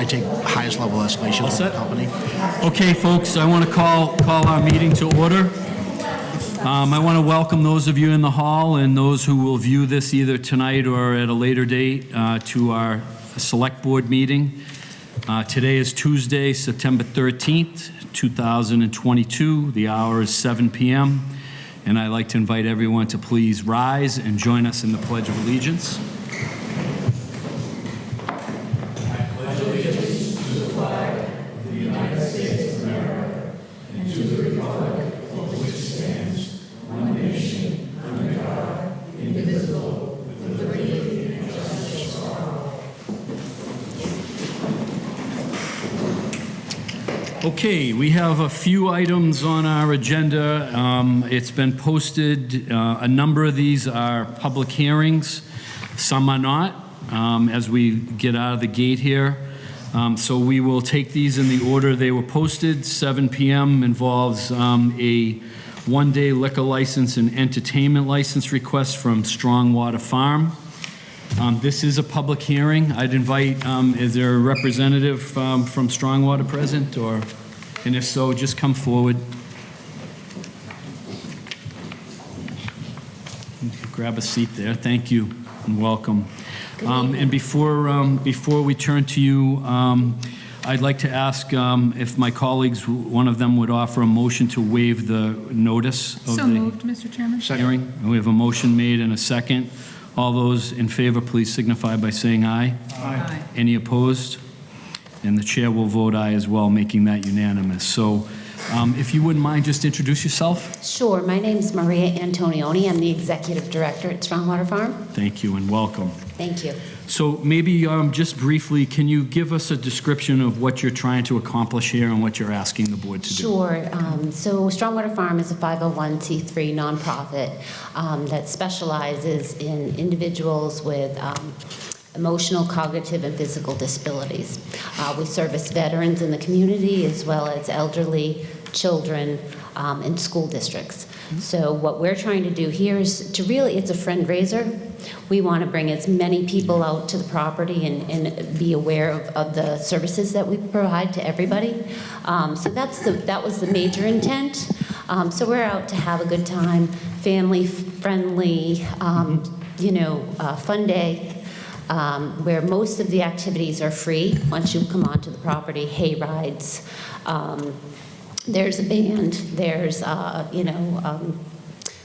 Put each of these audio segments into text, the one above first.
take highest level escalation from the company. Okay, folks, I want to call our meeting to order. I want to welcome those of you in the hall and those who will view this either tonight or at a later date to our Select Board meeting. Today is Tuesday, September 13th, 2022. The hour is 7 p.m. And I'd like to invite everyone to please rise and join us in the Pledge of Allegiance. Okay, we have a few items on our agenda. It's been posted. A number of these are public hearings. Some are not, as we get out of the gate here. So we will take these in the order they were posted. 7 p.m. involves a one-day liquor license and entertainment license request from Strongwater Farm. This is a public hearing. I'd invite, is there a representative from Strongwater present? And if so, just come forward. Grab a seat there. Thank you and welcome. And before we turn to you, I'd like to ask if my colleagues, one of them would offer a motion to waive the notice of So moved, Mr. Chairman. hearing. And we have a motion made and a second. All those in favor, please signify by saying aye. Aye. Any opposed? And the chair will vote aye as well, making that unanimous. So if you wouldn't mind, just introduce yourself. Sure. My name is Maria Antonioni. I'm the Executive Director at Strongwater Farm. Thank you and welcome. Thank you. So maybe just briefly, can you give us a description of what you're trying to accomplish here and what you're asking the board to do? Sure. So Strongwater Farm is a 501c3 nonprofit that specializes in individuals with emotional, cognitive, and physical disabilities. We service veterans in the community as well as elderly, children, and school districts. So what we're trying to do here is to really, it's a fundraiser. We want to bring as many people out to the property and be aware of the services that we provide to everybody. So that was the major intent. So we're out to have a good time, family-friendly, fun day. Where most of the activities are free once you come onto the property, hay rides, there's a band, there's,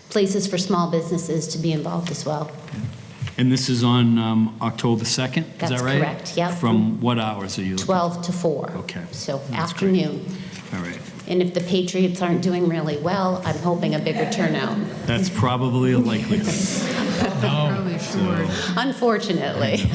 places for small businesses to be involved as well. And this is on October 2nd, is That's that right? correct, yep. From what hours are you looking? 12 to 4. Okay. So That's afternoon. All right. And if the Patriots aren't doing really well, I'm hoping a bigger turnout. That's probably a likelihood. Probably sure. Unfortunately.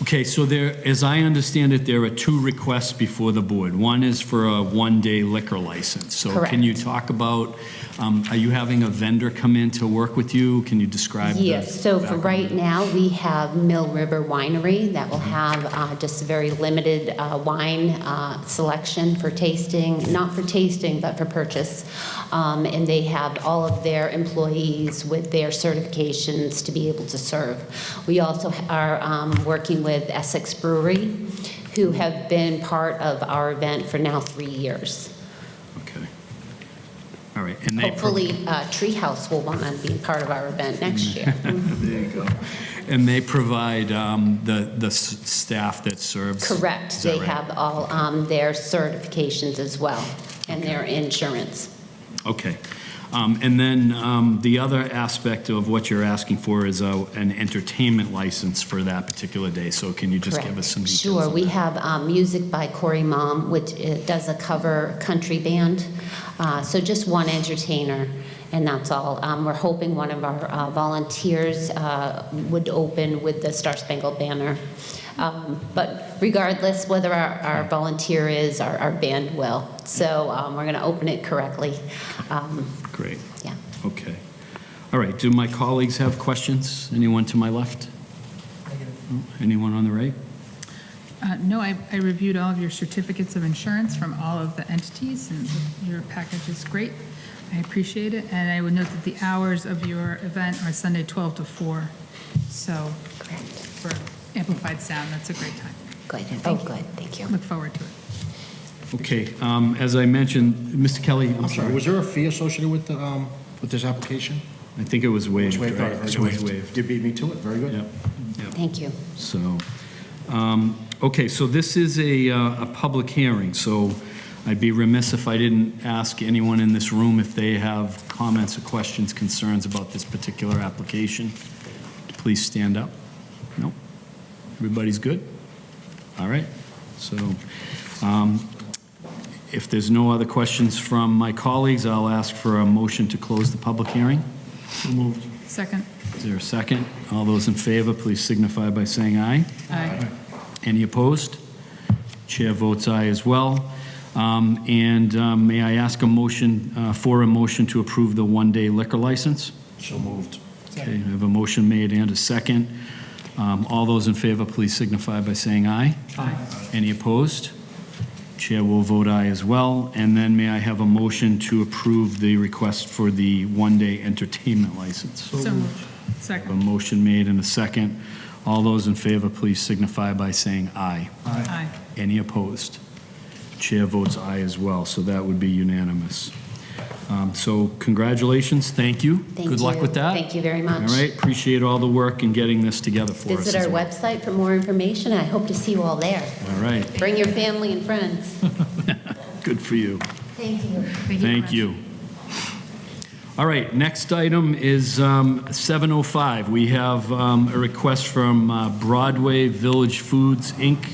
Okay, so there, as I understand it, there are two requests before the board. One is for a one-day liquor license. So Correct. Can you talk about, are you having a vendor come in to work with you? Can you describe Yes, so for background? right now, we have Mill River Winery that will have just a very limited wine selection for tasting, not for tasting, but for purchase. And they have all of their employees with their certifications to be able to serve. We also are working with Essex Brewery, who have been part of our event for now 3 years. Okay. All right. And they Hopefully, Treehouse will want to be part of our event next year. There you go. And they provide the staff that serves? Correct. Is that They right? have all their certifications as well, and their insurance. Okay. And then the other aspect of what you're asking for is an entertainment license for that particular day. So can you just give us some details? Sure. on We that? have music by Corey Mom, which does a cover country band. So just one entertainer, and that's all. We're hoping one of our volunteers would open with the Star Spangled Banner. But regardless, whether our volunteer is, our band will. So we're going to open it correctly. Great. Yeah. Okay. All right. Do my colleagues have questions? Anyone to my left? Anyone on the right? No, I reviewed all of your certificates of insurance from all of the entities, and your package is great. I appreciate it. And I would note that the hours of your event are Sunday 12 to 4. So Correct. for amplified sound, that's a great time. Good. Oh, good, thank you. Look forward to it. Okay, as I mentioned, Mr. Kelly, I'm I'm sorry, sorry. was there a fee associated with this application? I think it was waived. It was waived, right? all right, It very was good. waived. You beat me to it, very good. Yep, yep. Thank you. So, okay, so this is a public hearing, so I'd be remiss if I didn't ask anyone in this room if they have comments or questions, concerns about this particular application. Please stand up. No? Everybody's good? All right. So, if there's no other questions from my colleagues, I'll ask for a motion to close the public hearing. Second. Is there a second? All those in favor, please signify by saying aye. Aye. Any opposed? Chair votes aye as well. May I ask a motion, for a motion to approve the one-day liquor license? So moved. Okay, I have a motion made and a second. All those in favor, please signify by saying aye. Aye. Any opposed? Chair will vote aye as well. And then may I have a motion to approve the request for the one-day entertainment license? So moved. A Second. motion made and a second. All those in favor, please signify by saying aye. Aye. Any opposed? Chair votes aye as well, so that would be unanimous. So congratulations, thank you. Thank Good luck you. with that. Thank you very much. All right, appreciate all the work in getting this together for us. Visit as our well. website for more information. I hope to see you all there. All right, Bring your family and friends. good for you. Thank you. Thank you. All right, next item is 7:05. We have a request from Broadway Village Foods, Inc.,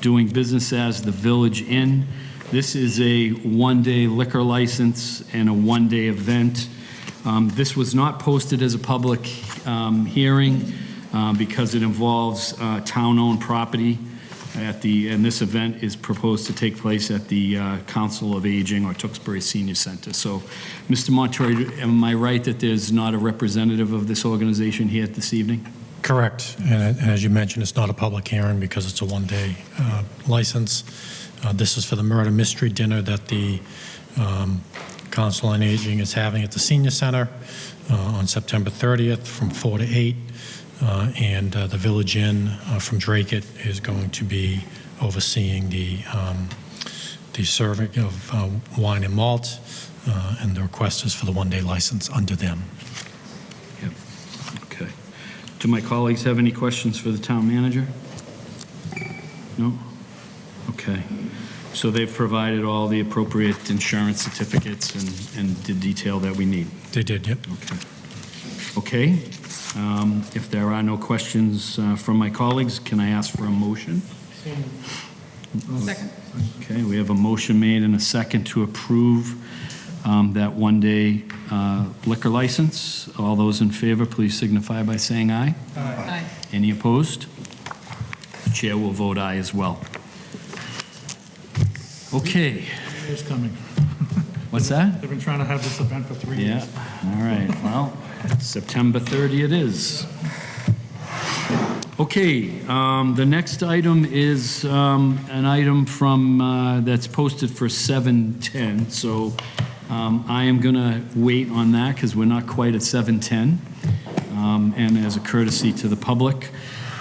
doing business as the Village Inn. This is a one-day liquor license and a one-day event. This was not posted as a public hearing because it involves town-owned property and this event is proposed to take place at the Council of Aging or Tewksbury Senior Center. So, Mr. Montori, am I right that there's not a representative of this organization here this evening? Correct. And as you mentioned, it's not a public hearing because it's a one-day license. This is for the murder mystery dinner that the Council on Aging is having at the Senior Center on September 30th from 4 to 8. And the Village Inn from Dracut is going to be overseeing the serving of wine and malt, and the request is for the one-day license under them. Yep. Okay. Do my colleagues have any questions for the town manager? No? Okay. So they've provided all the appropriate insurance certificates and the detail that we need? They did, yep. Okay. Okay. If there are no questions from my colleagues, can I ask for a motion? Second. Okay, we have a motion made and a second to approve that one-day liquor license. All those in favor, please signify by saying aye. Aye. Any opposed? Chair will vote aye as well. Okay, It's coming. what's that? They've been trying to have this event for 3 years. Yeah, all right, well, September 30 it is. Okay, the next item is an item from, that's posted for 7:10, so I am going to wait on that because we're not quite at 7:10, and as a courtesy to the public.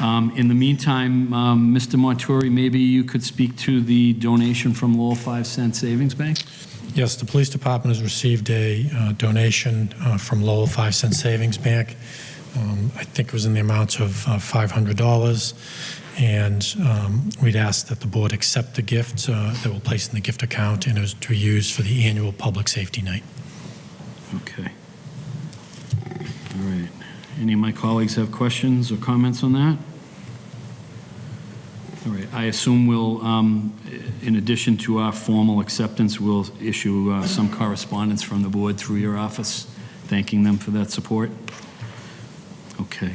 In the meantime, Mr. Montori, maybe you could speak to the donation from Lowell 5 Cent Savings Bank? Yes, the police department has received a donation from Lowell 5 Cent Savings Bank. I think it was in the amount of $500, and we'd ask that the board accept the gift that will place in the gift account, and it was to be used for the annual public safety night. Okay. All right. Any of my colleagues have questions or comments on that? All right. I assume we'll, in addition to our formal acceptance, we'll issue some correspondence from the board through your office, thanking them for that support? Okay.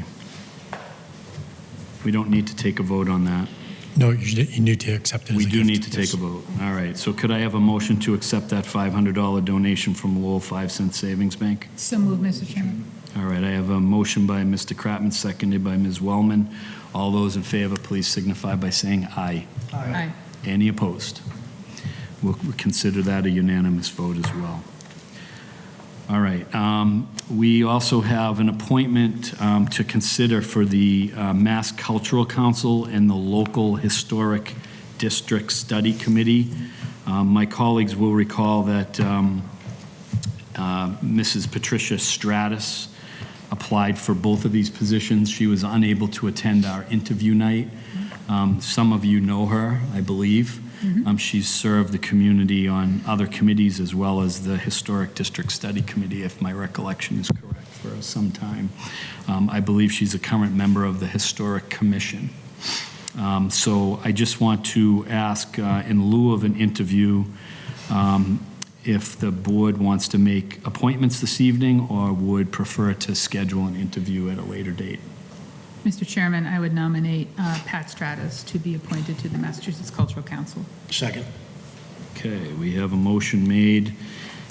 We don't need to take a vote on that. No, you need to accept it as We a do gift, need to take yes. a vote. All right. So could I have a motion to accept that $500 donation from Lowell 5 Cent Savings Bank? So moved, Mr. Chairman. All right, I have a motion by Mr. Kratman, seconded by Ms. Wellman. All those in favor, please signify by saying aye. Aye. Any opposed? We'll consider that a unanimous vote as well. All right. We also have an appointment to consider for the Mass Cultural Council and the Local Historic District Study Committee. My colleagues will recall that Mrs. Patricia Stratus applied for both of these positions. She was unable to attend our interview night. Some of you know her, I believe. She's served the community on other committees as well as the Historic District Study Committee, if my recollection is correct, for some time. I believe she's a current member of the Historic Commission. So I just want to ask, in lieu of an interview, if the board wants to make appointments this evening or would prefer to schedule an interview at a later date. Mr. Chairman, I would nominate Pat Stratus to be appointed to the Massachusetts Cultural Council. Second. Okay, we have a motion made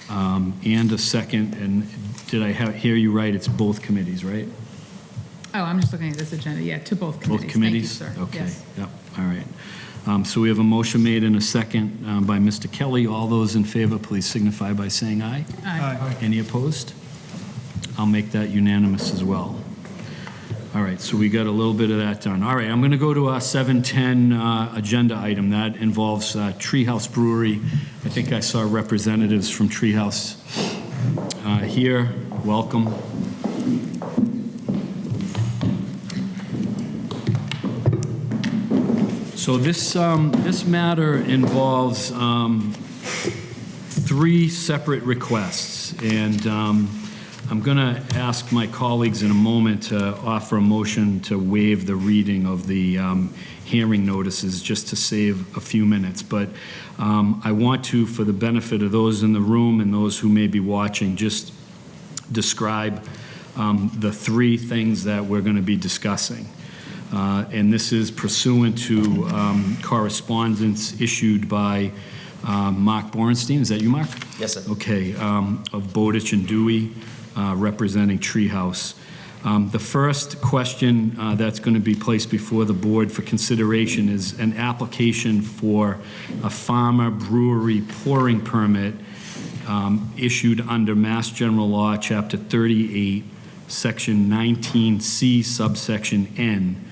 and a second. And did I hear you right? It's both committees, right? Oh, I'm just looking at this agenda. Yeah, to both committees. Both committees? Thank you, sir. Okay, Yes. yep, all right. So we have a motion made and a second by Mr. Kelly. All those in favor, please signify by saying aye. Aye. Any opposed? I'll make that unanimous as well. All right, so we got a little bit of that done. All right, I'm going to go to our 7:10 agenda item. That involves Treehouse Brewery. I think I saw representatives from Treehouse here. Welcome. So this matter involves three separate requests, and I'm going to ask my colleagues in a moment to offer a motion to waive the reading of the hearing notices just to save a few minutes. But I want to, for the benefit of those in the room and those who may be watching, just describe the three things that we're going to be discussing. And this is pursuant to correspondence issued by Mark Borenstein. Is that you, Mark? Yes, sir. Okay, of Bowditch and Dewey, representing Treehouse. The first question that's going to be placed before the board for consideration is an application for a farmer brewery pouring permit issued under Mass General Law, Chapter 38, Section 19C, subsection N.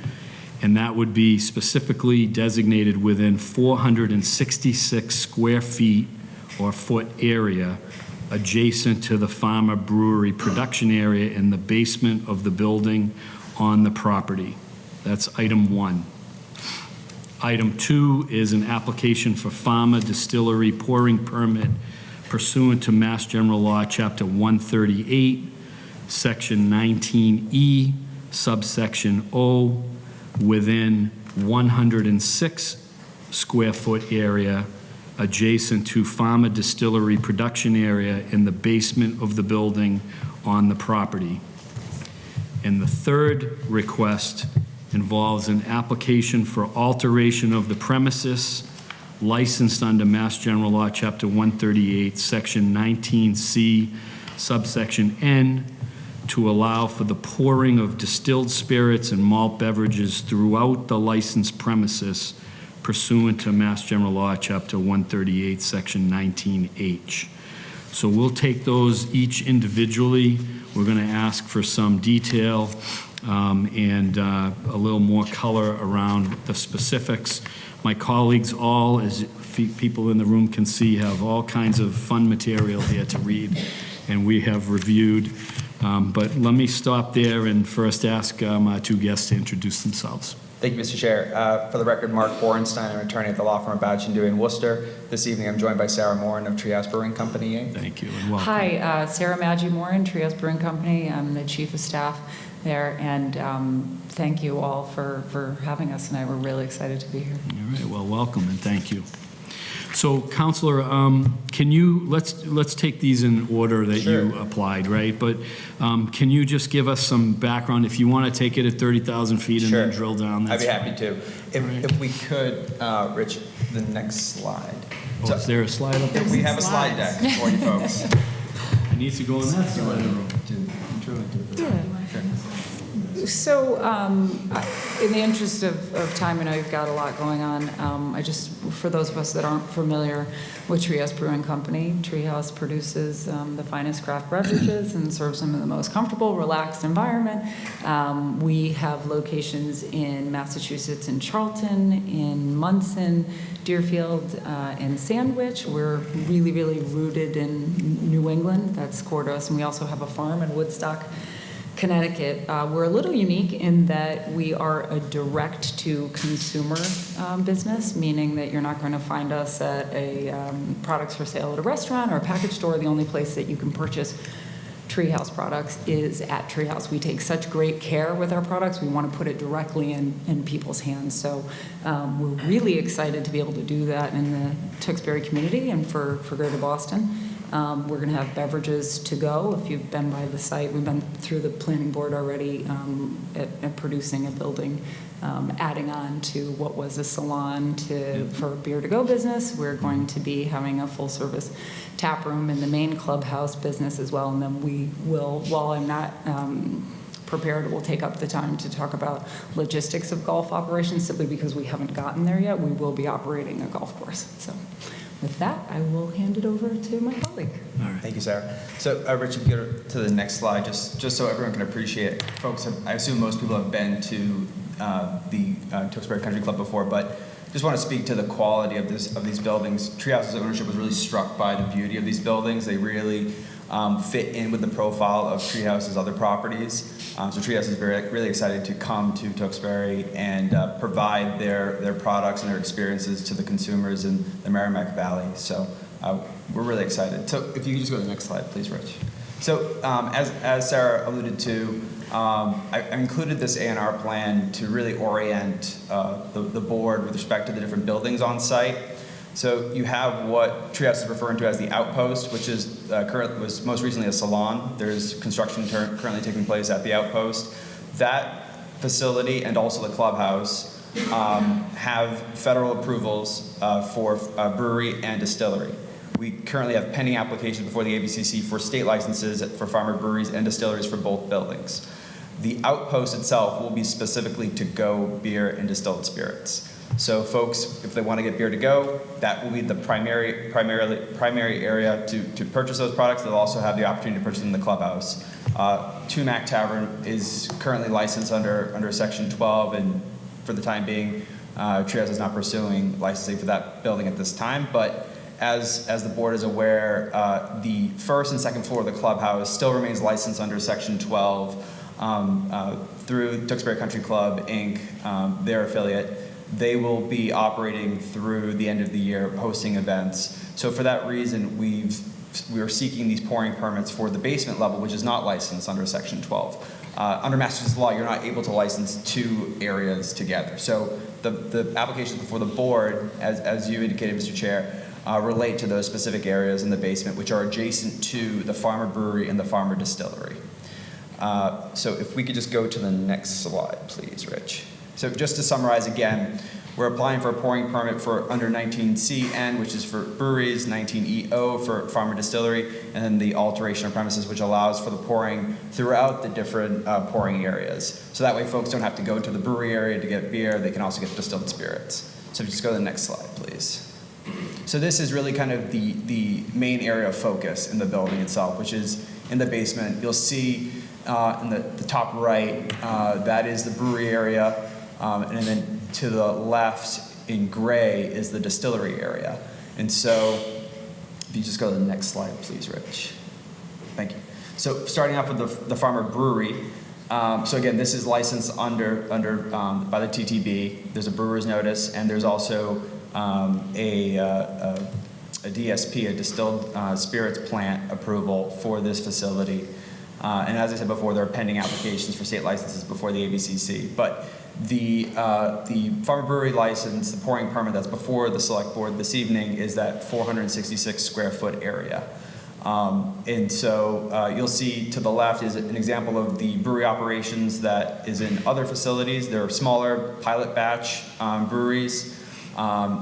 And that would be specifically designated within 466 square feet or foot area adjacent to the farmer brewery production area in the basement of the building on the property. That's item one. Item two is an application for farmer distillery pouring permit pursuant to Mass General Law, Chapter 138, Section 19E, subsection O, within 106 square foot area adjacent to farmer distillery production area in the basement of the building on the property. And the third request involves an application for alteration of the premises licensed under Mass General Law, Chapter 138, Section 19C, subsection N, to allow for the pouring of distilled spirits and malt beverages throughout the licensed premises pursuant to Mass General Law, Chapter 138, Section 19H. So we'll take those each individually. We're going to ask for some detail and a little more color around the specifics. My colleagues all, as people in the room can see, have all kinds of fun material here to read, and we have reviewed. But let me stop there and first ask my two guests to introduce themselves. Thank you, Mr. Chair. For the record, Mark Borenstein, I'm an attorney at the law firm of Bowditch and Dewey in Worcester. This evening, I'm joined by Sarah Morin of Treehouse Brewing Company, Inc. Thank you and welcome. Hi, Sarah Maggi Morin, Treehouse Brewing Company. I'm the chief of staff there, and thank you all for having us, and we're really excited to be here. All right, well, welcome and thank you. So, Counselor, can you, let's take these in order that Sure. you applied, right? But can you just give us some background, if you want to take it at 30,000 feet and then drill down? I'd be that's happy to. If we could, Rich, the next slide. Oh, is there a slide up there? We have a slide deck for you folks. It needs to go on that side of the room. So, in the interest of time, I know you've got a lot going on. For those of us that aren't familiar with Treehouse Brewing Company, Treehouse produces the finest craft beverages and serves them in the most comfortable, relaxed environment. We have locations in Massachusetts, in Charlton, in Munson, Deerfield, and Sandwich. We're really, really rooted in New England. That's core to us. And we also have a farm in Woodstock, Connecticut. We're a little unique in that we are a direct-to-consumer business, meaning that you're not going to find us at a products for sale at a restaurant or a package store. The only place that you can purchase Treehouse products is at Treehouse. We take such great care with our products. We want to put it directly in people's hands. So we're really excited to be able to do that in the Tewksbury community and for Greater Boston. We're going to have beverages to go. If you've been by the site, we've been through the planning board already at producing a building, adding on to what was a salon for a beer to go business. We're going to be having a full service tap room in the main clubhouse business as well. And then we will, while I'm not prepared, we'll take up the time to talk about logistics of golf operations simply because we haven't gotten there yet. We will be operating a golf course. So with that, I will hand it over to my colleague. Thank you, Sarah. So, Rich, if you go to the next slide, just so everyone can appreciate it. Folks, I assume most people have been to the Tewksbury Country Club before, but just want to speak to the quality of these buildings. Treehouse's ownership was really struck by the beauty of these buildings. They really fit in with the profile of Treehouse's other properties. So Treehouse is really excited to come to Tewksbury and provide their products and their experiences to the consumers in the Merrimack Valley. So we're really excited. So if you could just go to the next slide, please, Rich. So as Sarah alluded to, I included this A&R plan to really orient the board with respect to the different buildings on site. So you have what Treehouse is referring to as the Outpost, which was most recently a salon. There's construction currently taking place at the Outpost. That facility and also the clubhouse have federal approvals for brewery and distillery. We currently have pending applications before the ABCC for state licenses for farmer breweries and distilleries for both buildings. The Outpost itself will be specifically to-go beer and distilled spirits. So folks, if they want to get beer to go, that will be the primary area to purchase those products. They'll also have the opportunity to purchase them in the clubhouse. Tumac Tavern is currently licensed under Section 12, and for the time being, Treehouse is not pursuing licensing for that building at this time. But as the board is aware, the first and second floor of the clubhouse still remains licensed under Section 12 through Tewksbury Country Club, Inc., their affiliate. They will be operating through the end of the year, hosting events. So for that reason, we are seeking these pouring permits for the basement level, which is not licensed under Section 12. Under Massachusetts law, you're not able to license two areas together. So the applications before the board, as you indicated, Mr. Chair, relate to those specific areas in the basement, which are adjacent to the farmer brewery and the farmer distillery. So if we could just go to the next slide, please, Rich. So just to summarize again, we're applying for a pouring permit for under 19CN, which is for breweries, 19EO for farmer distillery, and then the alteration of premises, which allows for the pouring throughout the different pouring areas. So that way folks don't have to go to the brewery area to get beer, they can also get distilled spirits. So just go to the next slide, please. So this is really kind of the main area of focus in the building itself, which is in the basement. You'll see in the top right, that is the brewery area. And then to the left in gray is the distillery area. And so if you just go to the next slide, please, Rich. Thank you. So starting off with the farmer brewery. So again, this is licensed by the TTB. There's a brewer's notice, and there's also a DSP, a distilled spirits plant approval for this facility. And as I said before, there are pending applications for state licenses before the ABCC. But the farmer brewery license, the pouring permit that's before the select board this evening, is that 466 square foot area. And so you'll see to the left is an example of the brewery operations that is in other facilities. There are smaller pilot batch breweries.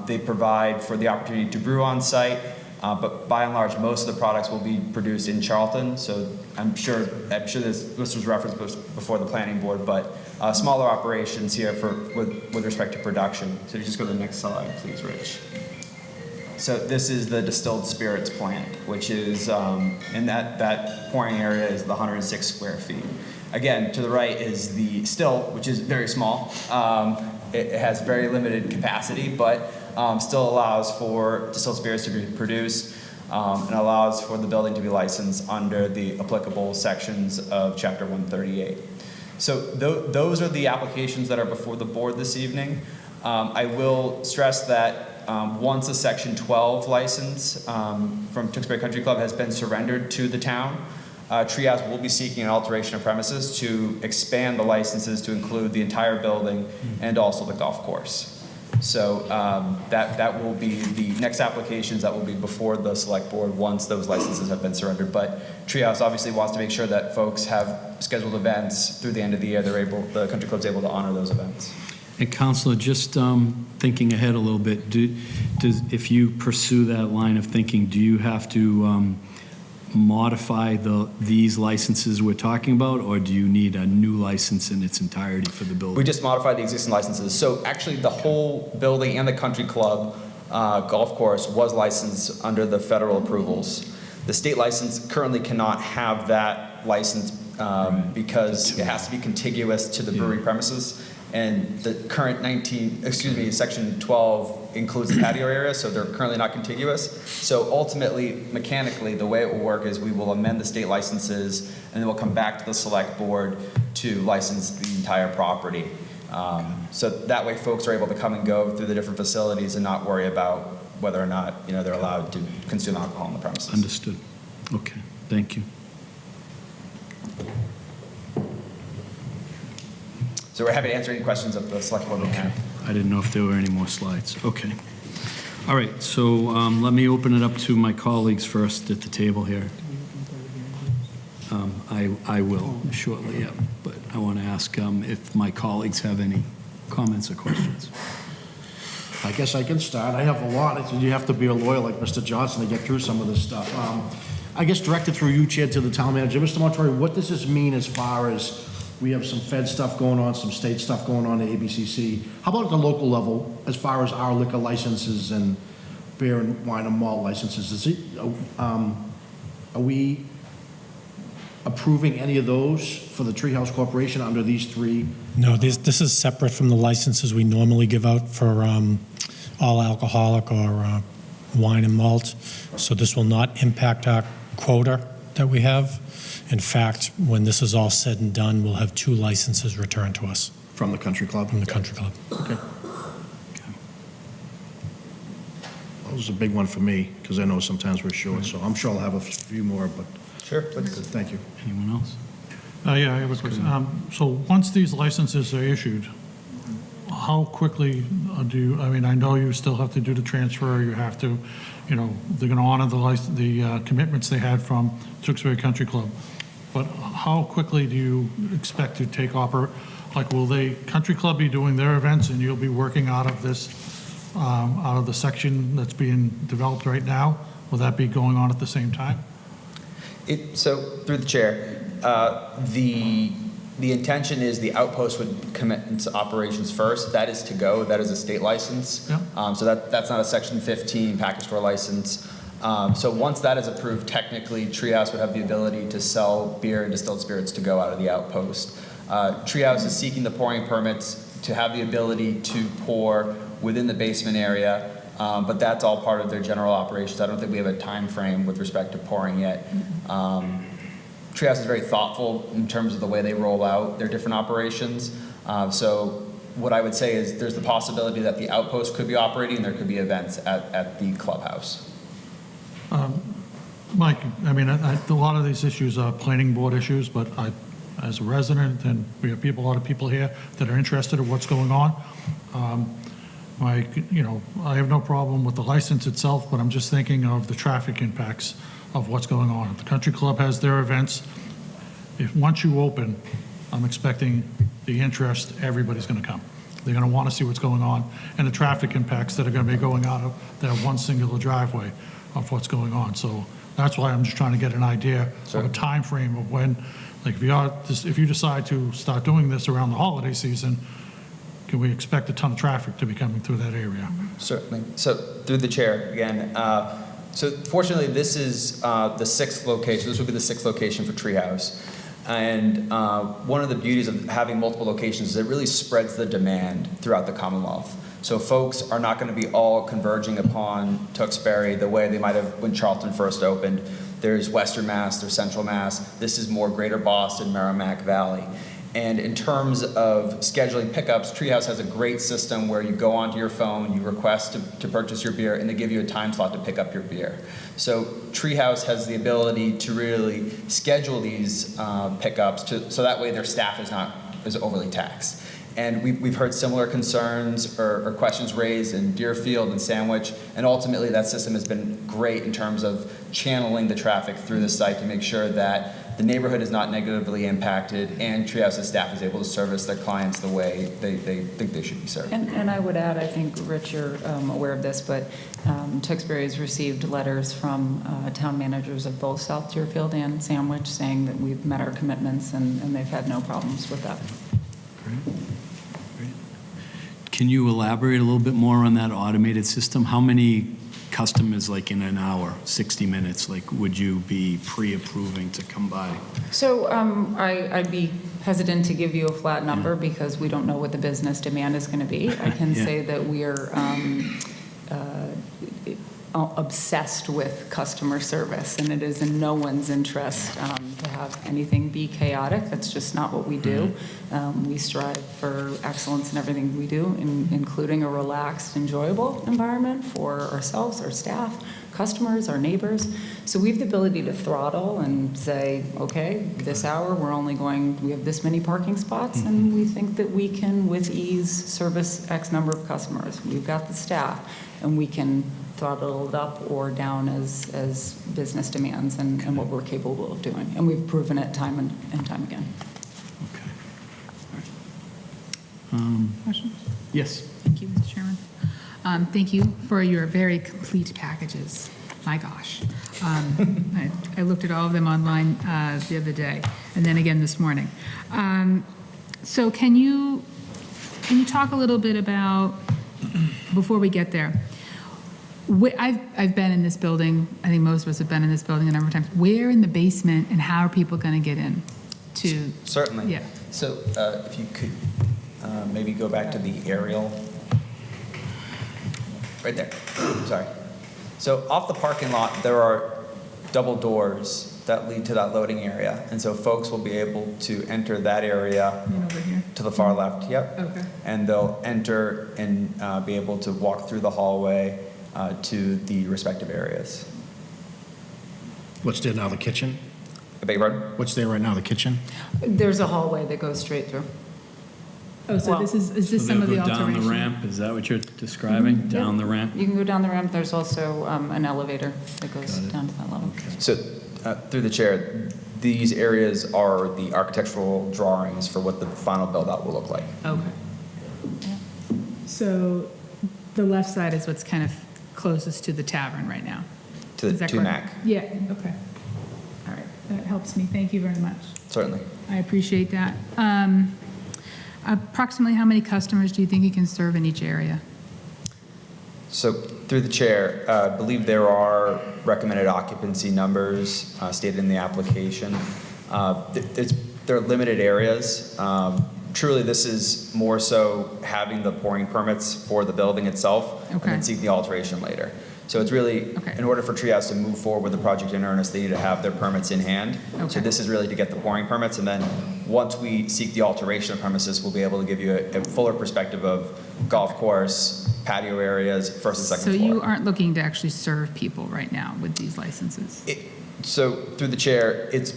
They provide for the opportunity to brew on site. But by and large, most of the products will be produced in Charlton. So I'm sure this was referenced before the planning board, but smaller operations here with respect to production. So you just go to the next slide, please, Rich. So this is the distilled spirits plant, which is, in that pouring area is the 106 square feet. Again, to the right is the still, which is very small. It has very limited capacity, but still allows for distilled spirits to be produced and allows for the building to be licensed under the applicable sections of Chapter 138. So those are the applications that are before the board this evening. I will stress that once a Section 12 license from Tewksbury Country Club has been surrendered to the town, Treehouse will be seeking an alteration of premises to expand the licenses to include the entire building and also the golf course. So that will be the next applications that will be before the select board once those licenses have been surrendered. But Treehouse obviously wants to make sure that folks have scheduled events through the end of the year. The country club's able to honor those events. And Counselor, just thinking ahead a little bit, if you pursue that line of thinking, do you have to modify these licenses we're talking about, or do you need a new license in its entirety for the building? We just modified the existing licenses. So actually the whole building and the country club golf course was licensed under the federal approvals. The state license currently cannot have that license because it has to be contiguous to the brewery premises. And the current Section 12 includes the patio area, so they're currently not contiguous. So ultimately, mechanically, the way it will work is we will amend the state licenses, and then we'll come back to the select board to license the entire property. So that way, folks are able to come and go through the different facilities and not worry about whether or not they're allowed to consume alcohol on the premises. Understood. Okay, thank you. So we're happy to answer any questions of the select board. Okay. I didn't know if there were any more slides. Okay. All right, so let me open it up to my colleagues first at the table here. I will shortly, yeah, but I want to ask if my colleagues have any comments or questions. I guess I can start. I have a lot. You have to be a lawyer like Mr. Johnson to get through some of this stuff. I guess directed through you, Chair, to the town manager. Mr. Montori, what does this mean as far as we have some Fed stuff going on, some state stuff going on at ABCC? How about at the local level as far as our liquor licenses and beer and wine and malt licenses? Are we approving any of those for the Treehouse Corporation under these three? No, this is separate from the licenses we normally give out for all alcoholic or wine and malt. So this will not impact our quota that we have. In fact, when this is all said and done, we'll have 2 licenses returned to us. From the country club? From the country club. Okay. That was a big one for me, because I know sometimes we're short, so I'm sure I'll have a few more, but Sure, please. thank you. Anyone else? Yeah, I have a question. So once these licenses are issued, how quickly I know you still have to do the transfer, you have to, they're going to honor the commitments they had from Tewksbury Country Club. But how quickly do you expect to take will the country club be doing their events and you'll be working out of this, out of the section that's being developed right now? Will that be going on at the same time? So through the chair, the intention is the outpost would commit into operations first. That is to go. That is a state license. Yeah. So that's not a Section 15 package store license. So once that is approved, technically Treehouse would have the ability to sell beer and distilled spirits to go out of the outpost. Treehouse is seeking the pouring permits to have the ability to pour within the basement area, but that's all part of their general operations. I don't think we have a time frame with respect to pouring yet. Treehouse is very thoughtful in terms of the way they roll out their different operations. So what I would say is there's the possibility that the outpost could be operating and there could be events at the clubhouse. Mike, a lot of these issues are planning board issues, but as a resident, and we have a lot of people here that are interested in what's going on. I have no problem with the license itself, but I'm just thinking of the traffic impacts of what's going on. If the country club has their events, once you open, I'm expecting the interest, everybody's going to come. They're going to want to see what's going on and the traffic impacts that are going to be going out of that one singular driveway of what's going on. So that's why I'm just trying to get an idea of a time frame of when, like if you decide to start doing this around the holiday season, can we expect a ton of traffic to be coming through that area? Certainly. So through the chair again. So fortunately, this is the sixth location. This will be the sixth location for Treehouse. And one of the beauties of having multiple locations is it really spreads the demand throughout the Commonwealth. So folks are not going to be all converging upon Tewksbury the way they might have when Charlton first opened. There's Western Mass, there's Central Mass. This is more Greater Boston, Merrimack Valley. And in terms of scheduling pickups, Treehouse has a great system where you go onto your phone, you request to purchase your beer, and they give you a time slot to pick up your beer. So Treehouse has the ability to really schedule these pickups so that way their staff is overly taxed. And we've heard similar concerns or questions raised in Deerfield and Sandwich, and ultimately that system has been great in terms of channeling the traffic through the site to make sure that the neighborhood is not negatively impacted and Treehouse's staff is able to service their clients the way they think they should be served. And I would add, I think, Rich, you're aware of this, but Tewksbury has received letters from town managers of both South Deerfield and Sandwich saying that we've met our commitments and they've had no problems with that. Great. Can you elaborate a little bit more on that automated system? How many customers, like in an hour, 60 minutes, like would you be pre-approving to come by? So I'd be hesitant to give you a flat number because we don't know what the business demand is going to be. I can say that we are obsessed with customer service, and it is in no one's interest to have anything be chaotic. That's just not what we do. We strive for excellence in everything we do, including a relaxed, enjoyable environment for ourselves, our staff, customers, our neighbors. So we have the ability to throttle and say, okay, this hour we have this many parking spots, and we think that we can, with ease, service X number of customers. We've got the staff, and we can throttle it up or down as business demands and what we're capable of doing. And we've proven it time and time again. Okay. All right. Questions? Yes. Thank you, Mr. Chairman. Thank you for your very complete packages. My gosh. I looked at all of them online the other day, and then again this morning. So can you talk a little bit about, before we get there, I've been in this building, I think most of us have been in this building a number of times. Where in the basement and how are people going to get in? Certainly. Yeah. So if you could maybe go back to the aerial. Right there. Sorry. So off the parking lot, there are double doors that lead to that loading area. And so folks will be able to enter that area Over here? to the far left. Yep. Okay. And they'll enter and be able to walk through the hallway to the respective areas. What's there now, the kitchen? I beg your pardon? What's there right now, the kitchen? There's a hallway that goes straight through. Oh, so Well, is this So some of the they'll go alteration? down the ramp, is that what you're describing? Down the ramp? You can go down the ramp. There's also an elevator that goes down to that level. So through the chair, these areas are the architectural drawings for what the final build-out will look like. Okay. So the left side is what's kind of closest to the tavern right now? To Is the that to correct? Mac. Yeah, okay. All right, that helps me. Thank you very much. Certainly. I appreciate that. Approximately how many customers do you think you can serve in each area? So through the chair, I believe there are recommended occupancy numbers stated in the application. There are limited areas. Truly, this is more so having the pouring permits for the building itself and Okay. then seek the alteration later. So it's really, Okay. in order for Treehouse to move forward with the project in earnest, they need to have their permits in hand. Okay. So this is really to get the pouring permits, and then once we seek the alteration of premises, we'll be able to give you a fuller perspective of golf course, patio areas, first and second So floor. you aren't looking to actually serve people right now with these licenses? So through the chair, it's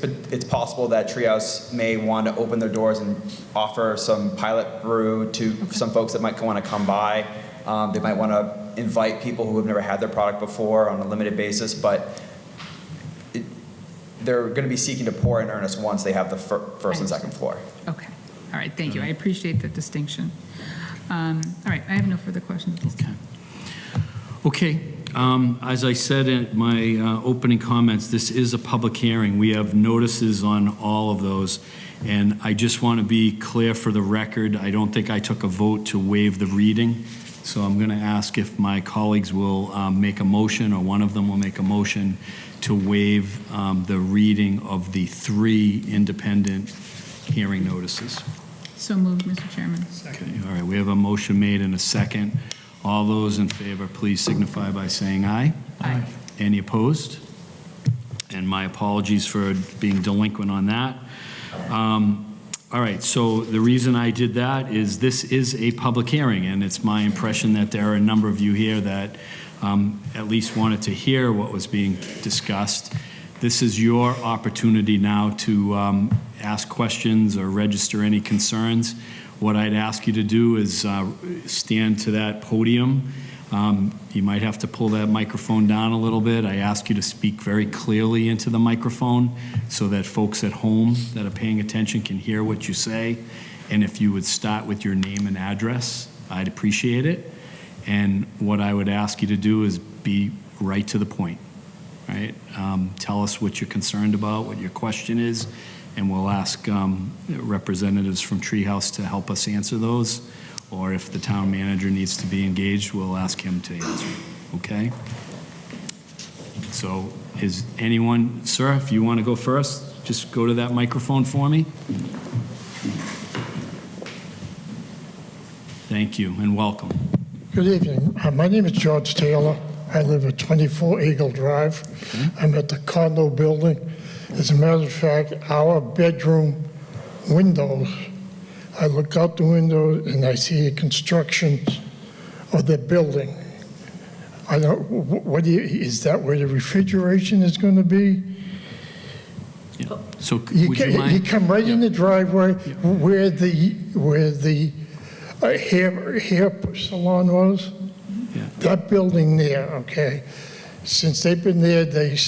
possible that Treehouse may want to open their doors and offer some pilot brew to some folks that might want to come by. They might want to invite people who have never had their product before on a limited basis, but they're going to be seeking to pour in earnest once they have the first and second floor. Okay, all right, thank you. I appreciate the distinction. All right, I have no further questions. Okay, as I said in my opening comments, this is a public hearing. We have notices on all of those, and I just want to be clear for the record, I don't think I took a vote to waive the reading, so I'm going to ask if my colleagues will make a motion, or one of them will make a motion to waive the reading of the 3 independent hearing notices. So moved, Mr. Chairman. Okay, all right, we have a motion made and a second. All those in favor, please signify by saying aye. Aye. Any opposed? And my apologies for being delinquent on that. All right, so the reason I did that is this is a public hearing, and it's my impression that there are a number of you here that at least wanted to hear what was being discussed. This is your opportunity now to ask questions or register any concerns. What I'd ask you to do is stand to that podium. You might have to pull that microphone down a little bit. I ask you to speak very clearly into the microphone so that folks at home that are paying attention can hear what you say. And if you would start with your name and address, I'd appreciate it. And what I would ask you to do is be right to the point, right? Tell us what you're concerned about, what your question is, and we'll ask representatives from Treehouse to help us answer those. Or if the town manager needs to be engaged, we'll ask him to answer, okay? So is anyone, sir, if you want to go first, just go to that microphone for me. Thank you and welcome. Good evening. My name is George Taylor. I live at 24 Eagle Drive. I'm at the condo building. As a matter of fact, our bedroom windows, I look out the window and I see the construction of the building. I don't, what do you, is that where the refrigeration is going to be? Yeah. So You would you mind? you come right in the driveway where the hair salon was. Yeah. That building there, okay, since they've been there, they've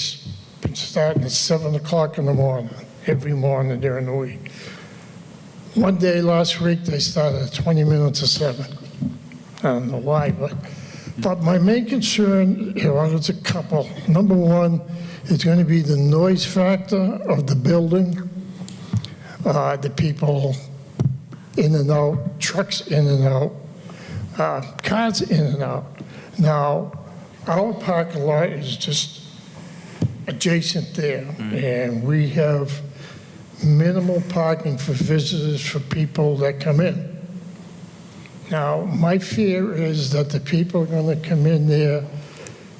been starting at 7 o'clock in the morning, every morning during the week. One day last week, they started at 20 minutes to 7. I don't know why, but my main concern, there's a couple. Number one is going to be the noise factor of the building, the people in and out, trucks in and out, cars in and out. Now, our parking lot is just adjacent there, and we have minimal parking for visitors, for people that come in. Now, my fear is that the people are going to come in there,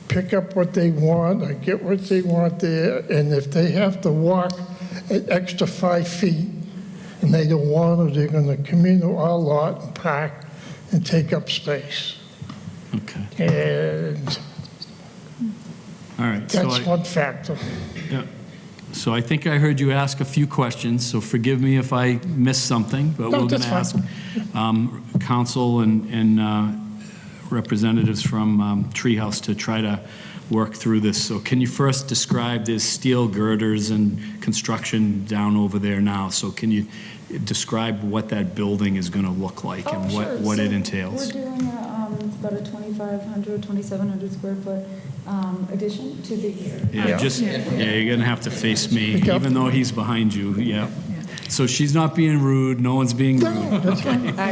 pick up what they want, or get what they want there, and if they have to walk an extra 5 feet, and they don't want to, they're going to come into our lot and park and take up space. Okay. And All right. So that's one factor. Yeah. So I think I heard you ask a few questions, so forgive me if I missed something, but No, we're going that's to ask council and representatives from Treehouse to try to work through this. So can you first describe the steel girders and construction down over there now? So can you describe what that building is going to look like and what it entails? We're doing about a 2,500, 2,700 square foot addition to the. Yeah, you're going to have to face me, even though he's behind you, yeah. So she's not being rude, no one's being rude.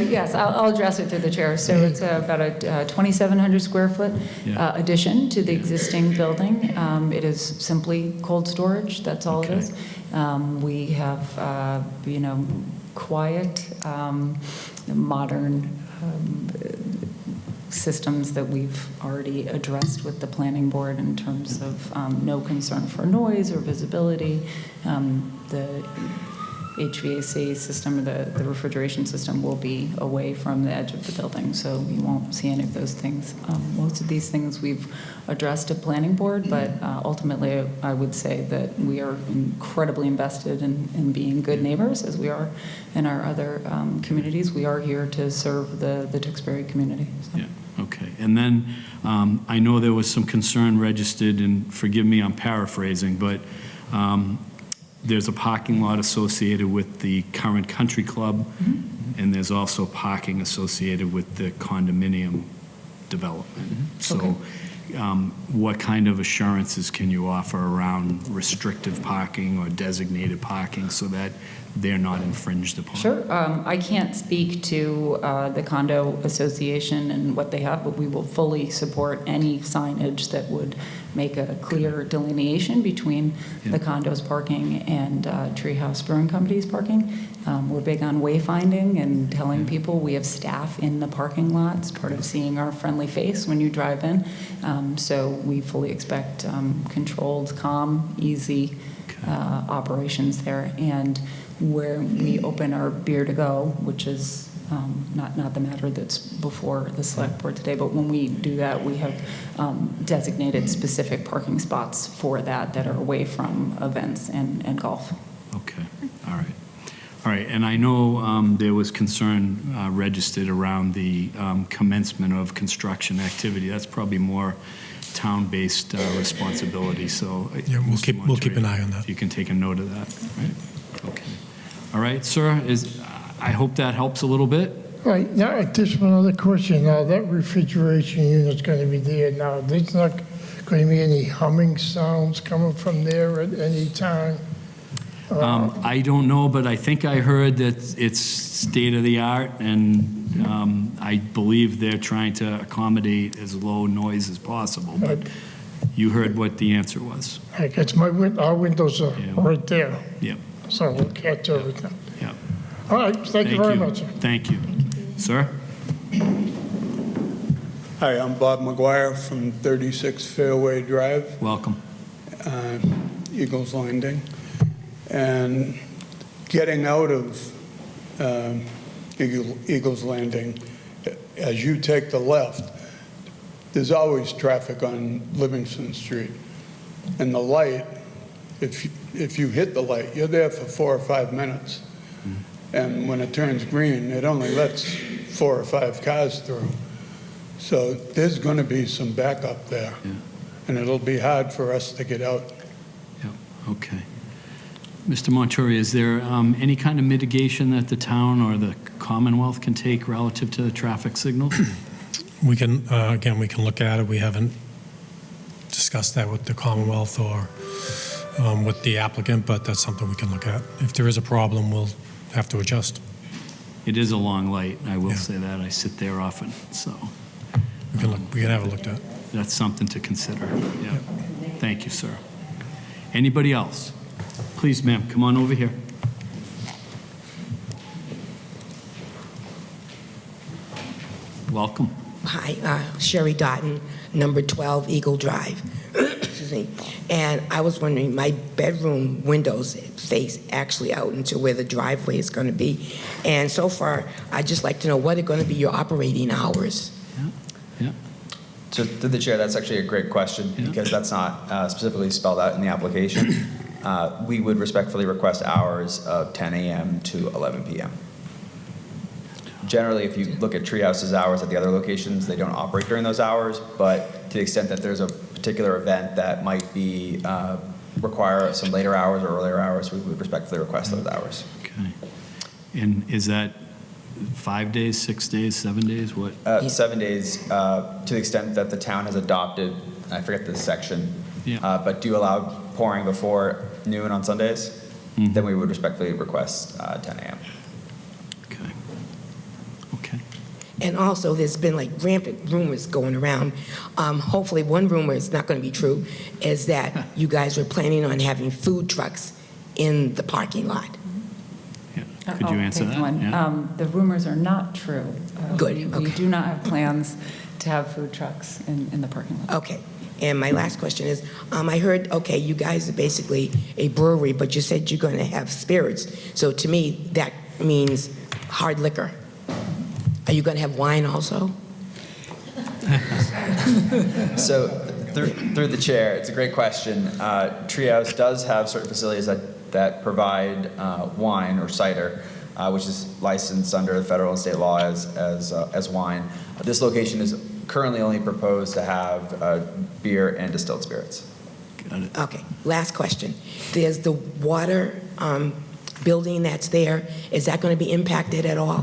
Yes, I'll address it through the chair. So it's about a 2,700 square foot addition to the existing building. It is simply cold storage, that's all it is. We have, quiet, modern systems that we've already addressed with the planning board in terms of no concern for noise or visibility. The HVAC system, the refrigeration system will be away from the edge of the building, so you won't see any of those things. Most of these things we've addressed at planning board, but ultimately I would say that we are incredibly invested in being good neighbors, as we are in our other communities. We are here to serve the Tewksbury community. So. Yeah, okay. And then I know there was some concern registered, and forgive me, I'm paraphrasing, but there's a parking lot associated with the current country club, and there's also parking associated with the condominium development. So what kind of assurances can you offer around restrictive parking or designated parking so that they're not infringed upon? Sure. I can't speak to the condo association and what they have, but we will fully support any signage that would make a clear delineation between the condos parking and Treehouse Brewing Company's parking. We're big on wayfinding and telling people we have staff in the parking lots, part of seeing our friendly face when you drive in. So we fully expect controlled, calm, easy operations there. And where we open our beer to go, which is not the matter that's before the select board today, but when we do that, we have designated specific parking spots for that are away from events and golf. Okay, all right. All right, and I know there was concern registered around the commencement of construction activity. That's probably more town-based responsibility, so. Yeah, we'll Mr. keep an Montori, eye on that. You can take a note of that, right? Okay. All right, sir, I hope that helps a little bit. Right, now, just one other question. Now, that refrigeration unit's going to be there now. There's not going to be any humming sounds coming from there at any time? I don't know, but I think I heard that it's state-of-the-art, and I believe they're trying to accommodate as low noise as possible, but you heard what the answer was. I guess our windows are right there, Yep, so we'll catch everything. yep. All right, thank you very much, sir. Thank you. Sir? Hi, I'm Bob McGuire from 36 Fairway Drive, Welcome. Eagles Landing. And getting out of Eagles Landing, as you take the left, there's always traffic on Livingston Street. And the light, if you hit the light, you're there for 4 or 5 minutes. And when it turns green, it only lets 4 or 5 cars through. So there's going to be some backup there. Yeah. And it'll be hard for us to get out. Yep, okay. Mr. Montori, is there any kind of mitigation that the town or the Commonwealth can take relative to the traffic signals? We can, again, we can look at it. We haven't discussed that with the Commonwealth or with the applicant, but that's something we can look at. If there is a problem, we'll have to adjust. It is a long light, I will say that. I sit there often, so We can have it looked at. that's something to consider. Yeah. Thank you, sir. Anybody else? Please, ma'am, come on over here. Welcome. Hi, Sherry Dotton, number 12 Eagle Drive. Excuse me. And I was wondering, my bedroom windows face actually out into where the driveway is going to be. And so far, I'd just like to know what are going to be your operating hours? Yeah. So through the chair, that's actually a great question because that's not specifically spelled out in the application. We would respectfully request hours of 10 a.m. to 11 p.m. Generally, if you look at Treehouse's hours at the other locations, they don't operate during those hours, but to the extent that there's a particular event that might be require some later hours or earlier hours, we would respectfully request those hours. Okay. And is that 5 days, 6 days, 7 days? What? 7 days, to the extent that the town has adopted, I forget this section, but do allow pouring before noon on Sundays, then we would respectfully request 10 a.m. Okay. Okay. And also, there's been like rampant rumors going around. Hopefully, one rumor is not going to be true, is that you guys were planning on having food trucks in the parking lot. Yeah. Could you answer that? Yeah. The rumors are not true. Good, We okay. do not have plans to have food trucks in the parking lot. Okay. And my last question is, I heard, okay, you guys are basically a brewery, but you said you're going to have spirits. So to me, that means hard liquor. Are you going to have wine also? So through the chair, it's a great question. Treehouse does have certain facilities that provide wine or cider, which is licensed under the federal and state law as wine. This location is currently only proposed to have beer and distilled spirits. Got it. Okay, last question. There's the water building that's there. Is that going to be impacted at all?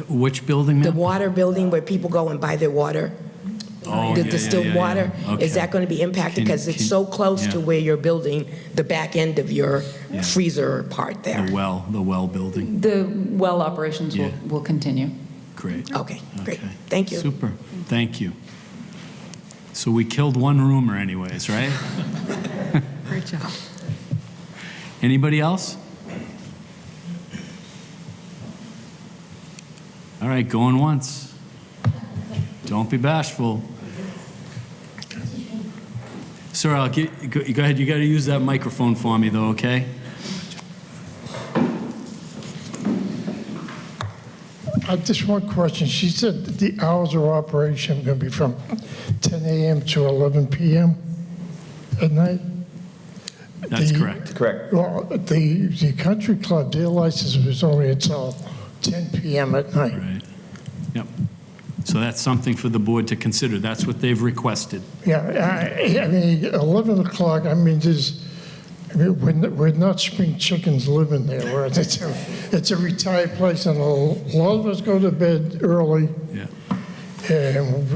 Which building, The ma'am? water building where people go and buy their water? Oh, The yeah, distilled yeah, water? okay. Is that going to be impacted? Can- Because it's can- so close to yeah. where you're building the back end of your Yeah. freezer part there. The well building. The well operations Yeah. will continue. Great. Okay, great. Okay. Thank you. Super. Thank you. So we killed one rumor anyways, right? Great job. Anybody else? All right, going once. Don't be bashful. Sir, go ahead. You got to use that microphone for me, though, okay? Just one question. She said that the hours of operation are going to be from 10 a.m. to 11 p.m. at night? That's The- correct. Correct. Well, the country club, their license was only until 10 p.m. at night. Right. Yep. So that's something for the board to consider. That's what they've requested. Yeah, I mean, 11 o'clock, I mean, we're not spring chickens living there. It's a retired place, and a lot of us go to bed early. Yeah. And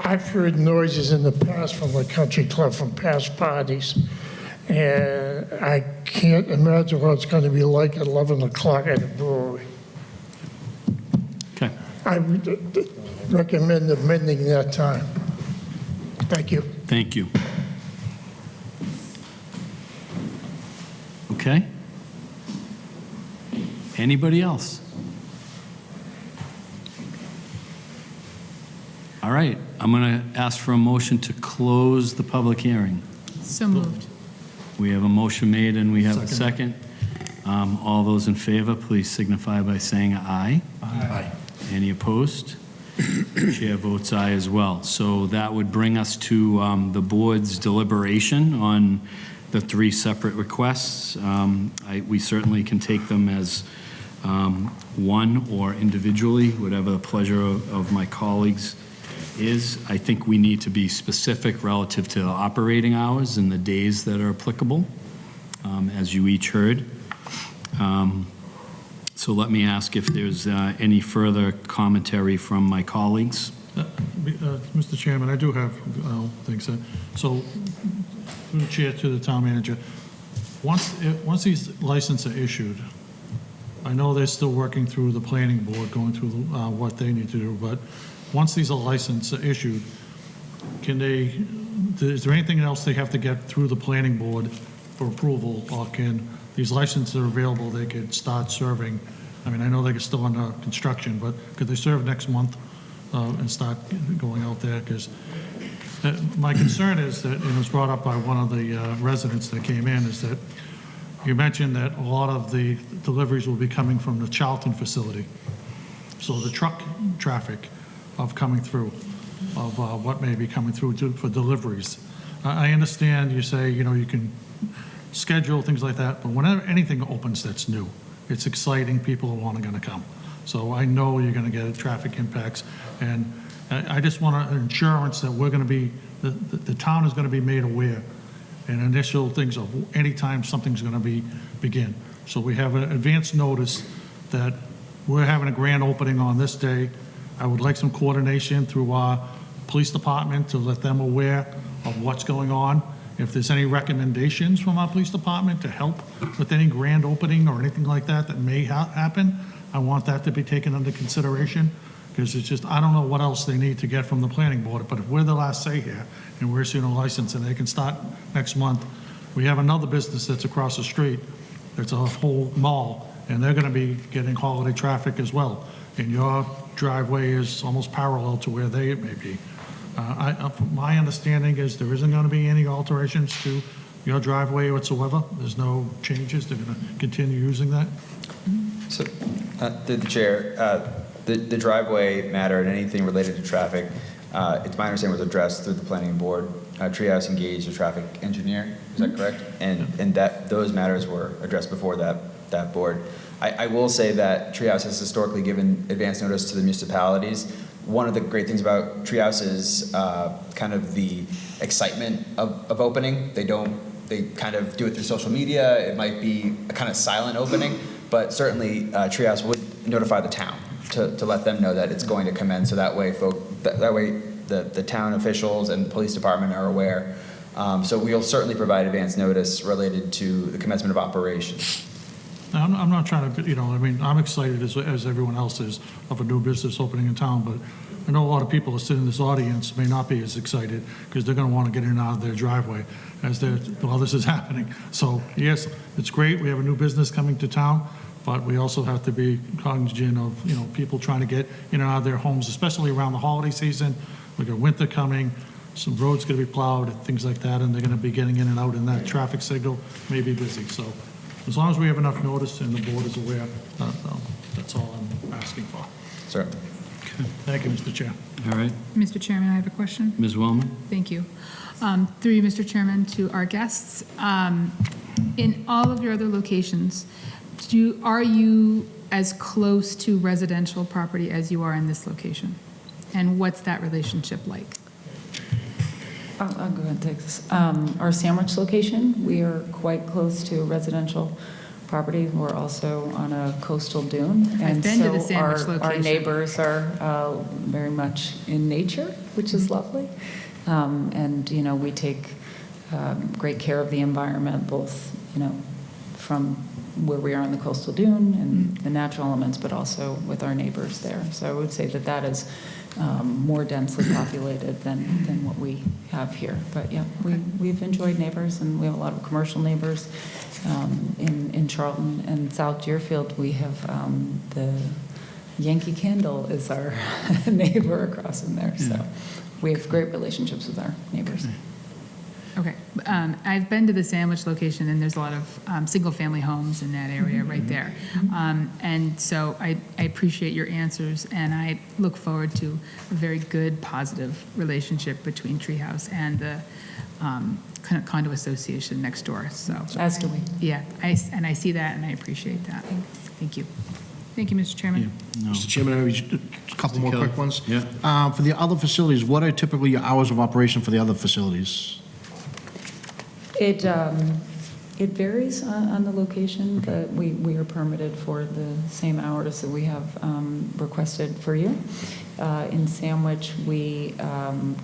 I've heard noises in the past from the country club from past parties. And I can't imagine what it's going to be like at 11 o'clock at a brewery. Okay. I would recommend amending that time. Thank you. Thank you. Okay. Anybody else? All right, I'm going to ask for a motion to close the public hearing. So moved. We have a motion made and we have a second. All those in favor, please signify by saying aye. Aye. Any opposed? Chair votes aye as well. So that would bring us to the board's deliberation on the three separate requests. We certainly can take them as one or individually, whatever the pleasure of my colleagues is. I think we need to be specific relative to the operating hours and the days that are applicable, as you each heard. So let me ask if there's any further commentary from my colleagues. Mr. Chairman, I do have things. So, through the chair to the town manager, once these licenses are issued, I know they're still working through the planning board, going through what they need to do, but once these licenses are issued, is there anything else they have to get through the planning board for approval, or can these licenses are available, they could start serving? I mean, I know they're still under construction, but could they serve next month and start going out there? Because my concern is that, and it was brought up by one of the residents that came in, is that you mentioned that a lot of the deliveries will be coming from the Charlton facility. So the truck traffic of coming through, of what may be coming through for deliveries. I understand you say, you can schedule things like that, but whenever anything opens that's new, it's exciting, people are going to come. So I know you're going to get traffic impacts, and I just want an assurance that we're going to be, the town is going to be made aware and initial things of anytime something's going to begin. So we have an advance notice that we're having a grand opening on this day. I would like some coordination through our police department to let them aware of what's going on. If there's any recommendations from our police department to help with any grand opening or anything like that may happen, I want that to be taken under consideration, because it's just, I don't know what else they need to get from the planning board, but if we're the last say here and we're issuing a license and they can start next month, we have another business that's across the street, it's a whole mall, and they're going to be getting holiday traffic as well. And your driveway is almost parallel to where they may be. My understanding is there isn't going to be any alterations to your driveway whatsoever. There's no changes. They're going to continue using that. So, through the chair, the driveway matter and anything related to traffic, it's my understanding was addressed through the planning board. Treehouse engaged a traffic engineer, is that correct? And that those matters were addressed before that board. I will say that Treehouse has historically given advance notice to the municipalities one of the great things about Treehouse is kind of the excitement of opening. They kind of do it through social media. It might be a kind of silent opening, but certainly Treehouse would notify the town to let them know that it's going to commence, so that way the town officials and the police department are aware. So we'll certainly provide advance notice related to the commencement of operations. Now, I'm not trying to, I mean, I'm excited as everyone else is of a new business opening in town, but I know a lot of people that sit in this audience may not be as excited because they're going to want to get in and out of their driveway while this is happening. So, yes, it's great. We have a new business coming to town, but we also have to be cognizant of, people trying to get in and out of their homes, especially around the holiday season. We got winter coming, some roads going to be plowed and things like that, and they're going to be getting in and out, and that traffic signal may be busy. So as long as we have enough notice and the board is aware, that's all I'm asking for. Certainly. Thank you, Mr. Chair. All right. Mr. Chairman, I have a question. Ms. Wellman? Thank you. Through you, Mr. Chairman, to our guests. In all of your other locations, are you as close to residential property as you are in this location? And what's that relationship like? I'll go ahead and take this. Our Sandwich location, we are quite close to residential property. We're also on a coastal dune. I've been to the Sandwich Our location. neighbors are very much in nature, which is lovely. And, we take great care of the environment, both, from where we are on the coastal dune and the natural elements, but also with our neighbors there. So I would say that is more densely populated than what we have here. But yeah, we've enjoyed neighbors, and we have a lot of commercial neighbors. In Charlton and South Deerfield, we have the Yankee Candle is our neighbor across from there. So we have great relationships with our neighbors. Okay. I've been to the Sandwich location, and there's a lot of single-family homes in that area right there. And so I appreciate your answers, and I look forward to a very good, positive relationship between Treehouse and the condo association next door. So As do we. yeah, I see that, and I appreciate that. Thank you. Thank you, Mr. Chairman. Mr. Chairman, maybe a couple more Kelly. quick ones. Yeah. For the other facilities, what are typically your hours of operation for the other facilities? It varies on the location, but we are permitted for the same hours that we have requested for you. In Sandwich, we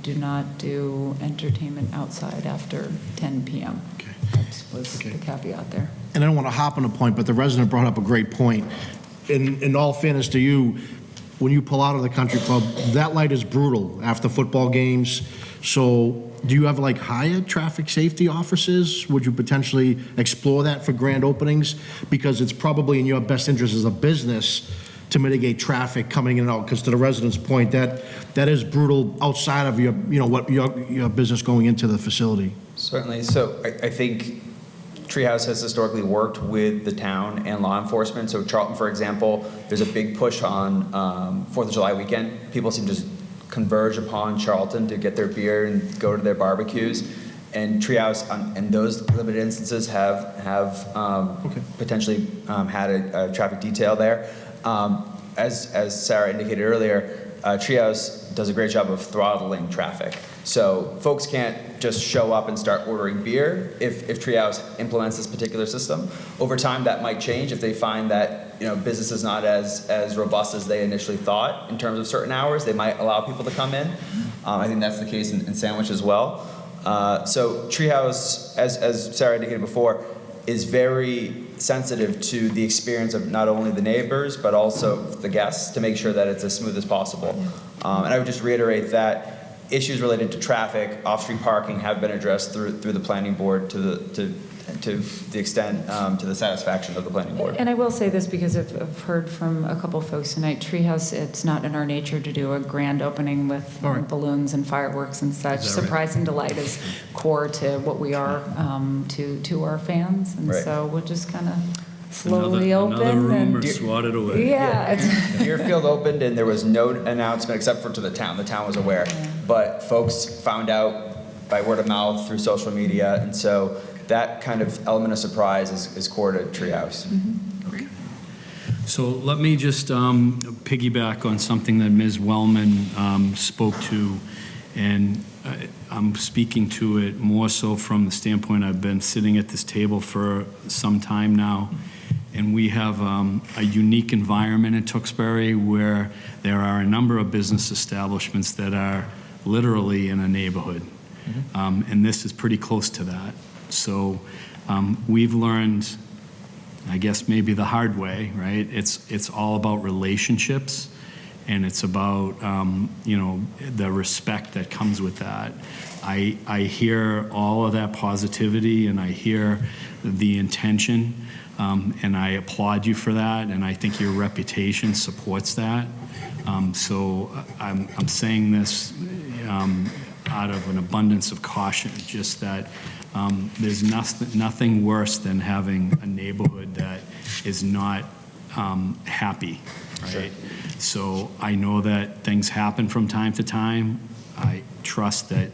do not do entertainment outside after 10 p.m. Okay. That was the caveat there. And I don't want to hop on a point, but the resident brought up a great point. In all fairness to you, when you pull out of the country club, that light is brutal after football games. So do you have higher traffic safety officers? Would you potentially explore that for grand openings? Because it's probably in your best interest as a business to mitigate traffic coming in and out. Because to the resident's point, that is brutal outside of your business going into the facility. Certainly. So I think Treehouse has historically worked with the town and law enforcement. So Charlton, for example, there's a big push on 4th of July weekend. People seem to just converge upon Charlton to get their beer and go to their barbecues. And Treehouse, in those limited instances, have potentially had a traffic detail there. As Sarah indicated earlier, Treehouse does a great job of throttling traffic. So folks can't just show up and start ordering beer if Treehouse implements this particular system. Over time, that might change if they find that business is not as robust as they initially thought in terms of certain hours. They might allow people to come in. I think that's the case in Sandwich as well. So Treehouse, as Sarah indicated before, is very sensitive to the experience of not only the neighbors but also the guests to make sure that it's as smooth as possible. And I would just reiterate that issues related to traffic, off-street parking have been addressed through the planning board to the extent to the satisfaction of the planning board. And I will say this because I've heard from a couple folks tonight. Treehouse, it's not in our nature to do a grand opening with balloons and fireworks and such. Surprise and delight is core to what we are to our fans, and so we'll just kind of slowly open. Another room and or swatted away. Yeah. Deerfield opened and there was no announcement except for to the town. The town was aware. But folks found out by word of mouth through social media, and so that kind of element of surprise is core to Treehouse. So let me just piggyback on something that Ms. Wellman spoke to, and I'm speaking to it more so from the standpoint I've been sitting at this table for some time now, and we have a unique environment in Tewksbury where there are a number of business establishments that are literally in a neighborhood, and this is pretty close to that. So we've learned, I guess maybe the hard way, right? It's all about relationships, and it's about the respect that comes with that. I hear all of that positivity, and I hear the intention, and I applaud you for that, and I think your reputation supports that. So I'm saying this out of an abundance of caution, just that there's nothing worse than having a neighborhood that is not happy, right? Sure. So I know that things happen from time to time. I trust that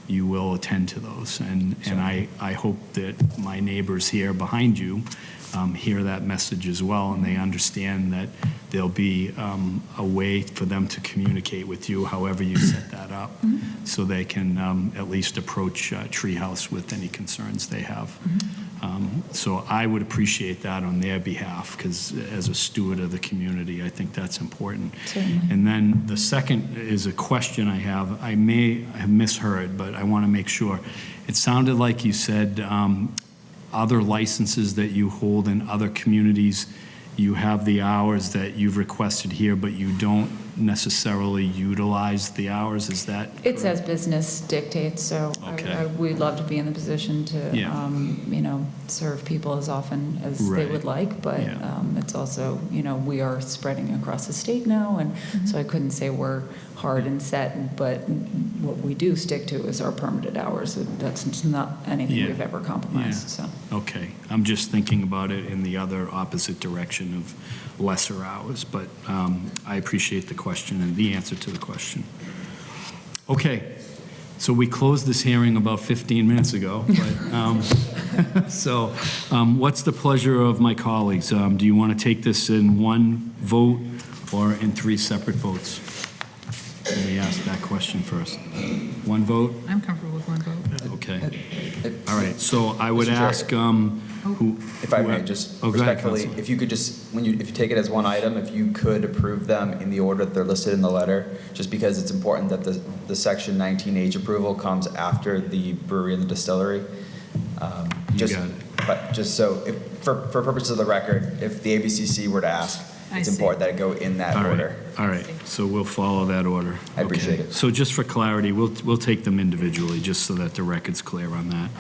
you will attend to those, and I hope that my neighbors here behind you hear that message as well, and they understand that there'll be a way for them to communicate with you however you set that up, so they can at least approach Treehouse with any concerns they have. So I would appreciate that on their behalf, because as a steward of the community, I think that's important. Certainly. And then the second is a question I have. I may have misheard, but I want to make sure. It sounded like you said other licenses that you hold in other communities, you have the hours that you've requested here, but you don't necessarily utilize the hours. Is that It's as business dictates, so Okay. we'd love to be in the position to, Yeah. serve people as often as they Right. would like, but Yeah. it's also, we are spreading across the state now, and so I couldn't say we're hard and set, but what we do stick to is our permitted hours. That's not anything Yeah. we've ever compromised, so. Okay, I'm just thinking about it in the other opposite direction of lesser hours, but I appreciate the question and the answer to the question. Okay, so we closed this hearing about 15 minutes ago, but, so what's the pleasure of my colleagues? Do you want to take this in one vote or in three separate votes? Let me ask that question first. One vote? I'm comfortable with one vote. Okay. All right, so I would Mr. Chair. ask who... If I may, who- just Oh, go ahead, respectfully, Counselor. if you could just, if you take it as one item, if you could approve them in the order that they're listed in the letter, just because it's important that the Section 19H approval comes after the brewery and the distillery. You got it. But just so, for purposes of the record, if the ABCC were to ask, I it's see. important that it go in that All right, order. all right, so we'll follow that order. I appreciate Okay. it. So just for clarity, we'll take them individually, just so that the record's clear on that.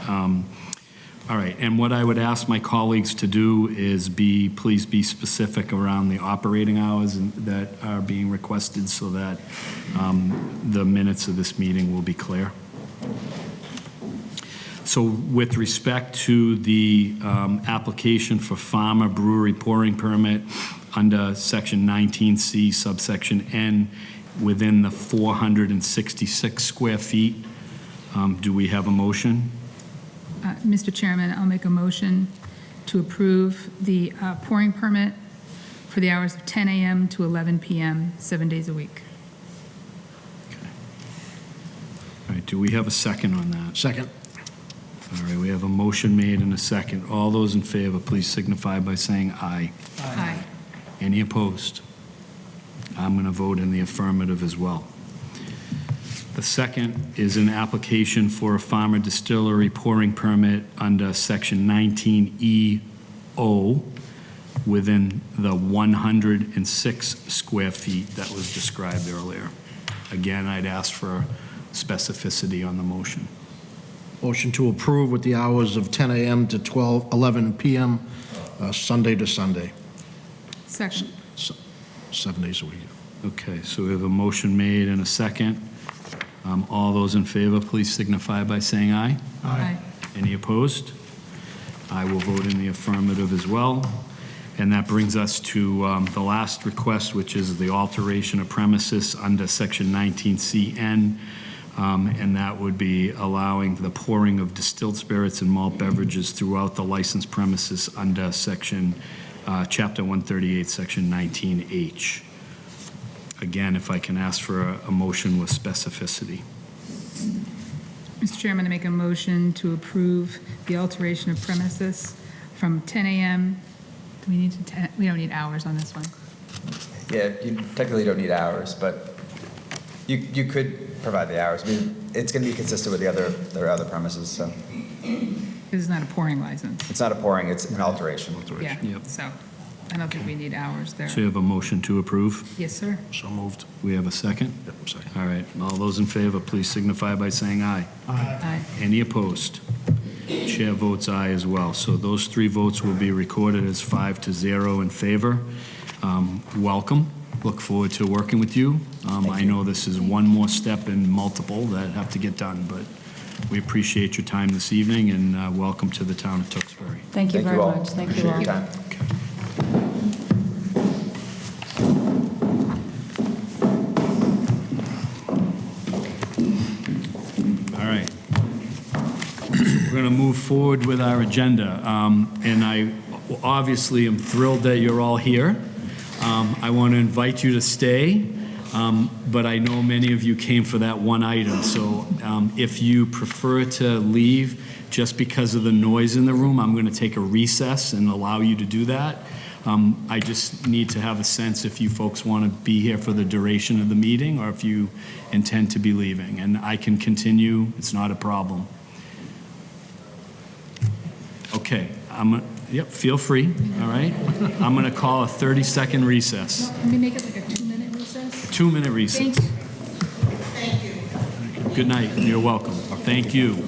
All right, and what I would ask my colleagues to do is please be specific around the operating hours that are being requested, so that the minutes of this meeting will be clear. So with respect to the application for farmer brewery pouring permit under Section 19C subsection N within the 466 square feet, do we have a motion? Mr. Chairman, I'll make a motion to approve the pouring permit for the hours of 10 a.m. to 11 p.m., 7 days a week. All right, do we have a second on that? Second. All right, we have a motion made and a second. All those in favor, please signify by saying aye. Aye. Any opposed? I'm going to vote in the affirmative as well. The second is an application for a farmer distillery pouring permit under Section 19E-O within the 106 square feet that was described earlier. Again, I'd ask for specificity on the motion. Motion to approve with the hours of 10 a.m. to 11 p.m., Sunday to Sunday, Second. 7 days a week. Okay, so we have a motion made and a second. All those in favor, please signify by saying aye. Aye. Any opposed? I will vote in the affirmative as well. And that brings us to the last request, which is the alteration of premises under Section 19CN. And that would be allowing the pouring of distilled spirits and malt beverages throughout the licensed premises under Section Chapter 138, Section 19H. Again, if I can ask for a motion with specificity. Mr. Chairman, I make a motion to approve the alteration of premises from 10 a.m. Do we need to, we don't need hours on this one. Yeah, you technically don't need hours, but you could provide the hours. I mean, it's going to be consistent with their other premises, so. This is not a pouring license. It's not a pouring, it's an alteration. Yeah, Yep. so I don't think we need hours there. So you have a motion to approve? Yes, sir. So moved. We have a second? Yep, second. All right, all those in favor, please signify by saying aye. Aye. Any opposed? Chair votes aye as well. So those 3 votes will be recorded as 5-0 in favor. Welcome. Look forward to working with you. I know this is one more step in multiple that have to get done, but we appreciate your time this evening, and welcome to the town of Tewksbury. Thank you very all. much. Thank you Appreciate all. your time. All right. We're going to move forward with our agenda, and I obviously am thrilled that you're all here. I want to invite you to stay, but I know many of you came for that one item, so if you prefer to leave just because of the noise in the room, I'm going to take a recess and allow you to do that. I just need to have a sense if you folks want to be here for the duration of the meeting or if you intend to be leaving, and I can continue. It's not a problem. Okay, yep, feel free, all right? I'm going to call a 30-second recess. Can we make it like a 2-minute recess? 2-minute recess. Thank you. Good night, you're welcome. Thank you.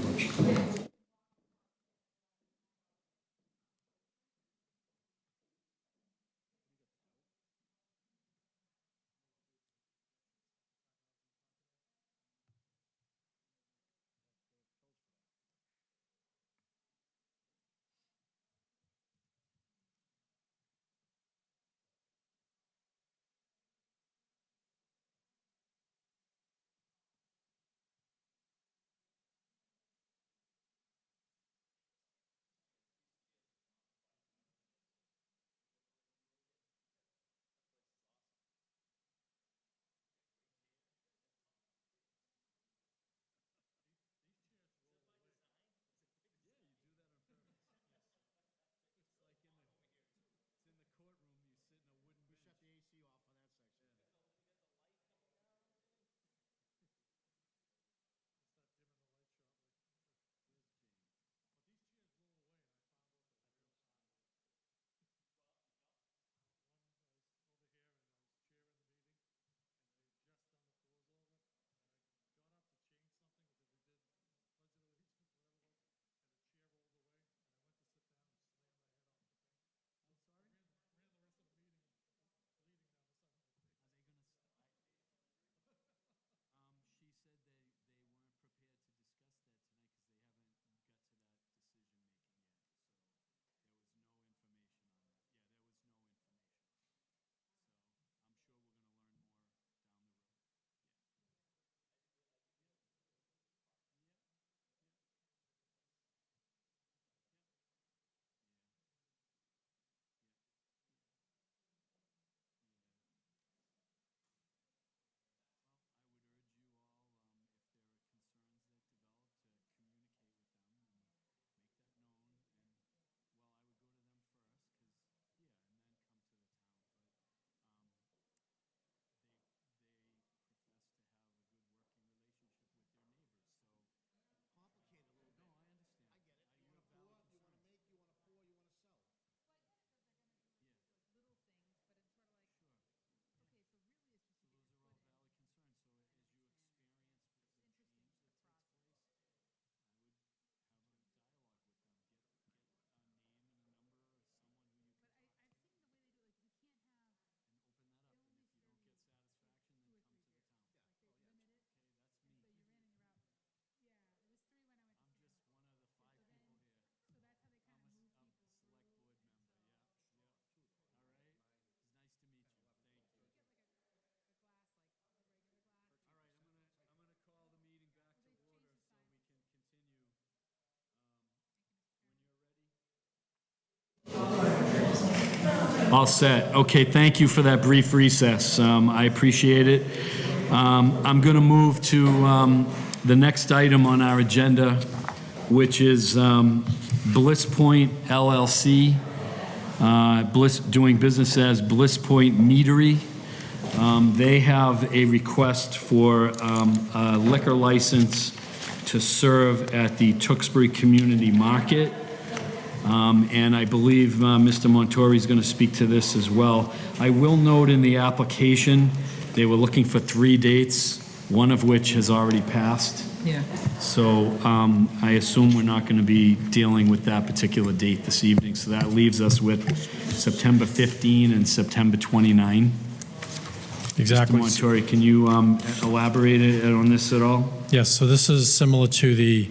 All set. Okay, thank you for that brief recess. I appreciate it. I'm going to move to the next item on our agenda, which is Bliss Point LLC, doing business as Bliss Point Meadery. They have a request for a liquor license to serve at the Tewksbury Community Market. And I believe Mr. Montori is going to speak to this as well. I will note in the application, they were looking for 3 dates, one of which has already passed. Yeah. So I assume we're not going to be dealing with that particular date this evening. So that leaves us with September 15 and September 29. Exactly. Mr. Montori, can you elaborate on this at all? Yes, so this is similar to the,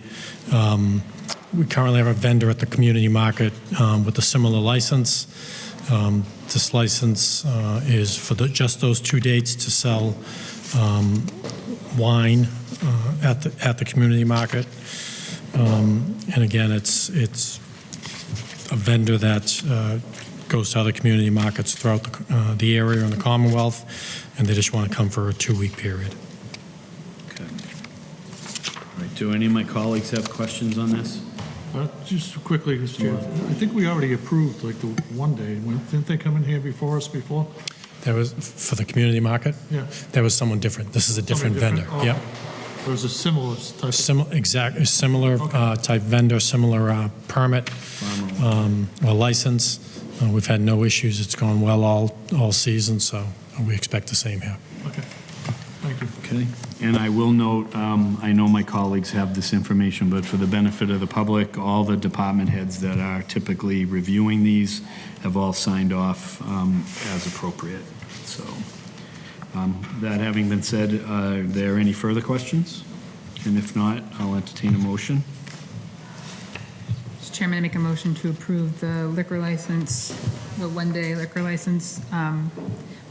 we currently have a vendor at the community market with a similar license. This license is for just those 2 dates to sell wine at the community market. And again, it's a vendor that goes to other community markets throughout the area and the Commonwealth, and they just want to come for a 2-week period. Okay. All right, do any of my colleagues have questions on this? Just quickly, Mr. Chair, I think we already approved like the 1 day. Didn't they come in here before us before? That was for the community market? Yeah. That was someone different. This is a different vendor. Oh, Yep. There was a similar type. Similar type vendor, similar permit or license. We've had no issues. It's gone well all season, so we expect the same here. Okay, thank you. Okay. And I will note, I know my colleagues have this information, but for the benefit of the public, all the department heads that are typically reviewing these have all signed off as appropriate. So that having been said, are there any further questions? And if not, I'll entertain a motion. Mr. Chairman, I make a motion to approve the liquor license, the 1-day liquor license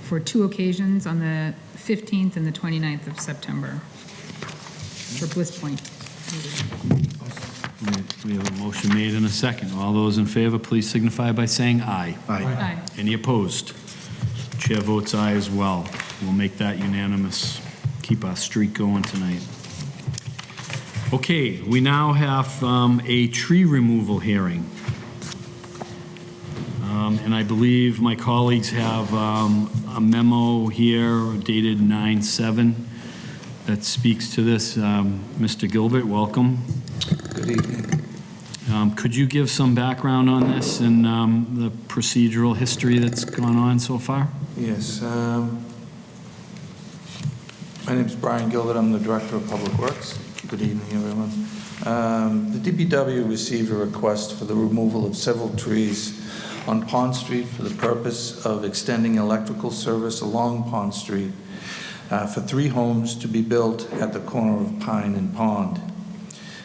for 2 occasions on the 15th and the 29th of September for Bliss Point. We have a motion made and a second. All those in favor, please signify by saying aye. Aye. Any opposed? Chair votes aye as well. We'll make that unanimous. Keep our streak going tonight. Okay, we now have a tree removal hearing. And I believe my colleagues have a memo here dated 9/7 that speaks to this. Mr. Gilbert, welcome. Good evening. Could you give some background on this and the procedural history that's gone on so far? Yes. My name is Brian Gilbert. I'm the Director of Public Works. Good evening, everyone. The DPW received a request for the removal of several trees on Pond Street for the purpose of extending electrical service along Pond Street for 3 homes to be built at the corner of Pine and Pond.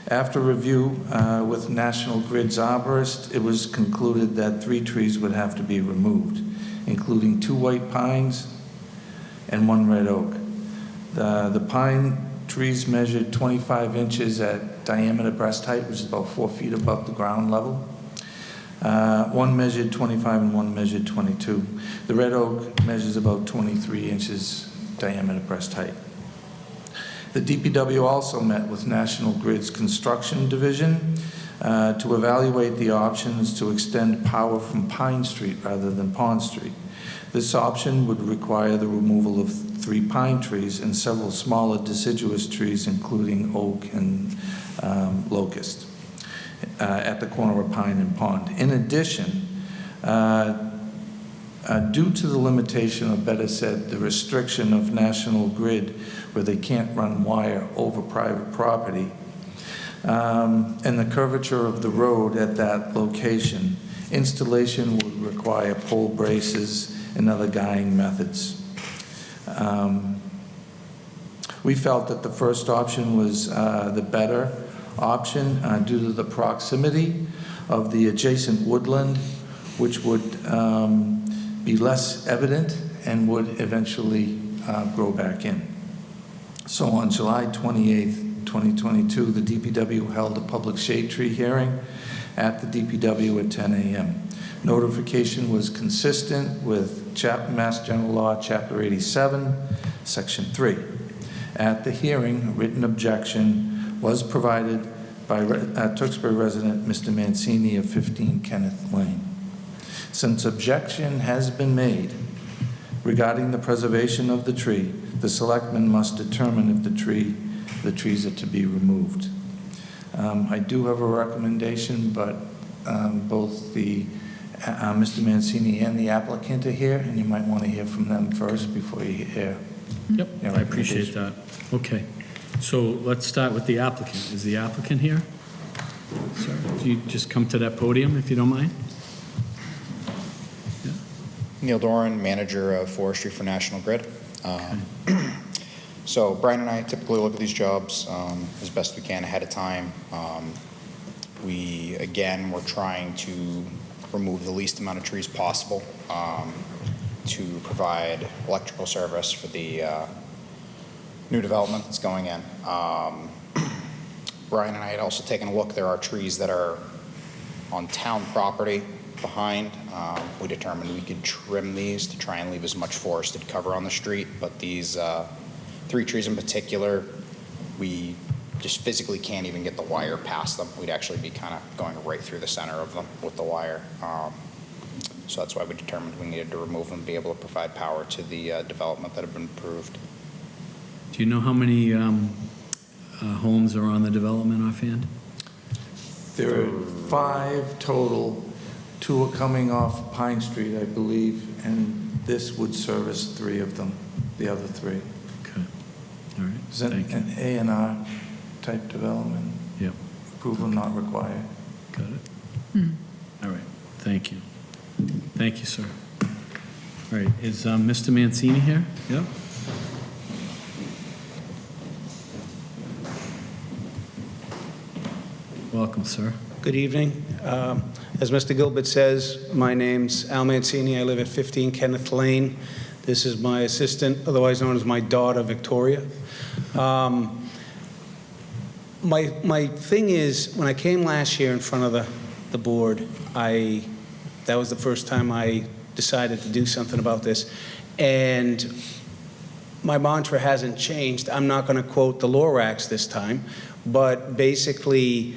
After review with National Grid's arborist, it was concluded that 3 trees would have to be removed, including 2 white pines and 1 red oak. The pine trees measured 25 inches at diameter breast height, which is about 4 feet above the ground level. 1 measured 25 and 1 measured 22. The red oak measures about 23 inches diameter breast height. The DPW also met with National Grid's construction division to evaluate the options to extend power from Pine Street rather than Pond Street. This option would require the removal of 3 pine trees and several smaller deciduous trees, including oak and locust, at the corner of Pine and Pond. In addition, due to the limitation, or better said, the restriction of National Grid, where they can't run wire over private property, and the curvature of the road at that location, installation would require pole braces and other guying methods. We felt that the first option was the better option due to the proximity of the adjacent woodland, which would be less evident and would eventually grow back in. So on July 28th, 2022, the DPW held a public shade tree hearing at the DPW at 10 a.m. Notification was consistent with Mass General Law, Chapter 87, Section 3. At the hearing, a written objection was provided by Tewksbury resident Mr. Mancini of 15 Kenneth Lane. Since objection has been made regarding the preservation of the tree, the selectmen must determine if the trees are to be removed. I do have a recommendation, but both the Mr. Mancini and the applicant are here, and you might want to hear from them first before you hear. Yep, I appreciate that. Okay, so let's start with the applicant. Is the applicant here? Sir, do you just come to that podium if you don't mind? Yeah. Neil Doran, manager of Forestry for National Grid. So Brian and I typically look at these jobs as best we can ahead of time. We're trying to remove the least amount of trees possible to provide electrical service for the new development that's going in. Brian and I had also taken a look. There are trees that are on town property behind. We determined we could trim these to try and leave as much forested cover on the street, but these 3 trees in particular, we just physically can't even get the wire past them. We'd actually be kind of going right through the center of them with the wire. So that's why we determined we needed to remove them, be able to provide power to the development that had been approved. Do you know how many homes are on the development offhand? There are 5 total. 2 are coming off Pine Street, I believe, and this would service 3 of them, the other 3. Okay, all right, Is that thank you. an A&R type development? Yep, Approval not required. got it. All right, thank you. Thank you, sir. All right, is Mr. Mancini here? Yep. Welcome, sir. Good evening. As Mr. Gilbert says, my name's Al Mancini. I live at 15 Kenneth Lane. This is my assistant, otherwise known as my daughter, Victoria. My thing is, when I came last year in front of the board, that was the first time I decided to do something about this. And my mantra hasn't changed. I'm not going to quote the Lorax this time, but basically,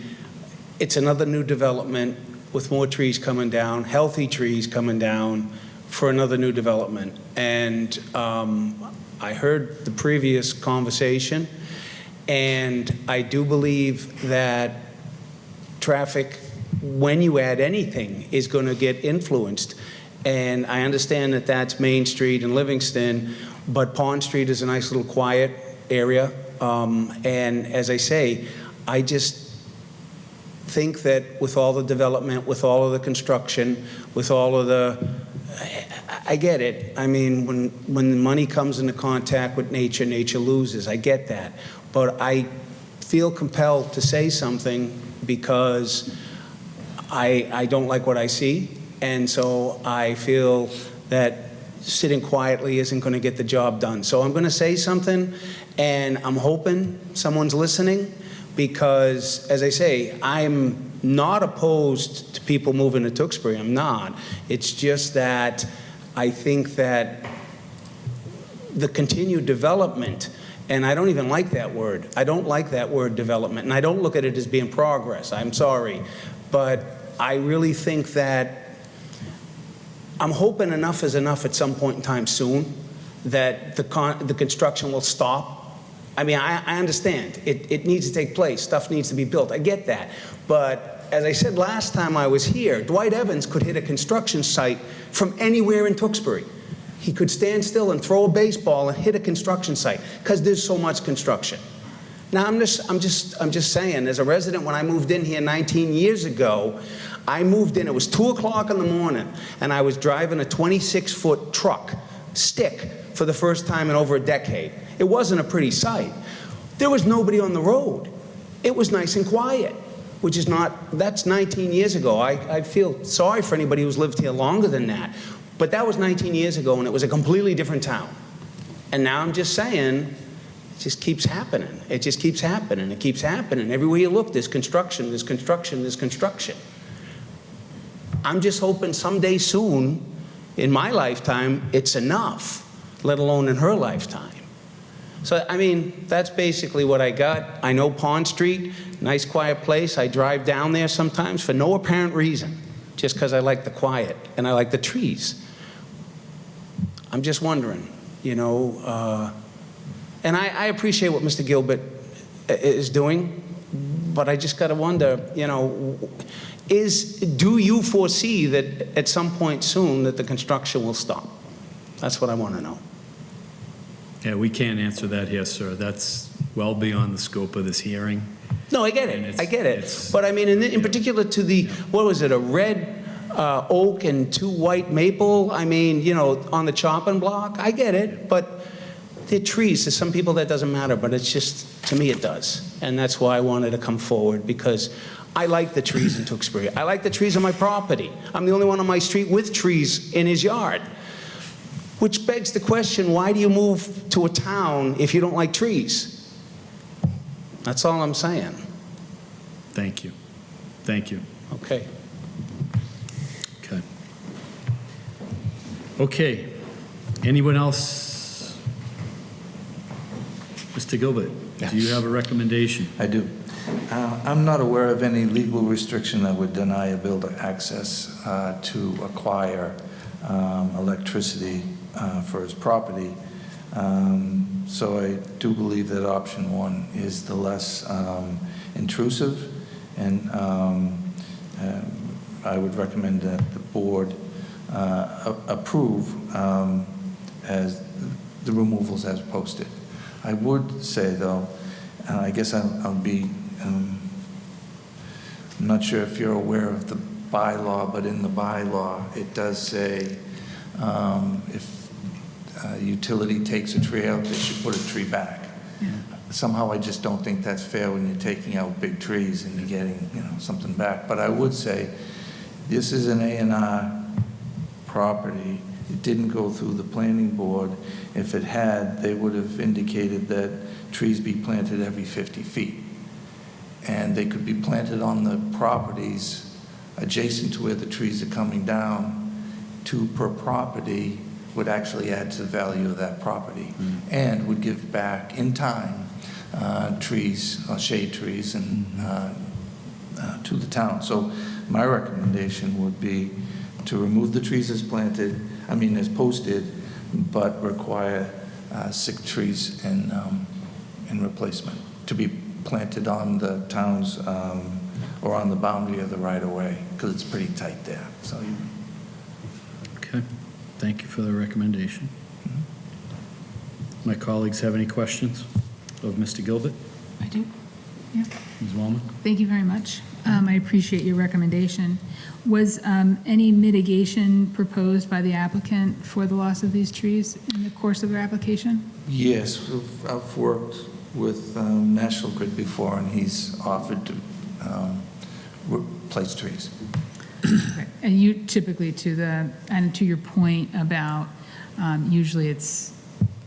it's another new development with more trees coming down, healthy trees coming down for another new development. And I heard the previous conversation, and I do believe that traffic, when you add anything, is going to get influenced. And I understand that that's Main Street and Livingston, but Pond Street is a nice little quiet area. And as I say, I just think that with all the development, with all of the construction, with all of the, I get it. I mean, when the money comes into contact with nature, nature loses. I get that. But I feel compelled to say something because I don't like what I see. And so I feel that sitting quietly isn't going to get the job done. So I'm going to say something, and I'm hoping someone's listening. Because, as I say, I'm not opposed to people moving to Tewksbury. I'm not. It's just that I think that the continued development, and I don't even like that word. I don't like that word, development, and I don't look at it as being progress. I'm sorry. But I really think that I'm hoping enough is enough at some point in time soon that the construction will stop. I mean, I understand. It needs to take place. Stuff needs to be built. I get that. But as I said last time I was here, Dwight Evans could hit a construction site from anywhere in Tewksbury. He could stand still and throw a baseball and hit a construction site because there's so much construction. Now, I'm just saying, as a resident, when I moved in here 19 years ago, I moved in, it was 2 o'clock in the morning, and I was driving a 26-foot truck, stick, for the first time in over a decade. It wasn't a pretty sight. There was nobody on the road. It was nice and quiet, which is not, that's 19 years ago. I feel sorry for anybody who's lived here longer than that. But that was 19 years ago, and it was a completely different town. And now I'm just saying, it just keeps happening. It just keeps happening. It keeps happening. Everywhere you look, there's construction, there's construction, there's construction. I'm just hoping someday soon, in my lifetime, it's enough, let alone in her lifetime. So, I mean, that's basically what I got. I know Pond Street, nice quiet place. I drive down there sometimes for no apparent reason, just because I like the quiet and I like the trees. I'm just wondering, you know, and I appreciate what Mr. Gilbert is doing, but I just got to wonder, you know, do you foresee that at some point soon that the construction will stop? That's what I want to know. Yeah, we can't answer that here, sir. That's well beyond the scope of this hearing. No, I get And it. it's- I get it. it's- But I mean, in particular to the, what was it, a red oak and 2 white maple? I mean, you know, on the chopping block? I get it, but they're trees. To some people that doesn't matter, but it's just, to me it does. And that's why I wanted to come forward, because I like the trees in Tewksbury. I like the trees on my property. I'm the only one on my street with trees in his yard. Which begs the question, why do you move to a town if you don't like trees? That's all I'm saying. Thank you. Thank you. Okay. Okay. Okay. Anyone else? Mr. Gilbert, do you have a recommendation? I do. I'm not aware of any legal restriction that would deny a builder access to acquire electricity for his property. So I do believe that option 1 is the less intrusive, and I would recommend that the board approve as the removals as posted. I would say, though, I guess I'll be, I'm not sure if you're aware of the bylaw, but in the bylaw, it does say if a utility takes a tree out, they should put a tree back. Yeah. Somehow I just don't think that's fair when you're taking out big trees and you're getting, you know, something back. But I would say this is an A&R property. It didn't go through the planning board. If it had, they would have indicated that trees be planted every 50 feet. And they could be planted on the properties adjacent to where the trees are coming down. 2 per property would actually add to the value of that property and would give back in time trees, shade trees, and to the town. So my recommendation would be to remove the trees as planted, as posted, but require 6 trees in replacement to be planted on the town's or on the boundary of the right-of-way, because it's pretty tight there. So. Okay. Thank you for the recommendation. My colleagues have any questions of Mr. Gilbert? I do. Yeah. Ms. Wallman? Thank you very much. I appreciate your recommendation. Was any mitigation proposed by the applicant for the loss of these trees in the course of their application? Yes, I've worked with National Grid before, and he's offered to replace trees. Right. And you typically to your point about usually it's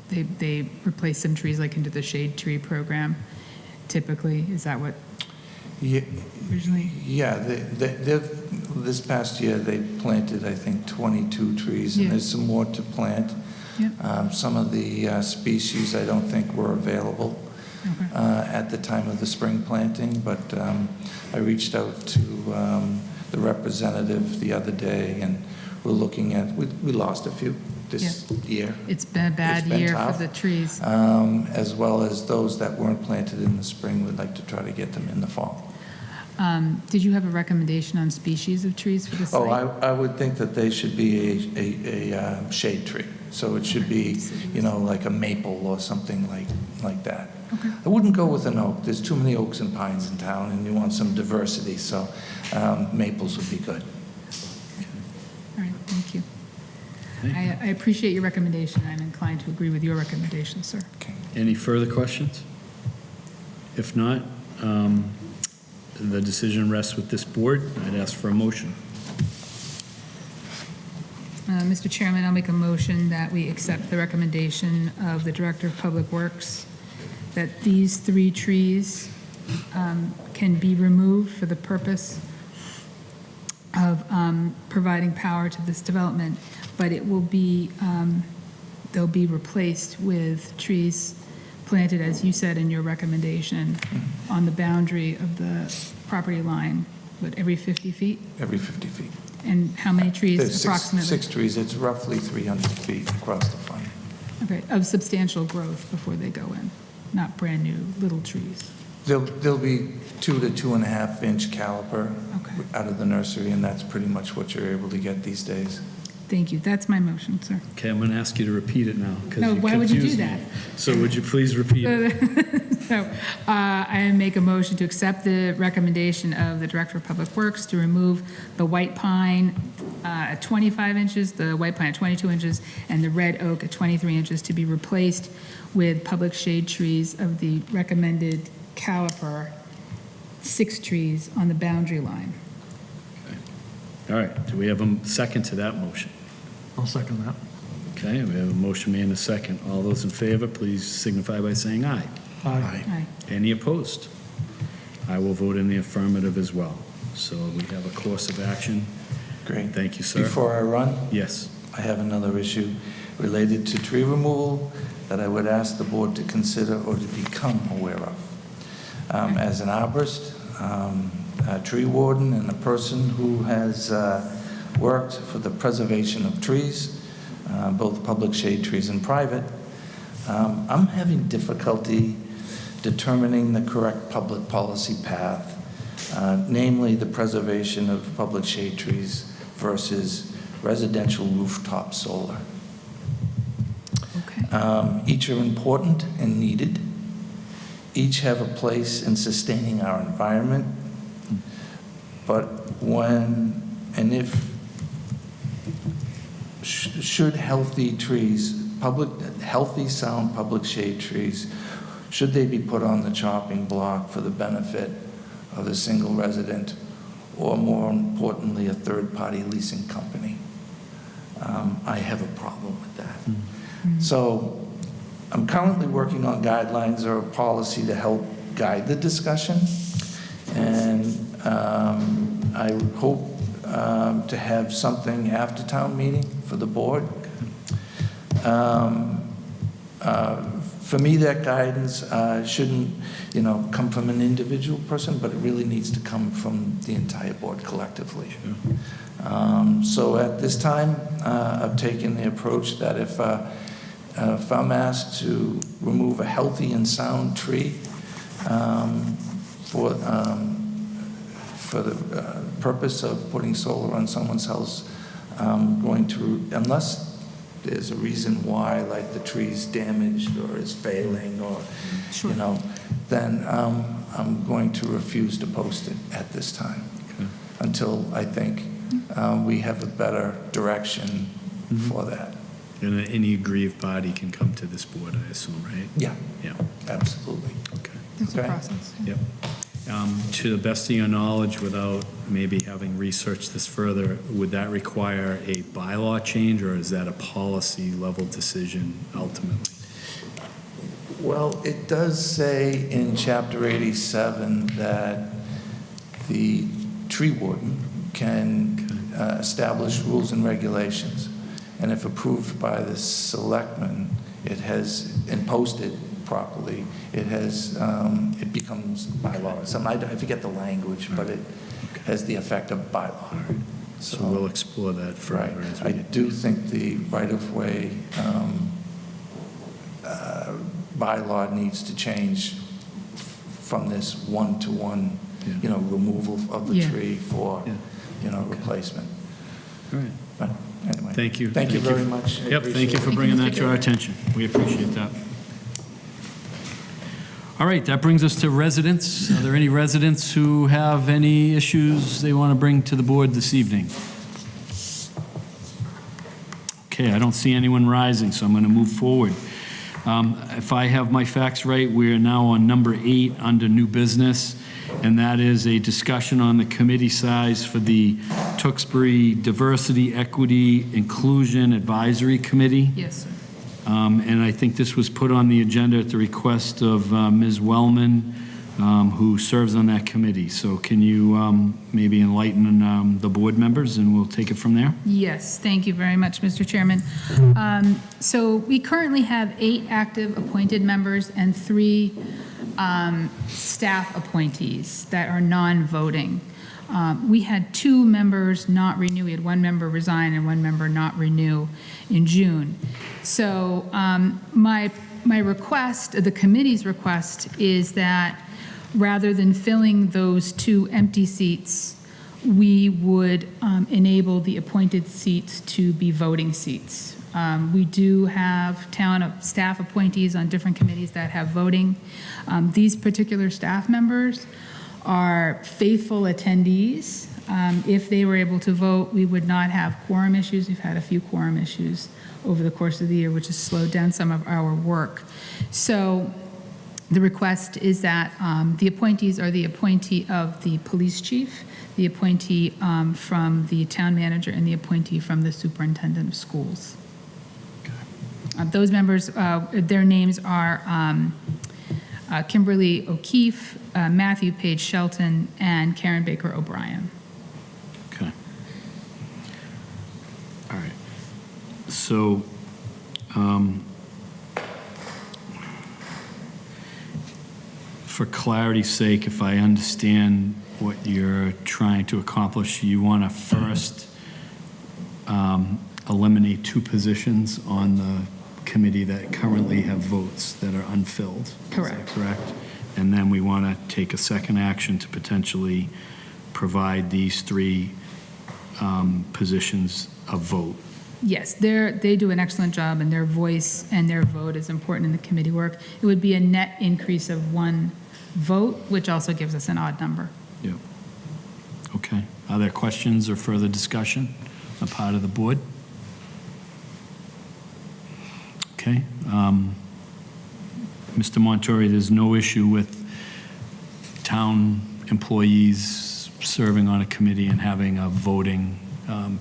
they replace some trees like into the shade tree program. Typically, is that what? Yeah, originally? Yeah, they've this past year they planted, I think, 22 trees, and Yeah. there's some more to plant. Yep. Some of the species I don't think were available Okay. at the time of the spring planting, but I reached out to the representative the other day, and we're looking at, we lost a few this year. It's been a bad It's been year tough. for the trees. As well as those that weren't planted in the spring, we'd like to try to get them in the fall. Did you have a recommendation on species of trees for the site? Oh, I would think that they should be a shade tree. So it should be, like a maple or something like that. Okay. I wouldn't go with an oak. There's too many oaks and pines in town, and you want some diversity, so maples would be good. All right, thank you. I appreciate your recommendation. I'm inclined to agree with your recommendation, sir. Any further questions? If not, the decision rests with this board. I'd ask for a motion. Mr. Chairman, I'll make a motion that we accept the recommendation of the Director of Public Works that these 3 trees can be removed for the purpose of providing power to this development, but it will be, they'll be replaced with trees planted, as you said in your recommendation, on the boundary of the property line, what, every 50 feet? Every 50 feet. And how many trees There's approximately? six trees, it's roughly 300 feet across the front. Okay, of substantial growth before they go in, not brand-new little trees. There'll be 2 to 2.5 inch caliper Okay. out of the nursery, and that's pretty much what you're able to get these days. Thank you, that's my motion, sir. Okay, I'm going to ask you to repeat it now, because No, you why would you do confused me. that? So would you please repeat it? So, I make a motion to accept the recommendation of the Director of Public Works to remove the white pine at 25 inches, the white pine at 22 inches, and the red oak at 23 inches to be replaced with public shade trees of the recommended caliper, 6 trees on the boundary line. All right, do we have a second to that motion? I'll second that. Okay, we have a motion made and a second. All those in favor, please signify by saying aye. Aye. Aye. Any opposed? I will vote in the affirmative as well. So we have a course of action. Great. Thank you, sir. Before I run, Yes. I have another issue related to tree removal that I would ask the board to consider or to become aware of. As an arborist, a tree warden, and a person who has worked for the preservation of trees, both public shade trees and private, I'm having difficulty determining the correct public policy path, namely the preservation of public shade trees versus residential rooftop solar. Okay. Each are important and needed. Each have a place in sustaining our environment. But when and if should healthy trees, healthy, sound public shade trees, should they be put on the chopping block for the benefit of a single resident, or more importantly, a third-party leasing company? I have a problem with that. So I'm currently working on guidelines or a policy to help guide the discussion, and I hope to have something after town meeting for the board. For me, that guidance shouldn't, come from an individual person, but it really needs to come from the entire board collectively. So at this time, I've taken the approach that if I'm asked to remove a healthy and sound tree for the purpose of putting solar on someone's house, I'm going to, unless there's a reason why, like the tree's damaged or is failing, or, Sure. then I'm going to refuse to post it at this time until I think we have a better direction for that. And any aggrieved party can come to this board, I assume, right? Yeah, Yeah, absolutely. okay. It's a Okay. process. Yep. To the best of your knowledge, without maybe having researched this further, would that require a bylaw change, or is that a policy-level decision ultimately? Well, it does say in Chapter 87 that the tree warden can establish rules and regulations, and if approved by the selectmen, it has, and posted properly, it has, it becomes bylaw. I forget the language, but it has the effect of bylaw. So we'll explore that Right. further as I we... do think the right-of-way bylaw needs to change from this one-to-one, Yeah. removal of the Yeah. tree for, Yeah. replacement. All right. But anyway. Thank you. Thank you very much. I Yep, thank you appreciate for it. bringing that Mr. to our Goodwin. attention. We appreciate that. All right, that brings us to residents. Are there any residents who have any issues they want to bring to the board this evening? Okay, I don't see anyone rising, so I'm going to move forward. If I have my facts right, we are now on number 8 under new business, and that is a discussion on the committee size for the Tewksbury Diversity, Equity, Inclusion Advisory Committee. Yes, sir. And I think this was put on the agenda at the request of Ms. Wellman, who serves on that committee. So can you maybe enlighten the board members, and we'll take it from there? Yes, thank you very much, Mr. Chairman. So we currently have 8 active appointed members and 3 staff appointees that are non-voting. We had 2 members not renew. We had 1 member resign and 1 member not renew in June. So my request, the committee's request, is that rather than filling those 2 empty seats, we would enable the appointed seats to be voting seats. We do have town staff appointees on different committees that have voting. These particular staff members are faithful attendees. If they were able to vote, we would not have quorum issues. We've had a few quorum issues over the course of the year, which has slowed down some of our work. So the request is that the appointees are the appointee of the police chief, the appointee from the town manager, and the appointee from the superintendent of schools. Those members, their names are Kimberly O'Keefe, Matthew Page Shelton, and Karen Baker O'Brien. Okay. All right. So, for clarity's sake, if I understand what you're trying to accomplish, you want to first eliminate 2 positions on the committee that currently have votes that are unfilled. Correct. Is that correct? And then we want to take a second action to potentially provide these 3 positions a vote. Yes, they do an excellent job, and their voice and their vote is important in the committee work. It would be a net increase of 1 vote, which also gives us an odd number. Yep. Okay. Are there questions or further discussion on the part of the board? Okay. Mr. Montori, there's no issue with town employees serving on a committee and having a voting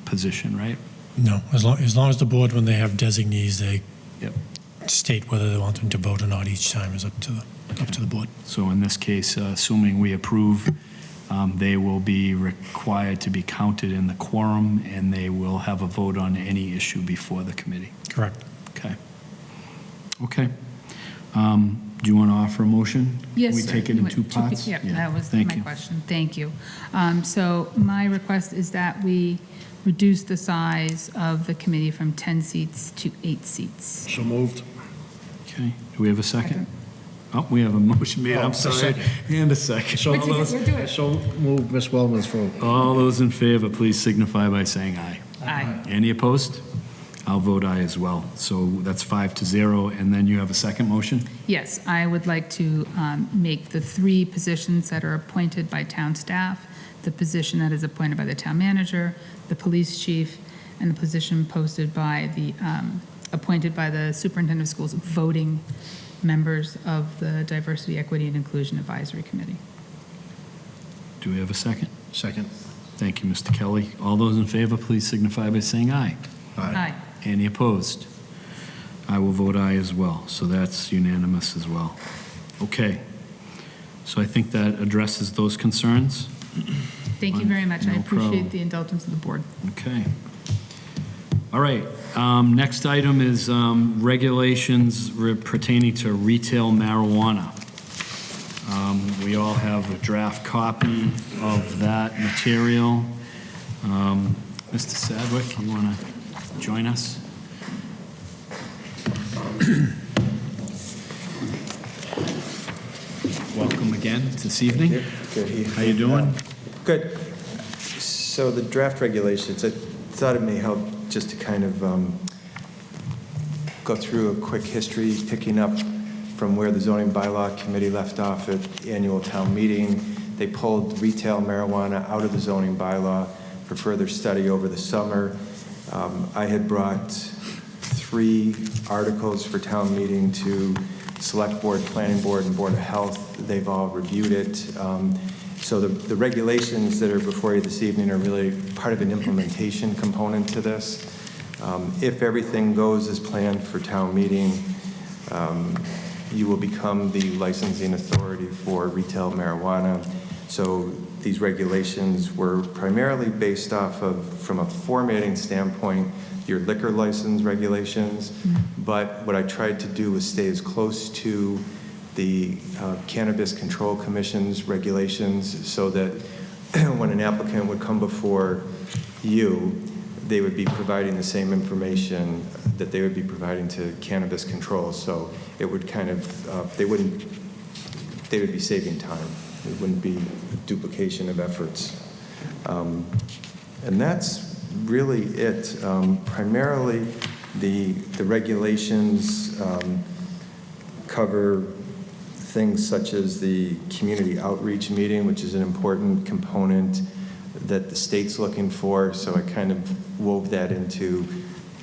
position, right? No, as long as the board, when they have designees, they Yep. state whether they want them to vote or not each time is up to the board. So in this case, assuming we approve, they will be required to be counted in the quorum, and they will have a vote on any issue before the committee. Correct. Okay. Okay. Do you want to offer a motion? Yes, Can we sir. take it in 2 parts? Yeah, Yeah. that was Thank my you. question. Thank you. So my request is that we reduce the size of the committee from 10 seats to 8 seats. So moved. Okay. Do we have a second? Oh, we have a motion made. I'm a sorry. second. And a second. So We'll do it. So move Ms. Wellman's vote. All those in favor, please signify by saying aye. Aye. Any opposed? I'll vote aye as well. So that's 5-0, and then you have a second motion? Yes, I would like to make the 3 positions that are appointed by town staff, the position that is appointed by the town manager, the police chief, and the position posted by the, appointed by the superintendent of schools, voting members of the Diversity, Equity, and Inclusion Advisory Committee. Do we have a second? Second. Thank you, Mr. Kelly. All those in favor, please signify by saying aye. Aye. Any opposed? I will vote aye as well, so that's unanimous as well. Okay, so I think that addresses those concerns. Thank you very much. I No problem. appreciate the indulgence of the board. Okay. All right, next item is regulations pertaining to retail marijuana. We all have a draft copy of that material. Mr. Sadwick, you want to join us? Welcome again this evening. Good. How you doing? Good. So the draft regulations, I thought it may help just to kind of go through a quick history, picking up from where the zoning bylaw committee left off at the annual town meeting. They pulled retail marijuana out of the zoning bylaw for further study over the summer. I had brought 3 articles for town meeting to Select Board, Planning Board, and Board of Health. They've all reviewed it. So the regulations that are before you this evening are really part of an implementation component to this. If everything goes as planned for town meeting, you will become the licensing authority for retail marijuana. So these regulations were primarily based off of, from a formatting standpoint, your liquor license regulations. But what I tried to do was stay as close to the Cannabis Control Commission's regulations so that when an applicant would come before you, they would be providing the same information that they would be providing to Cannabis Control. So it would kind of, they would be saving time. It wouldn't be a duplication of efforts. And that's really it. Primarily, the regulations cover things such as the community outreach meeting, which is an important component that the state's looking for. So I kind of wove that into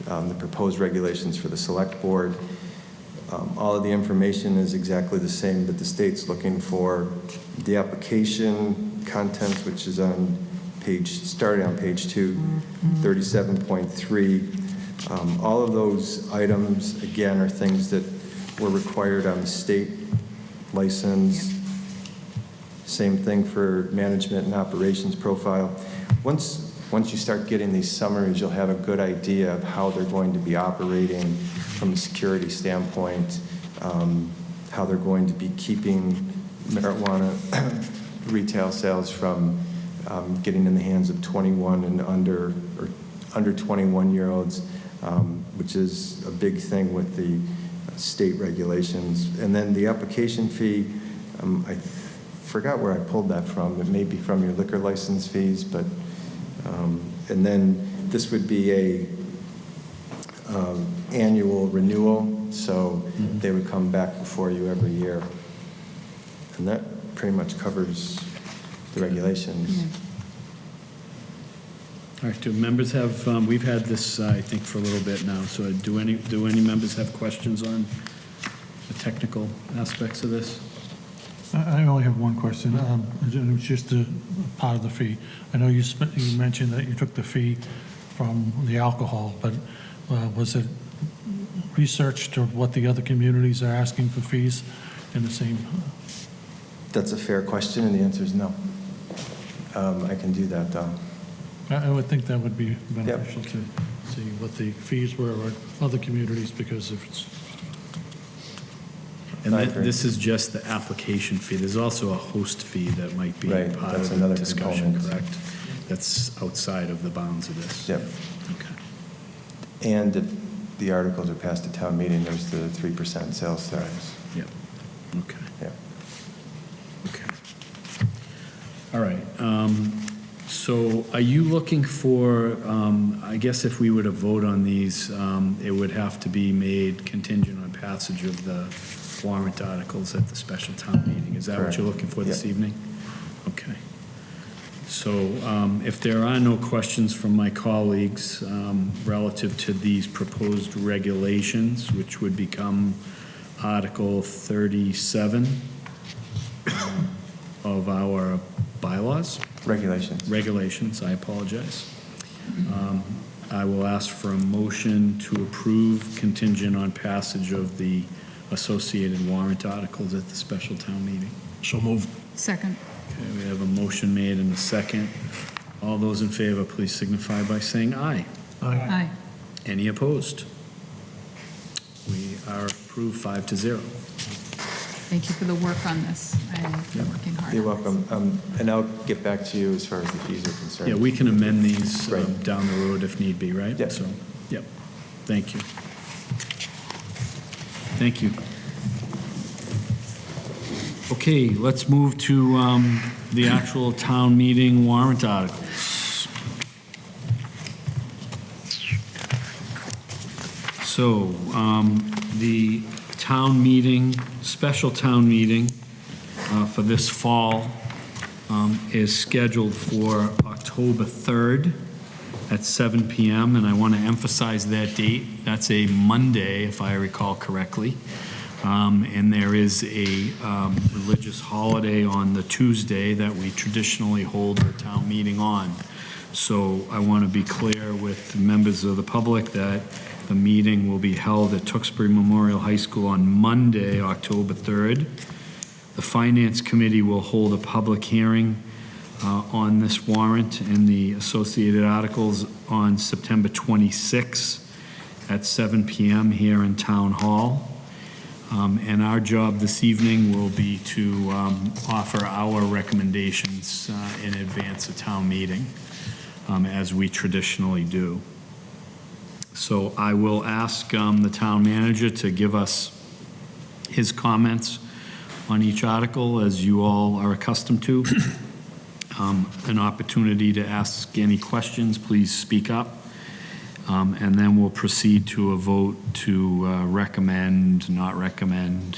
the proposed regulations for the select board. All of the information is exactly the same that the state's looking for. The application contents, which is on starting on page 2, 37.3. All of those items, again, are things that were required on the state license. Same thing for management and operations profile. Once you start getting these summaries, you'll have a good idea of how they're going to be operating from a security standpoint, how they're going to be keeping marijuana retail sales from getting in the hands of 21 and under 21-year-olds, which is a big thing with the state regulations. And then the application fee, I forgot where I pulled that from. It may be from your liquor license fees, but and then this would be a annual renewal, so they would come back before you every year. And that pretty much covers the regulations. All right, do members have, we've had this, I think, for a little bit now, so do any members have questions on the technical aspects of this? I only have one question. It was just a part of the fee. I know you mentioned that you took the fee from the alcohol, but was it researched to what the other communities are asking for fees in the same? That's a fair question, and the answer is no. I can do that, though. I would think that would be beneficial to see what the fees were at other communities, because if it's... And this is just the application fee. There's also a host fee that might be Right, part that's of another the discussion, component. correct? That's outside of the bounds of this. Yep. Okay. And if the articles are passed at town meeting, there's the 3% sales tax. Yep. Okay. Yeah. Okay. All right. So are you looking for, I guess if we were to vote on these, it would have to be made contingent on passage of the warrant articles at the special town meeting. Is that what you're looking for this evening? Okay. So if there are no questions from my colleagues relative to these proposed regulations, which would become Article 37 of our bylaws? Regulations, I apologize. I will ask for a motion to approve contingent on passage of the associated warrant articles at the special town meeting. So moved. Second. Okay, we have a motion made and a second. All those in favor, please signify by saying aye. Aye. Any opposed? We are approved 5-0. Thank you for the work on this. I'm working hard. You're on this. welcome. And I'll get back to you as far as the fees are concerned. Yeah, we can amend these down the road if need be, right? Yep. So, yep. Thank you. Thank you. Okay, let's move to the actual town meeting warrant articles. So, the town meeting, special town meeting for this fall is scheduled for October 3rd at 7 p.m. And I want to emphasize that date. That's a Monday, if I recall correctly. And there is a religious holiday on the Tuesday that we traditionally hold our town meeting on. So I want to be clear with members of the public that The meeting will be held at Tewksbury Memorial High School on Monday, October 3rd. The Finance Committee will hold a public hearing on this warrant and the associated articles on September 26th at 7 p.m. here in Town Hall. And our job this evening will be to offer our recommendations in advance of town meeting, as we traditionally do. So I will ask the town manager to give us his comments on each article, as you all are accustomed to. An opportunity to ask any questions, please speak up. And then we'll proceed to a vote to recommend, not recommend,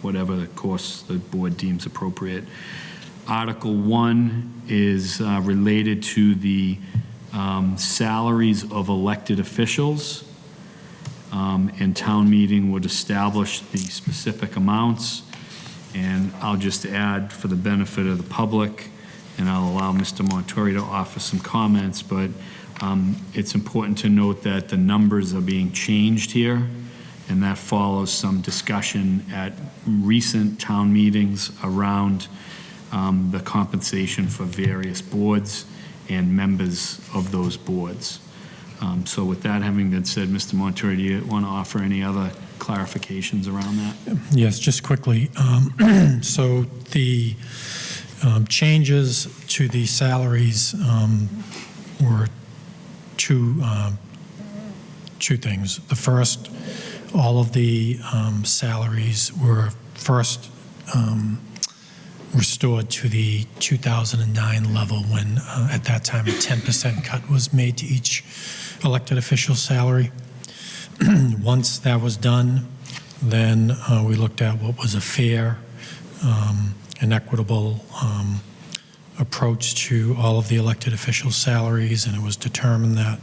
whatever the course the board deems appropriate. Article 1 is related to the salaries of elected officials, and town meeting would establish the specific amounts. And I'll just add, for the benefit of the public, and I'll allow Mr. Montori to offer some comments, but it's important to note that the numbers are being changed here, and that follows some discussion at recent town meetings around the compensation for various boards and members of those boards. So with that having been said, Mr. Montori, do you want to offer any other clarifications around that? Yes, just quickly. So the changes to the salaries were two things. The first, all of the salaries were first restored to the 2009 level, when at that time a 10% cut was made to each elected official's salary. Once that was done, then we looked at what was a fair and equitable approach to all of the elected officials' salaries, and it was determined that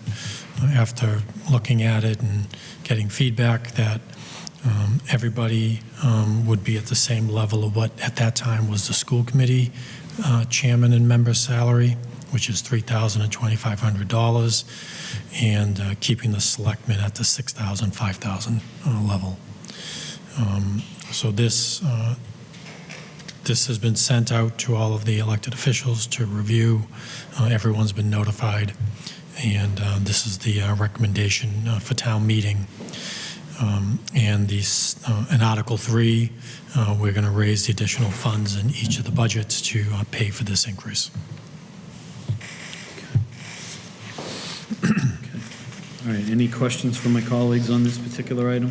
after looking at it and getting feedback, that everybody would be at the same level of what at that time was the school committee chairman and member salary, which is $3,000 and $2,500, and keeping the selectmen at the $6,000, $5,000 level. So this has been sent out to all of the elected officials to review. Everyone's been notified, and this is the recommendation for town meeting. And in Article 3, we're going to raise the additional funds in each of the budgets to pay for this increase. All right, any questions from my colleagues on this particular item?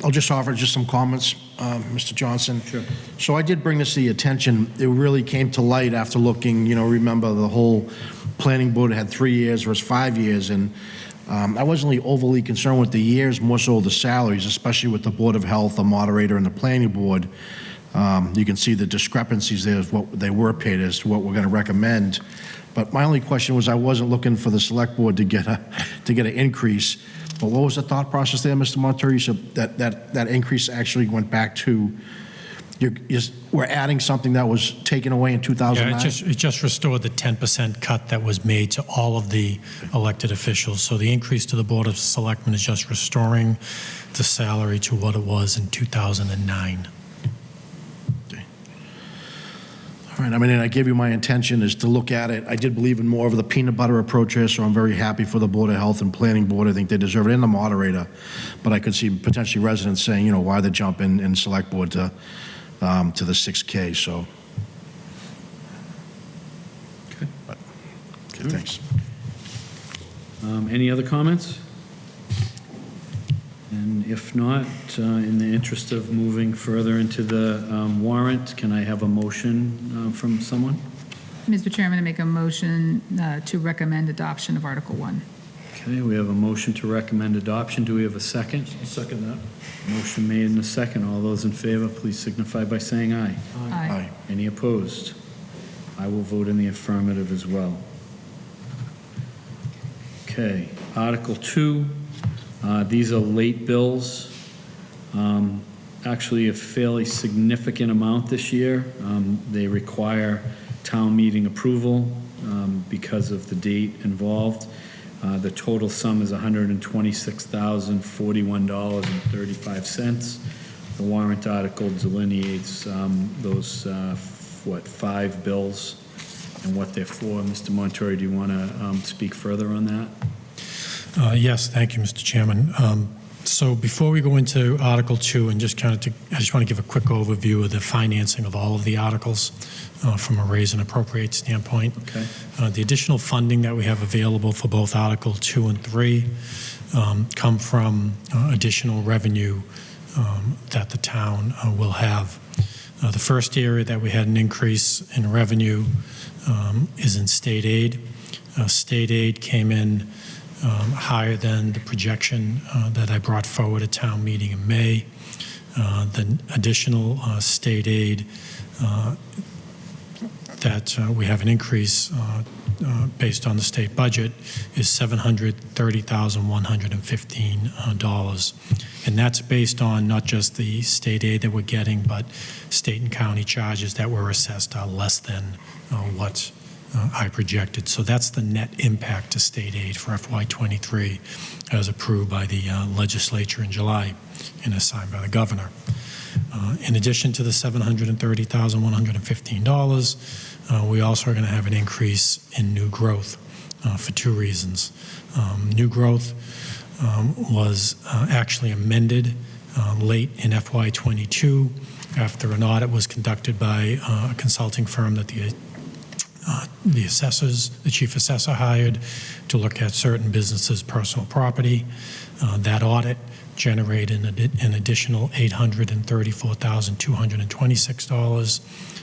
I'll just offer just some comments, Mr. Johnson. Sure. So I did bring this to the attention. It really came to light after looking, remember the whole planning board had 3 years versus 5 years, and I wasn't really overly concerned with the years, more so the salaries, especially with the Board of Health, the moderator, and the planning board. You can see the discrepancies there of what they were paid as to what we're going to recommend. But my only question was, I wasn't looking for the select board to get an increase. But what was the thought process there, Mr. Montori? You said that increase actually went back to, we're adding something that was taken away in 2009? Yeah, it just restored the 10% cut that was made to all of the elected officials. So the increase to the Board of Selectmen is just restoring the salary to what it was in 2009. Okay. All right, and I gave you my intention is to look at it. I did believe in more of the peanut butter approach here, so I'm very happy for the Board of Health and Planning Board. I think they deserve it, and the moderator. But I could see potentially residents saying, why the jump in Select Board to the 6K, so. Okay. Okay, thanks. Any other comments? And if not, in the interest of moving further into the warrant, can I have a motion from someone? Mr. Chairman, I make a motion to recommend adoption of Article 1. Okay, we have a motion to recommend adoption. Do we have a second? I'll second that. Motion made and a second. All those in favor, please signify by saying aye. Aye. Any opposed? I will vote in the affirmative as well. Okay, Article 2. These are late bills. Actually, a fairly significant amount this year. They require town meeting approval because of the date involved. The total sum is $126,041.35. The warrant article delineates those, 5 bills and what they're for. Mr. Montori, do you want to speak further on that? Yes, thank you, Mr. Chairman. So before we go into Article 2, and I just want to give a quick overview of the financing of all of the articles from a raise and appropriate standpoint. Okay. The additional funding that we have available for both Article 2 and 3 come from additional revenue that the town will have. The first area that we had an increase in revenue is in state aid. State aid came in higher than the projection that I brought forward at town meeting in May. The additional state aid that we have an increase based on the state budget is $730,115. And that's based on not just the state aid that we're getting, but state and county charges that were assessed are less than what I projected. So that's the net impact to state aid for FY23 as approved by the legislature in July and as signed by the governor. In addition to the $730,115, we also are going to have an increase in new growth for 2 reasons. New growth was actually amended late in FY22 after an audit was conducted by a consulting firm that the chief assessor hired to look at certain businesses' personal property. That audit generated an additional $834,226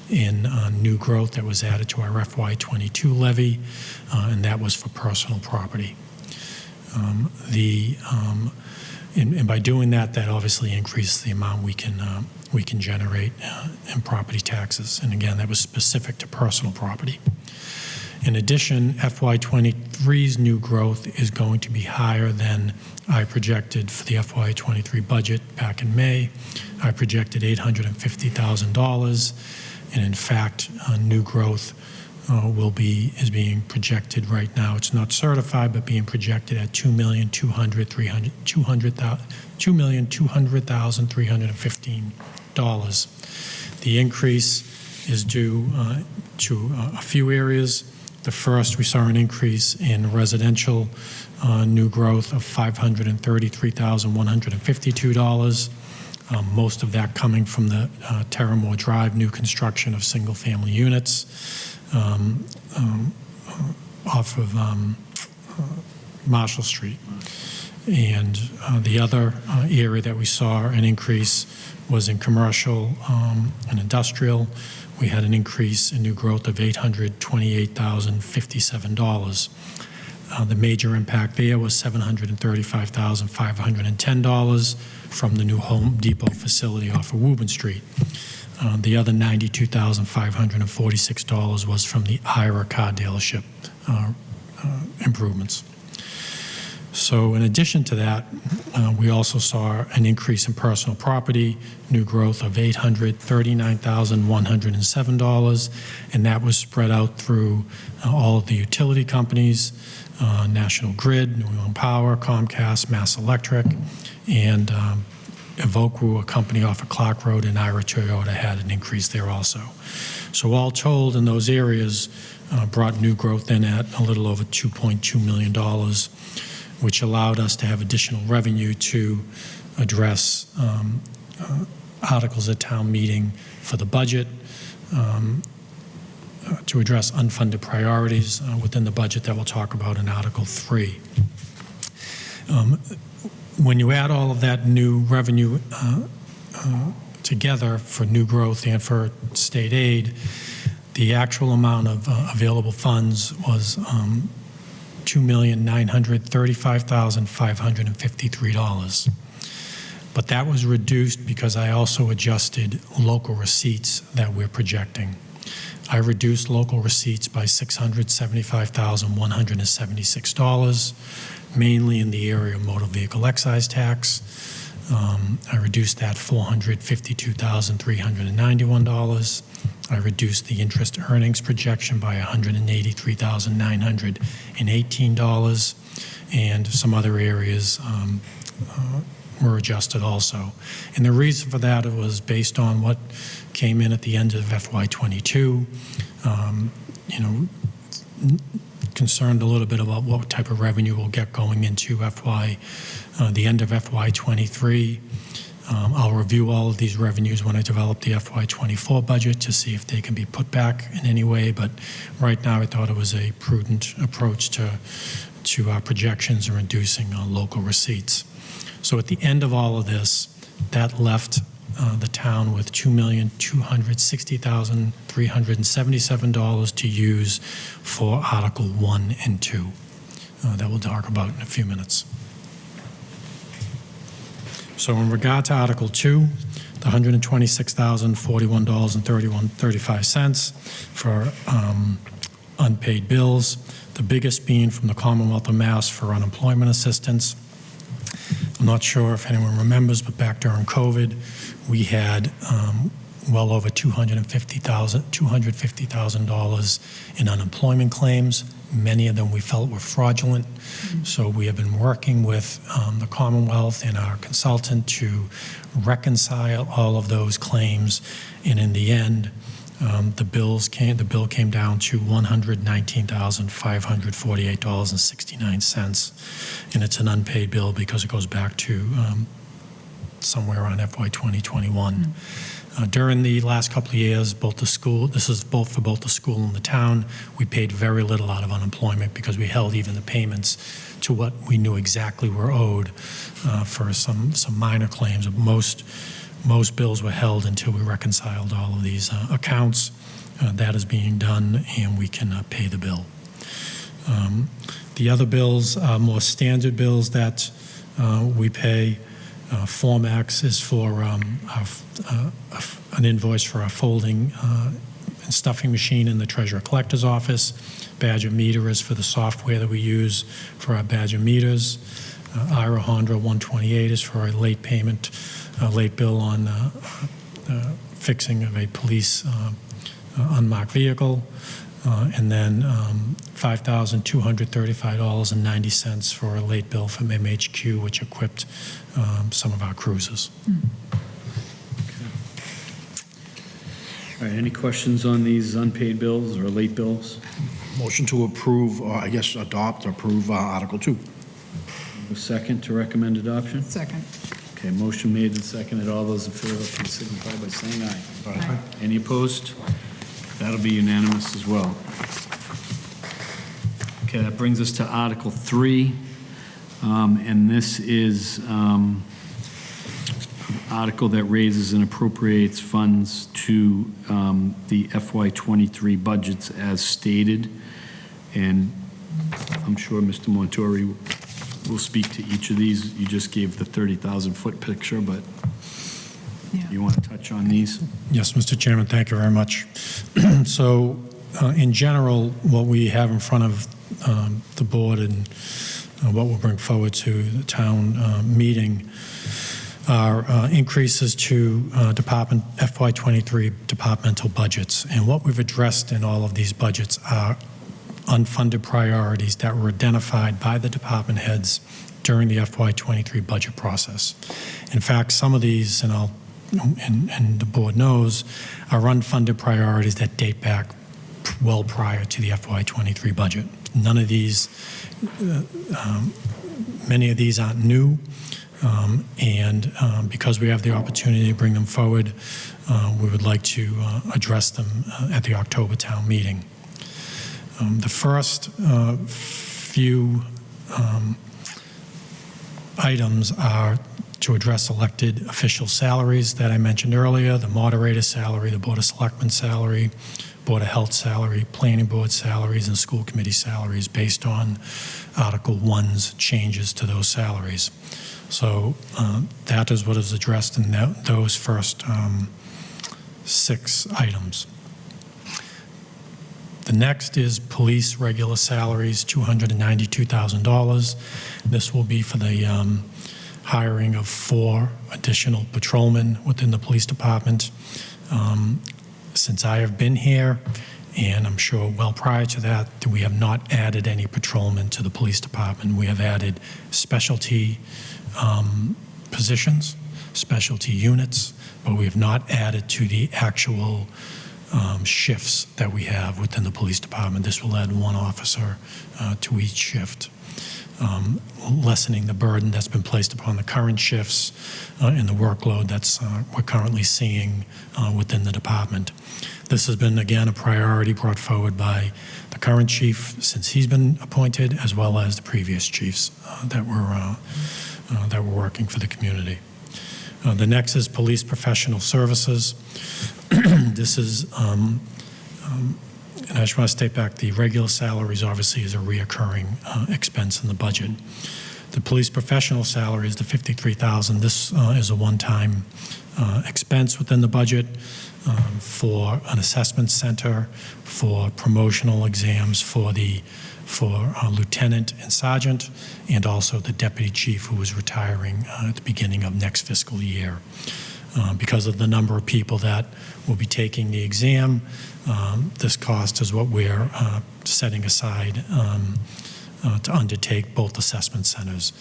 in new growth that was added to our FY22 levy, and that was for personal property. And by doing that, that obviously increased the amount we can generate in property taxes. And again, that was specific to personal property. In addition, FY23's new growth is going to be higher than I projected for the FY23 budget back in May. I projected $850,000, and in fact, new growth is being projected right now. It's not certified, but being projected at $2,200,315. The increase is due to a few areas. The first, we saw an increase in residential new growth of $533,152. Most of that coming from the Terramore Drive new construction of single-family units off of Marshall Street. And the other area that we saw an increase was in commercial and industrial. We had an increase in new growth of $828,057. The major impact there was $735,510 from the new Home Depot facility off of Woburn Street. The other $92,546 was from the Ira car dealership improvements. So in addition to that, we also saw an increase in personal property, new growth of $839,107, and that was spread out through all of the utility companies, National Grid, New England Power, Comcast, Mass Electric, and Evoqua, a company off of Clark Road, and Ira Toyota had an increase there also. So all told in those areas brought new growth in at a little over $2.2 million, which allowed us to have additional revenue to address articles at town meeting for the budget, to address unfunded priorities within the budget that we'll talk about in Article 3. When you add all of that new revenue together for new growth and for state aid, the actual amount of available funds was $2,935,553. But that was reduced because I also adjusted local receipts that we're projecting. I reduced local receipts by $675,176, mainly in the area of motor vehicle excise tax. I reduced that $452,391. I reduced the interest earnings projection by $183,918, and some other areas were adjusted also. And the reason for that was based on what came in at the end of FY22. Concerned a little bit about what type of revenue we'll get going into the end of FY23. I'll review all of these revenues when I develop the FY24 budget to see if they can be put back in any way, but right now I thought it was a prudent approach to our projections and reducing local receipts. So at the end of all of this, that left the town with $2,260,377 to use for Article 1 and 2 that we'll talk about in a few minutes. So in regard to Article 2, the $126,041.35 for unpaid bills, the biggest being from the Commonwealth of Mass for unemployment assistance. I'm not sure if anyone remembers, but back during COVID, we had well over $250,000 in unemployment claims. Many of them we felt were fraudulent. So we have been working with the Commonwealth and our consultant to reconcile all of those claims. And in the end, the bill came down to $119,548.69. And it's an unpaid bill because it goes back to somewhere around FY 2021. During the last couple of years, this is both for both the school and the town, we paid very little out of unemployment because we held even the payments to what we knew exactly were owed for some minor claims. Most bills were held until we reconciled all of these accounts. That is being done, and we can pay the bill. The other bills are more standard bills that we pay. Formax is for an invoice for our folding and stuffing machine in the Treasurer Collector's Office. Badger Meter is for the software that we use for our Badger meters. Ira Honda 128 is for a late payment, late bill on fixing of a police unmarked vehicle. And then $5,235.90 for a late bill from MHQ, which equipped some of our cruisers. All right, any questions on these unpaid bills or late bills? Motion to approve, or I guess adopt or approve Article 2. A second to recommend adoption? Second. Okay, motion made and seconded. All those in favor, please signify by saying aye. Aye. Any opposed? That'll be unanimous as well. Okay, that brings us to Article 3, and this is an article that raises and appropriates funds to the FY23 budgets as stated, and I'm sure Mr. Montori will speak to each of these. You just gave the 30,000-foot picture, but you want to touch on these? Yes, Mr. Chairman, thank you very much. So, in general, what we have in front of the board and what we'll bring forward to the town meeting are increases to FY23 departmental budgets. And what we've addressed in all of these budgets are unfunded priorities that were identified by the department heads during the FY23 budget process. In fact, some of these, and the board knows, are unfunded priorities that date back well prior to the FY23 budget. None of these, many of these aren't new, and because we have the opportunity to bring them forward, we would like to address them at the October town meeting. The first few items are to address elected official salaries that I mentioned earlier, the moderator salary, the Board of Selectmen salary, Board of Health salary, Planning Board salaries, and school committee salaries based on Article 1's changes to those salaries. So that is what is addressed in those first 6 items. The next is police regular salaries, $292,000. This will be for the hiring of 4 additional patrolmen within the police department. Since I have been here, and I'm sure well prior to that, we have not added any patrolmen to the police department. We have added specialty positions, specialty units, but we have not added to the actual shifts that we have within the police department. This will add 1 officer to each shift, lessening the burden that's been placed upon the current shifts and the workload that's we're currently seeing within the department. This has been, again, a priority brought forward by the current chief since he's been appointed, as well as the previous chiefs that were working for the community. The next is police professional services. This is, and I just want to state back, the regular salaries obviously is a reoccurring expense in the budget. The police professional salary is the $53,000. This is a one-time expense within the budget for an assessment center, for promotional exams for lieutenant and sergeant, and also the deputy chief who is retiring at the beginning of next fiscal year. Because of the number of people that will be taking the exam, this cost is what we're setting aside to undertake both assessment centers.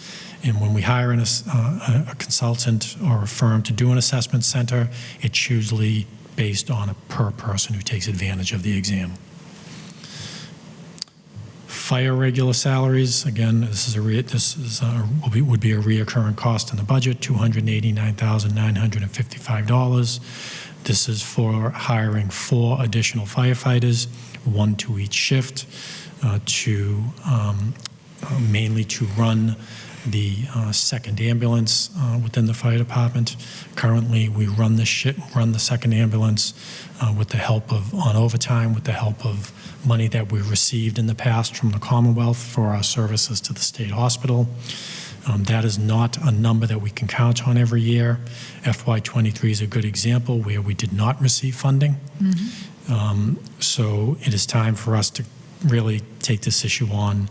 And when we hire a consultant or a firm to do an assessment center, it's usually based on a per person who takes advantage of the exam. Fire regular salaries, again, would be a reoccurring cost in the budget, $289,955. This is for hiring 4 additional firefighters, 1 to each shift, mainly to run the second ambulance within the fire department. Currently, we run the second ambulance with the help of, on overtime, with the help of money that we received in the past from the Commonwealth for our services to the state hospital. That is not a number that we can count on every year. FY23 is a good example where we did not receive funding. So it is time for us to really take this issue on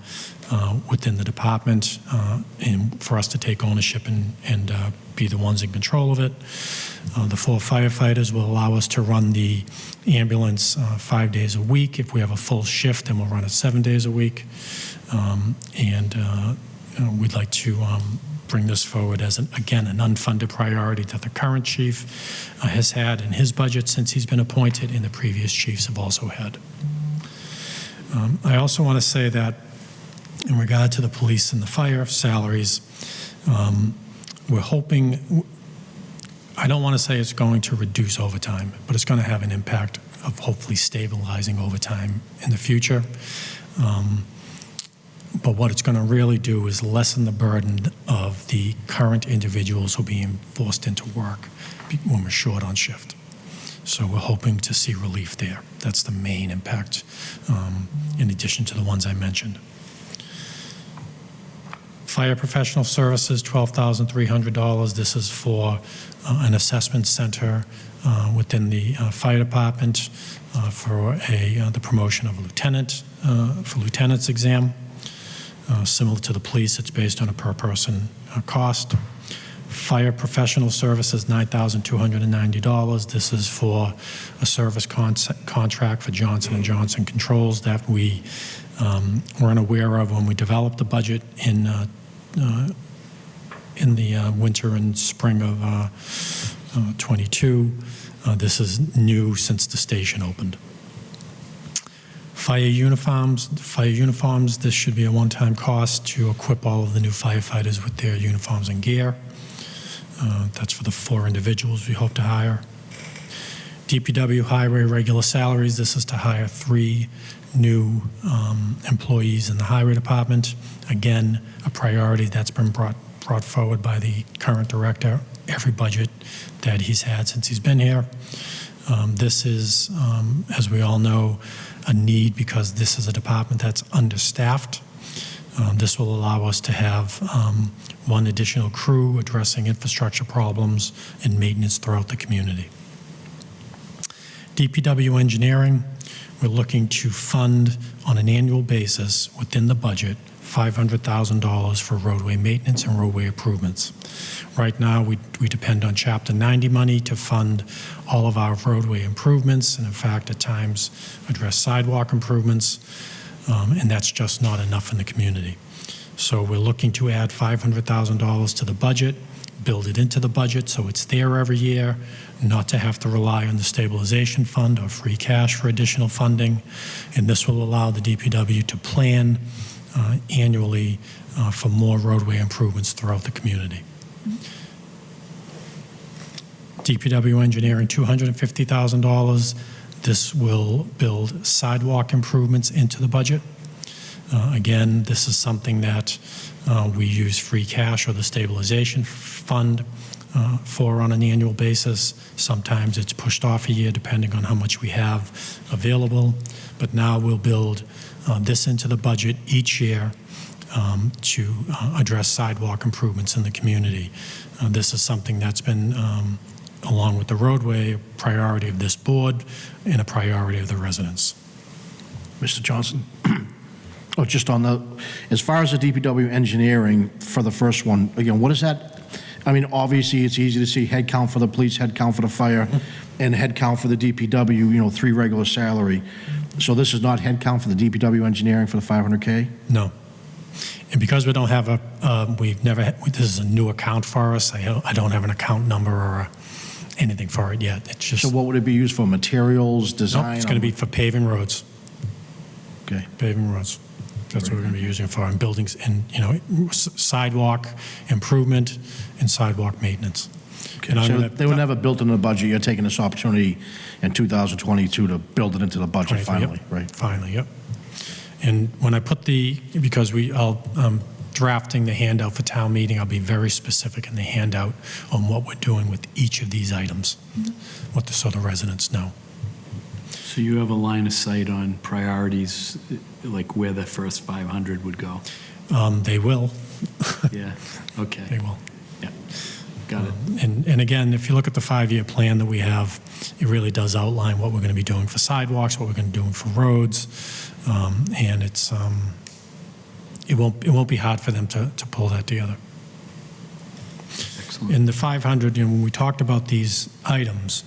within the department and for us to take ownership and be the ones in control of it. The 4 firefighters will allow us to run the ambulance 5 days a week. If we have a full shift, then we'll run it 7 days a week. We'd like to bring this forward as, again, an unfunded priority that the current chief has had in his budget since he's been appointed, and the previous chiefs have also had. I also want to say that in regard to the police and the fire salaries, we're hoping, I don't want to say it's going to reduce overtime, but it's going to have an impact of hopefully stabilizing overtime in the future. But what it's going to really do is lessen the burden of the current individuals who are being forced into work when we're short on shift. So we're hoping to see relief there. That's the main impact, in addition to the ones I mentioned. Fire professional services, $12,300. This is for an assessment center within the fire department for the promotion of a lieutenant, for lieutenant's exam. Similar to the police, it's based on a per-person cost. Fire professional services, $9,290. This is for a service contract for Johnson & Johnson Controls that we weren't aware of when we developed the budget in the winter and spring of 22. This is new since the station opened. Fire uniforms, this should be a one-time cost to equip all of the new firefighters with their uniforms and gear. That's for the 4 individuals we hope to hire. DPW highway regular salaries, this is to hire 3 new employees in the highway department. Again, a priority that's been brought forward by the current director, every budget that he's had since he's been here. This is, as we all know, a need because this is a department that's understaffed. This will allow us to have 1 additional crew addressing infrastructure problems and maintenance throughout the community. DPW engineering, we're looking to fund on an annual basis within the budget $500,000 for roadway maintenance and roadway improvements. Right now, we depend on Chapter 90 money to fund all of our roadway improvements, and in fact, at times, address sidewalk improvements, and that's just not enough in the community. So we're looking to add $500,000 to the budget, build it into the budget so it's there every year, not to have to rely on the stabilization fund or free cash for additional funding, and this will allow the DPW to plan annually for more roadway improvements throughout the community. DPW engineering, $250,000. This will build sidewalk improvements into the budget. Again, this is something that we use free cash or the stabilization fund for on an annual basis. Sometimes it's pushed off a year depending on how much we have available. But now we'll build this into the budget each year to address sidewalk improvements in the community. This is something that's been, along with the roadway, a priority of this board and a priority of the residents. Mr. Johnson? Oh, just on the, as far as the DPW engineering for the first one, again, what is that? I mean, obviously, it's easy to see head count for the police, head count for the fire, and head count for the DPW, 3 regular salary. So this is not head count for the DPW engineering for the 500K? No. And because we don't have we've never had, this is a new account for us. I don't have an account number or anything for it yet. It's just. So what would it be used for? Materials, design? Nope, it's going to be for paving roads. Okay. Paving roads. That's what we're going to be using for in buildings and, sidewalk improvement and sidewalk maintenance. Okay. So they were never built into the budget. You're taking this opportunity in 2022 to build it into the budget finally, yep. right? Finally, yep. And when I put because I'm drafting the handout for town meeting, I'll be very specific in the handout on what we're doing with each of these items, so the residents know. So you have a line of sight on priorities, like where the first 500 would go? They will. Yeah, okay. They will. Yeah, got it. And again, if you look at the 5-year plan that we have, it really does outline what we're going to be doing for sidewalks, what we're going to be doing for roads, and it's it won't be hard for them to pull that together. Excellent. In the 500, when we talked about these items,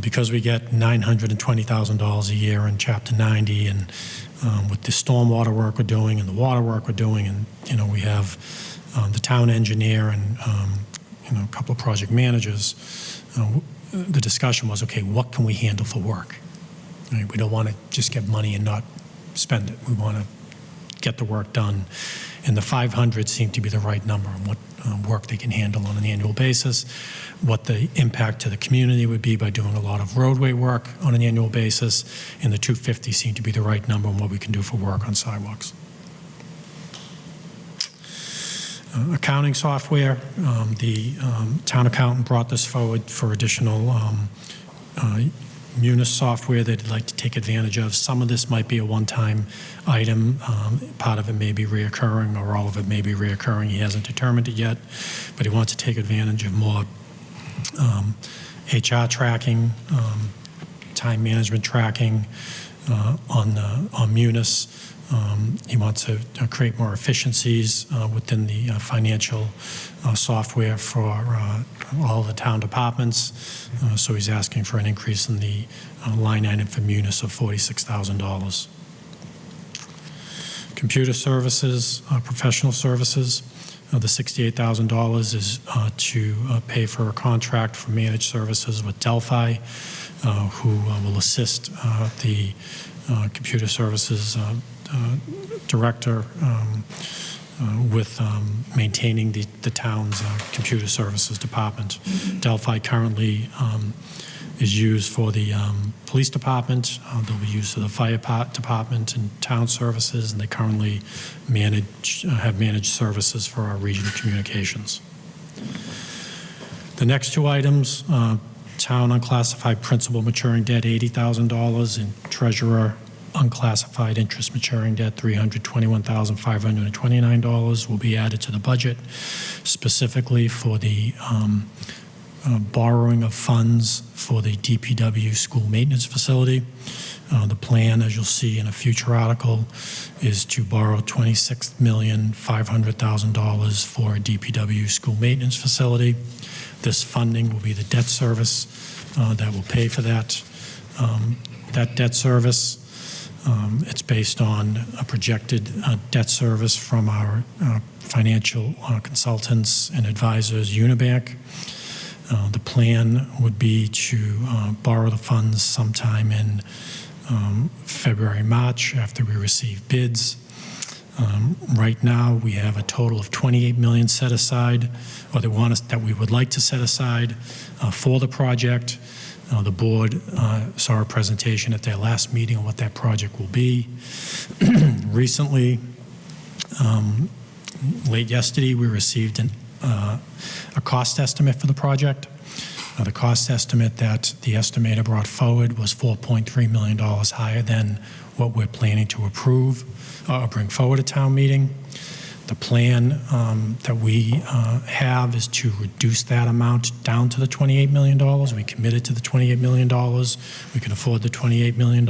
because we get $920,000 a year in Chapter 90, and with the stormwater work we're doing and the water work we're doing, and we have the town engineer and a couple of project managers, the discussion was, okay, what can we handle for work? Right? We don't want to just get money and not spend it. We want to get the work done. And the 500 seemed to be the right number on what work they can handle on an annual basis, what the impact to the community would be by doing a lot of roadway work on an annual basis, and the 250 seemed to be the right number on what we can do for work on sidewalks. Accounting software, the town accountant brought this forward for additional Munis software that they'd like to take advantage of. Some of this might be a one-time item. Part of it may be reoccurring, or all of it may be reoccurring. He hasn't determined it yet, but he wants to take advantage of more HR tracking, time management tracking on Munis. He wants to create more efficiencies within the financial software for all the town departments. So he's asking for an increase in the line item for Munis of $46,000. Computer services, professional services, the $68,000 is to pay for a contract for managed services with Delphi, who will assist the computer services director with maintaining the town's computer services department. Delphi currently is used for the police department. They'll be used for the fire department and town services, and they currently have managed services for our regional communications. The next two items, town unclassified principal maturing debt, $80,000, and treasurer unclassified interest maturing debt, $321,529, will be added to the budget, specifically for the borrowing of funds for the DPW school maintenance facility. The plan, as you'll see in a future article, is to borrow $26,500,000 for a DPW school maintenance facility. This funding will be the debt service that will pay for that debt service. It's based on a projected debt service from our financial consultants and advisors, Unibank. The plan would be to borrow the funds sometime in February, March, after we receive bids. Right now, we have a total of $28 million set aside, or that we would like to set aside for the project. The board saw a presentation at their last meeting on what that project will be. Recently, late yesterday, we received a cost estimate for the project. The cost estimate that the estimator brought forward was $4.3 million higher than what we're planning to approve or bring forward at town meeting. The plan that we have is to reduce that amount down to the $28 million. We committed to the $28 million. We can afford the $28 million.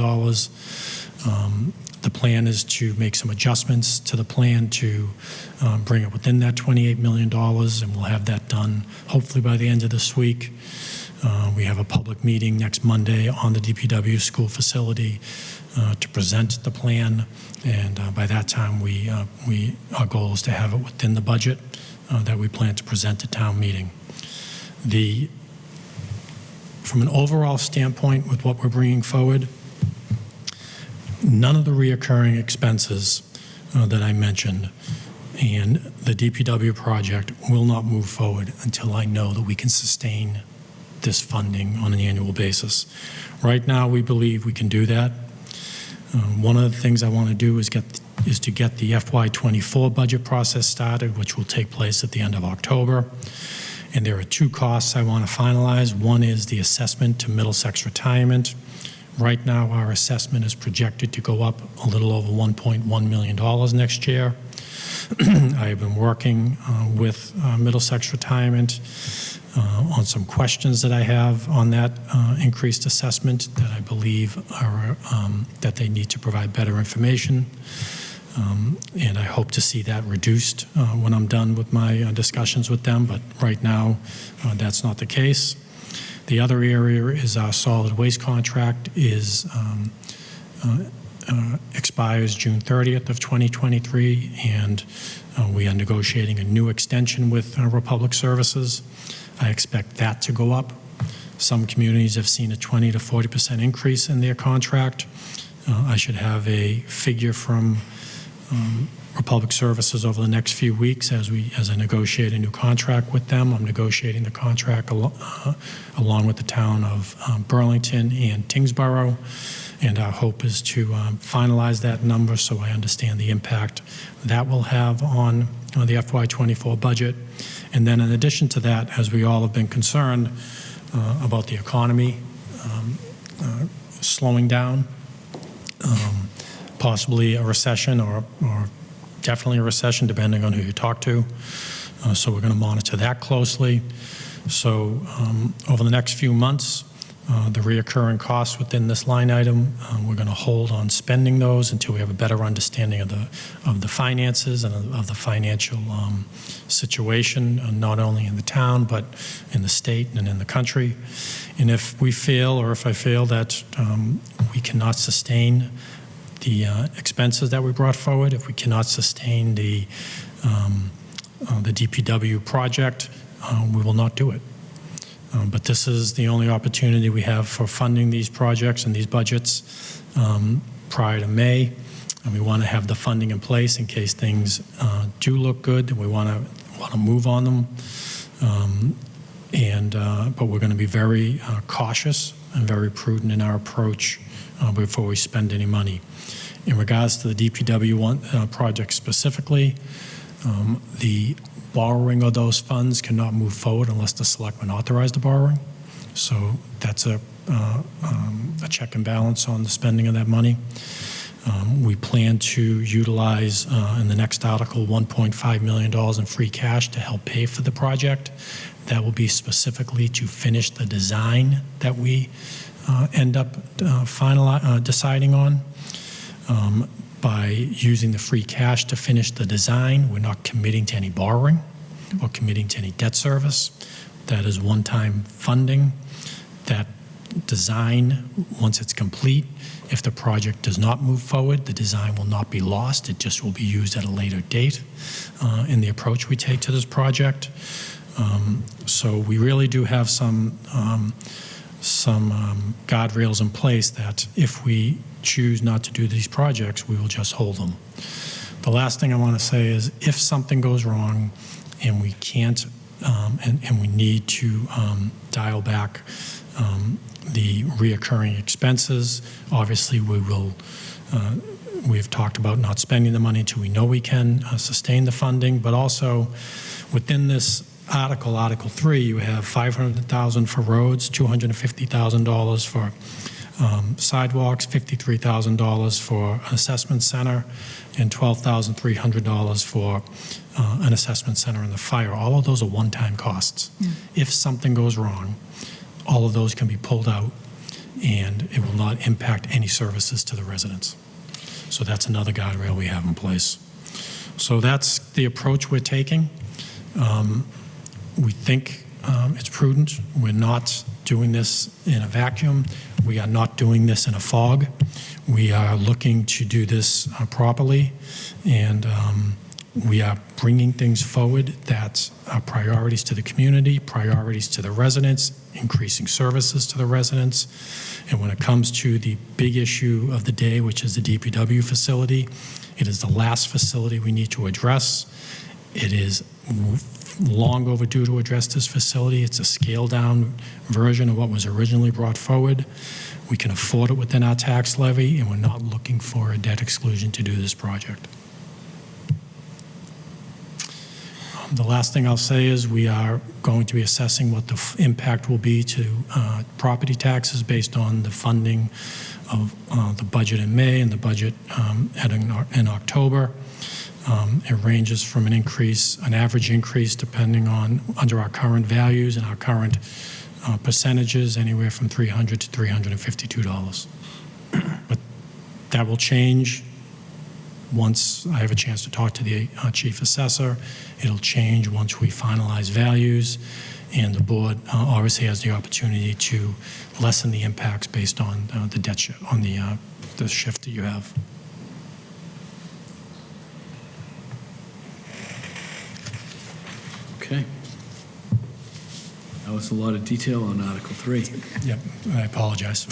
The plan is to make some adjustments to the plan to bring it within that $28 million, and we'll have that done hopefully by the end of this week. We have a public meeting next Monday on the DPW school facility to present the plan, and by that time, our goal is to have it within the budget that we plan to present at town meeting. From an overall standpoint with what we're bringing forward, none of the reoccurring expenses that I mentioned and the DPW project will not move forward until I know that we can sustain this funding on an annual basis. Right now, we believe we can do that. One of the things I want to do is to get the FY24 budget process started, which will take place at the end of October. And there are two costs I want to finalize. One is the assessment to Middlesex retirement. Right now, our assessment is projected to go up a little over $1.1 million next year. I have been working with Middlesex Retirement on some questions that I have on that increased assessment that I believe are that they need to provide better information. And I hope to see that reduced when I'm done with my discussions with them, but right now that's not the case. The other area is our solid waste contract expires June 30th of 2023, and we are negotiating a new extension with Republic Services. I expect that to go up. Some communities have seen a 20 to 40% increase in their contract. I should have a figure from Republic Services over the next few weeks as I negotiate a new contract with them. I'm negotiating the contract along with the town of Burlington and Tewksbury, and our hope is to finalize that number so I understand the impact that will have on the FY24 budget. And then in addition to that, as we all have been concerned about the economy slowing down, possibly a recession or definitely a recession, depending on who you talk to. So we're going to monitor that closely. So over the next few months, the reoccurring costs within this line item, we're going to hold on spending those until we have a better understanding of the finances and of the financial situation, not only in the town, but in the state and in the country. And if we feel, or if I feel that we cannot sustain the expenses that we brought forward, if we cannot sustain the DPW project, we will not do it. But this is the only opportunity we have for funding these projects and these budgets prior to May. And we want to have the funding in place in case things do look good, and we want to move on them. But we're going to be very cautious and very prudent in our approach before we spend any money. In regards to the DPW project specifically, the borrowing of those funds cannot move forward unless the selectmen authorize the borrowing. So that's a check and balance on the spending of that money. We plan to utilize in the next article $1.5 million in free cash to help pay for the project. That will be specifically to finish the design that we end up deciding on. By using the free cash to finish the design, we're not committing to any borrowing or committing to any debt service. That is one-time funding. That design, once it's complete, if the project does not move forward, the design will not be lost. It just will be used at a later date in the approach we take to this project. So we really do have some guardrails in place that if we choose not to do these projects, we will just hold them. The last thing I want to say is if something goes wrong and we can't, and we need to dial back the reoccurring expenses, obviously we've talked about not spending the money until we know we can sustain the funding, but also within this Article 3, you have $500,000 for roads, $250,000 for sidewalks, $53,000 for an assessment center, and $12,300 for an assessment center and the fire. All of those are one-time costs. If something goes wrong, all of those can be pulled out, and it will not impact any services to the residents. So that's another guardrail we have in place. So that's the approach we're taking. We think it's prudent. We're not doing this in a vacuum. We are not doing this in a fog. We are looking to do this properly, and we are bringing things forward that are priorities to the community, priorities to the residents, increasing services to the residents. And when it comes to the big issue of the day, which is the DPW facility, it is the last facility we need to address. It is long overdue to address this facility. It's a scaled-down version of what was originally brought forward. We can afford it within our tax levy, and we're not looking for a debt exclusion to do this project. The last thing I'll say is we are going to be assessing what the impact will be to property taxes based on the funding of the budget in May and the budget in October. It ranges from an average increase depending on under our current values and our current percentages, anywhere from $300 to $352. But that will change once I have a chance to talk to the chief assessor. It'll change once we finalize values, and the board obviously has the opportunity to lessen the impacts based on the debt on the shift that you have. Okay. That was a lot of detail on Article 3. Yep, I apologize.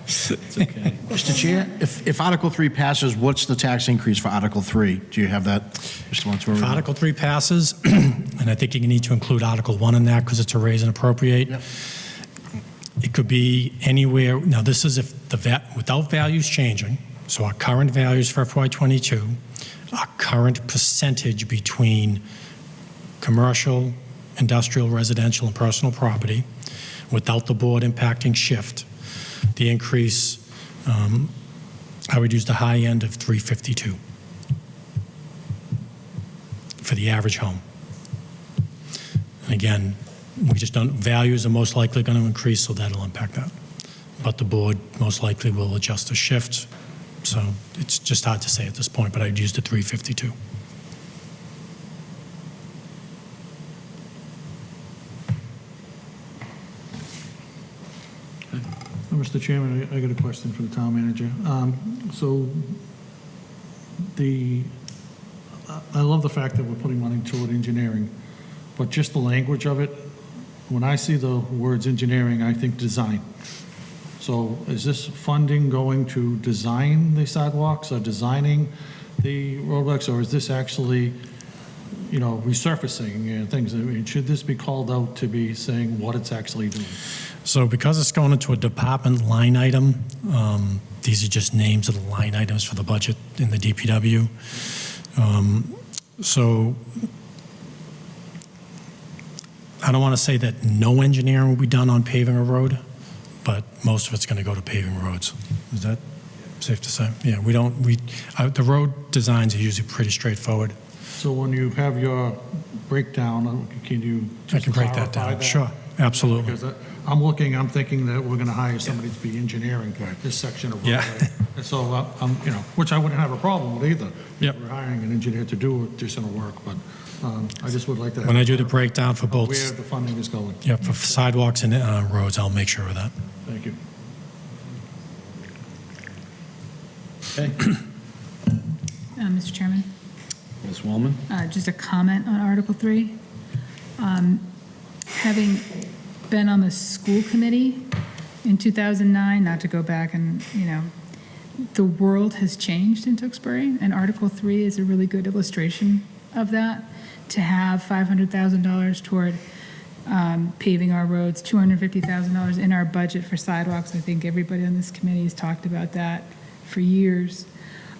It's okay. Mr. Chair, if Article 3 passes, what's the tax increase for Article 3? Do you have that, Mr. Montour? If Article 3 passes, and I think you need to include Article 1 in that because it's a raise and appropriate, Yep. It could be anywhere. Now, this is if without values changing, so our current values for FY22, our current percentage between commercial, industrial, residential, and personal property, without the board impacting shift, the increase, I would use the high end of 352 for the average home. And again, we just don't, values are most likely going to increase, so that'll impact that. But the board most likely will adjust the shift. So it's just hard to say at this point, but I'd use the 352. Mr. Chairman, I got a question for the town manager. I love the fact that we're putting money toward engineering, but just the language of it, when I see the words engineering, I think design. So is this funding going to design the sidewalks or designing the roadworks, or is this actually, resurfacing and things? I mean, should this be called out to be saying what it's actually doing? So because it's going into a department line item, these are just names of the line items for the budget in the DPW. So I don't want to say that no engineering will be done on paving a road, but most of it's going to go to paving roads. Is that safe to say? Yeah, the road designs are usually pretty straightforward. So when you have your breakdown, can you I just can break that clarify down. Sure, absolutely. Because I'm thinking that we're going to hire somebody to be engineering this section of Yeah. roadway. And so, which I wouldn't have a problem with either. Yep. We're hiring an engineer to do decent work, but I just would like to. When I do the breakdown for both, Where the funding is going. yeah, for sidewalks and roads, I'll make sure of that. Thank you. Okay. Mr. Chairman, Ms. Wellman? just a comment on Article 3. Having been on the school committee in 2009, not to go back and, the world has changed in Tewksbury, and Article 3 is a really good illustration of that. To have $500,000 toward paving our roads, $250,000 in our budget for sidewalks. I think everybody on this committee has talked about that for years.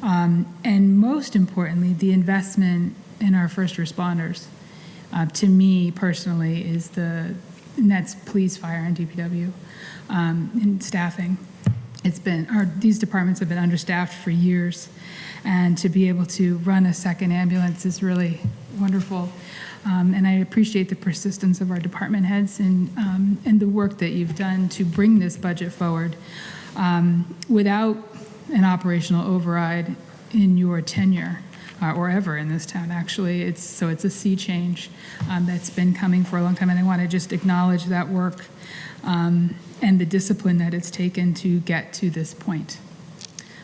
And most importantly, the investment in our first responders, to me personally, and that's police, fire, and DPW, in staffing. These departments have been understaffed for years, and to be able to run a second ambulance is really wonderful. And I appreciate the persistence of our department heads and the work that you've done to bring this budget forward. Without an operational override in your tenure, or ever in this town, actually. It's a sea change that's been coming for a long time, and I want to just acknowledge that work and the discipline that it's taken to get to this point.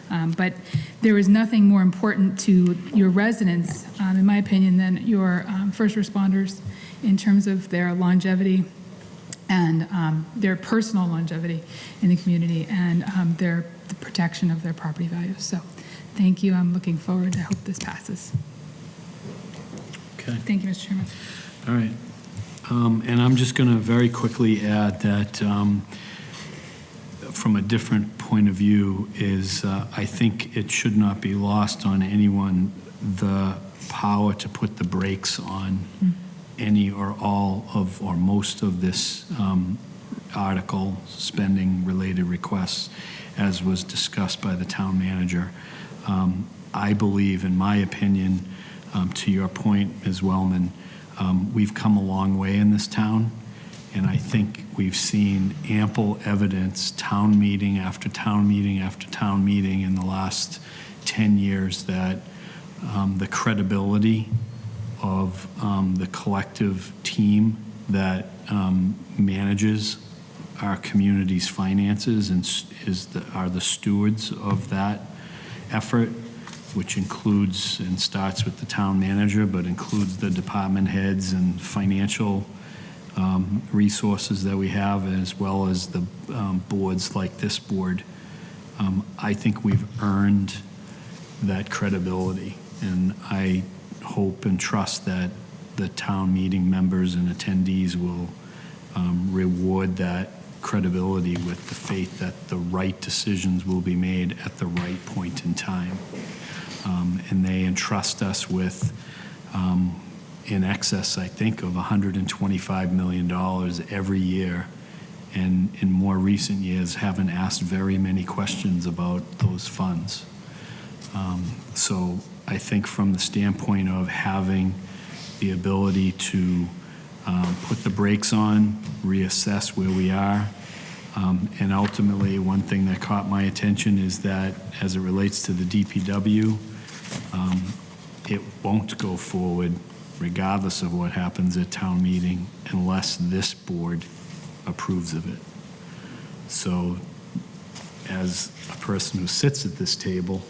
But there is nothing more important to your residents, in my opinion, than your first responders in terms of their longevity and their personal longevity in the community and the protection of their property values. So thank you. I'm looking forward. I hope this passes. Okay. Thank you, Mr. Chairman. All right. And I'm just going to very quickly add that from a different point of view is I think it should not be lost on anyone the power to put the brakes on any or all of or most of this article spending related requests, as was discussed by the town manager. I believe, in my opinion, to your point, Ms. Wellman, we've come a long way in this town, and I think we've seen ample evidence, town meeting after town meeting after town meeting in the last 10 years, that the credibility of the collective team that manages our community's finances and are the stewards of that effort, which includes and starts with the town manager, but includes the department heads and financial resources that we have, as well as the boards like this board. I think we've earned that credibility, and I hope and trust that the town meeting members and attendees will reward that credibility with the faith that the right decisions will be made at the right point in time. And they entrust us with in excess, I think, of $125 million every year, and in more recent years haven't asked very many questions about those funds. So I think from the standpoint of having the ability to put the brakes on, reassess where we are, and ultimately one thing that caught my attention is that as it relates to the DPW, it won't go forward regardless of what happens at town meeting unless this board approves of it. So as a person who sits at this table,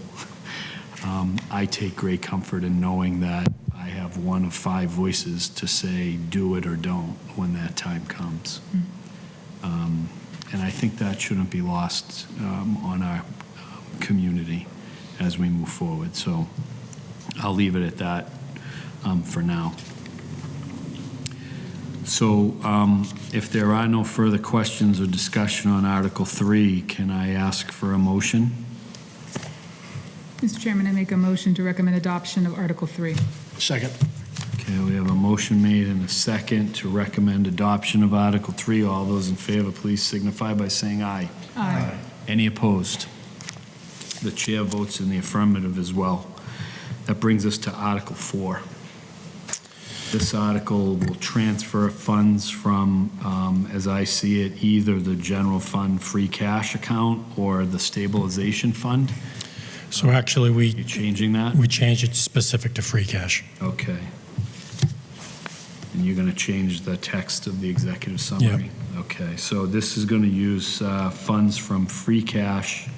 I take great comfort in knowing that I have one of 5 voices to say do it or don't when that time comes. And I think that shouldn't be lost on our community as we move forward. So I'll leave it at that for now. So if there are no further questions or discussion on Article 3, can I ask for a motion? Mr. Chairman, I make a motion to recommend adoption of Article 3. Second. Okay, we have a motion made and a second to recommend adoption of Article 3. All those in favor, please signify by saying aye. Aye. Any opposed? The chair votes in the affirmative as well. That brings us to Article 4. This article will transfer funds from, as I see it, either the general fund free cash account or the stabilization fund. So actually, You changing that? we changed it specific to free cash. Okay. And you're going to change the text of the executive summary? Okay, so this is going to use funds from free cash,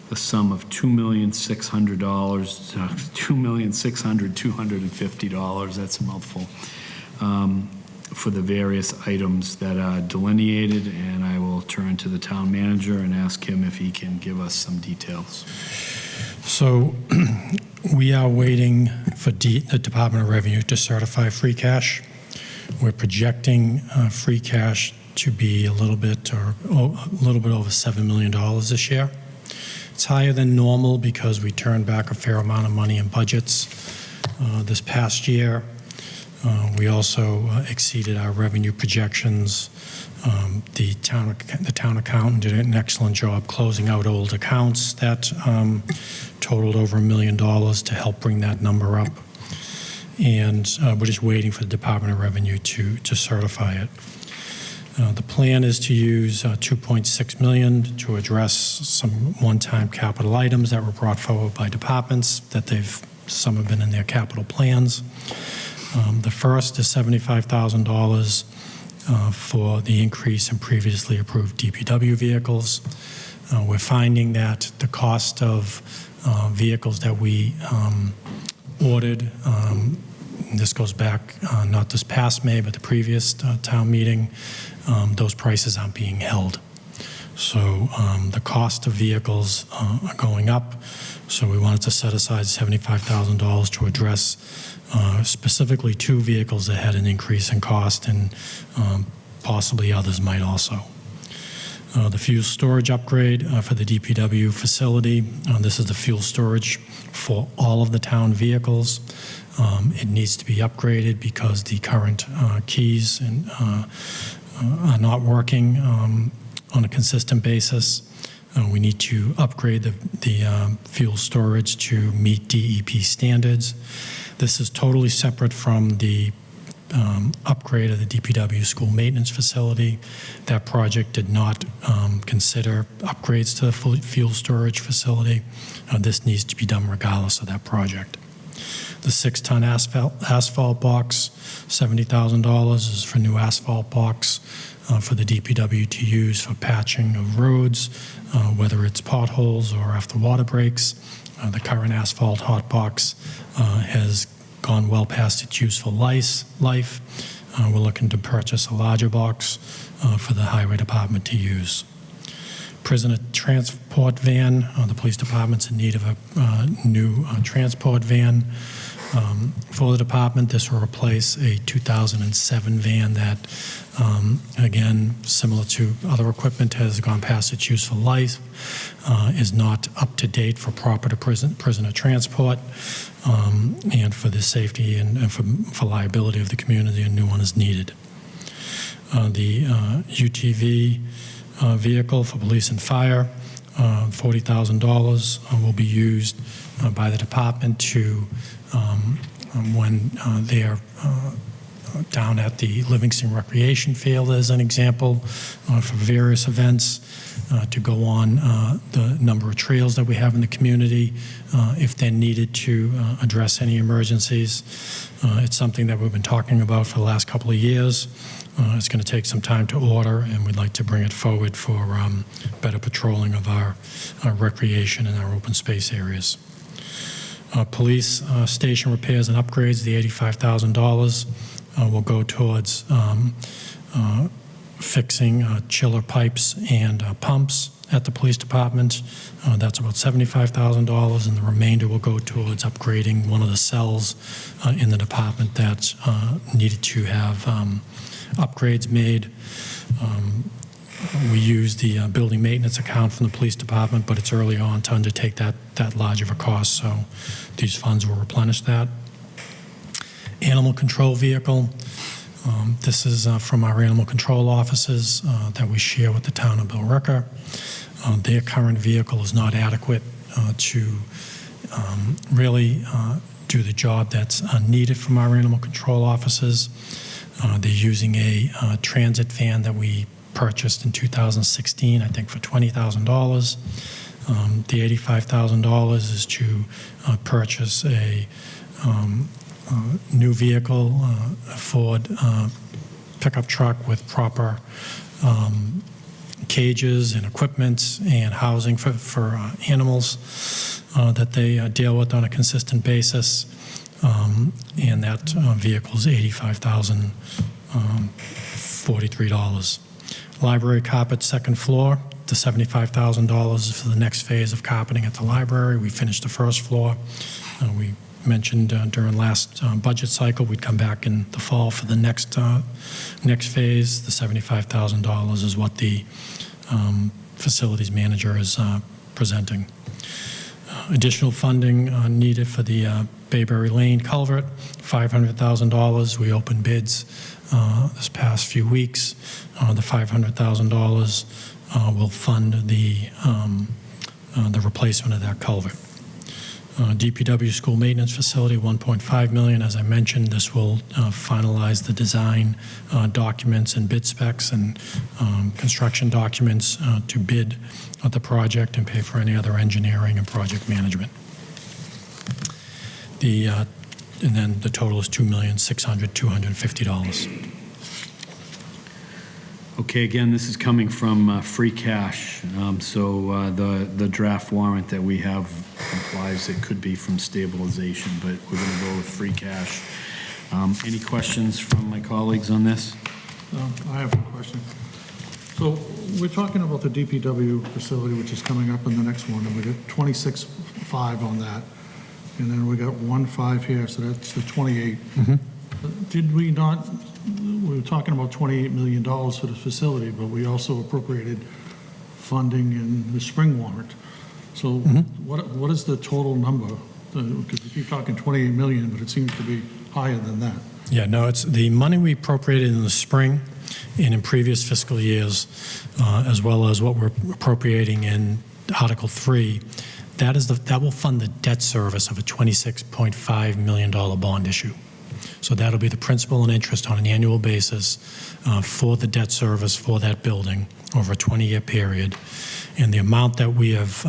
the sum of $2,600,250. That's a mouthful. For the various items that are delineated, and I will turn to the town manager and ask him if he can give us some details. So we are waiting for the Department of Revenue to certify free cash. We're projecting free cash to be a little bit over $7 million this year. It's higher than normal because we turned back a fair amount of money in budgets this past year. We also exceeded our revenue projections. The town accountant did an excellent job closing out old accounts that totaled over $1 million to help bring that number up. And we're just waiting for the Department of Revenue to certify it. The plan is to use $2.6 million to address some one-time capital items that were brought forward by departments that some have been in their capital plans. The first is $75,000 for the increase in previously approved DPW vehicles. We're finding that the cost of vehicles that we ordered, this goes back not this past May, but the previous town meeting, those prices aren't being held. So the cost of vehicles are going up. So we wanted to set aside $75,000 to address specifically 2 vehicles that had an increase in cost, and possibly others might also. The fuel storage upgrade for the DPW facility. This is the fuel storage for all of the town vehicles. It needs to be upgraded because the current keys are not working on a consistent basis. We need to upgrade the fuel storage to meet DEP standards. This is totally separate from the upgrade of the DPW school maintenance facility. That project did not consider upgrades to the fuel storage facility. This needs to be done regardless of that project. The 6-ton asphalt box, $70,000 is for new asphalt box for the DPW to use for patching of roads, whether it's potholes or after water breaks. The current asphalt hot box has gone well past its useful life. We're looking to purchase a larger box for the highway department to use. Prisoner transport van, the police department's in need of a new transport van. For the department, this will replace a 2007 van that, again, similar to other equipment, has gone past its useful life, is not up to date for proper prisoner transport, and for the safety and for liability of the community, a new one is needed. The UTV vehicle for police and fire, $40,000 will be used by the department to when they are down at the Livingston Recreation Field, as an example, for various events, to go on the number of trails that we have in the community, if they're needed to address any emergencies. It's something that we've been talking about for the last couple of years. It's going to take some time to order, and we'd like to bring it forward for better patrolling of our recreation and our open space areas. Police station repairs and upgrades, the $85,000 will go towards fixing chiller pipes and pumps at the police department. That's about $75,000, and the remainder will go towards upgrading one of the cells in the department that needed to have upgrades made. We use the building maintenance account from the police department, but it's early on to undertake that large of a cost, so these funds will replenish that. Animal control vehicle. This is from our animal control offices that we share with the town of Billerica. Their current vehicle is not adequate to really do the job that's needed from our animal control officers. They're using a transit van that we purchased in 2016, I think for $20,000. The $85,000 is to purchase a new vehicle, a Ford pickup truck with proper cages and equipment and housing for animals that they deal with on a consistent basis. And that vehicle is $85,043. Library carpet, second floor, the $75,000 for the next phase of carpeting at the library. We finished the first floor. We mentioned during last budget cycle we'd come back in the fall for the next phase. The $75,000 is what the facilities manager is presenting. Additional funding needed for the Bayberry Lane culvert, $500,000. We opened bids this past few weeks. The $500,000 will fund the replacement of that culvert. DPW school maintenance facility, $1.5 million. As I mentioned, this will finalize the design documents and bid specs and construction documents to bid the project and pay for any other engineering and project management. And then the total is $2,600,250. Okay, again, this is coming from free cash. So the draft warrant that we have implies it could be from stabilization, but we're going to go with free cash. Any questions from my colleagues on this? I have a question. So we're talking about the DPW facility, which is coming up in the next one, and we got 26.5 on that. And then we got 1.5 here, so that's the 28. Did we not, we were talking about $28 million for the facility, but we also appropriated funding in the spring warrant. So what is the total number? Because we keep talking 28 million, but it seems to be higher than that. Yeah, no, it's the money we appropriated in the spring and in previous fiscal years, as well as what we're appropriating in Article 3. That will fund the debt service of a $26.5 million bond issue. So that'll be the principal and interest on an annual basis for the debt service for that building over a 20-year period. And the amount that we have,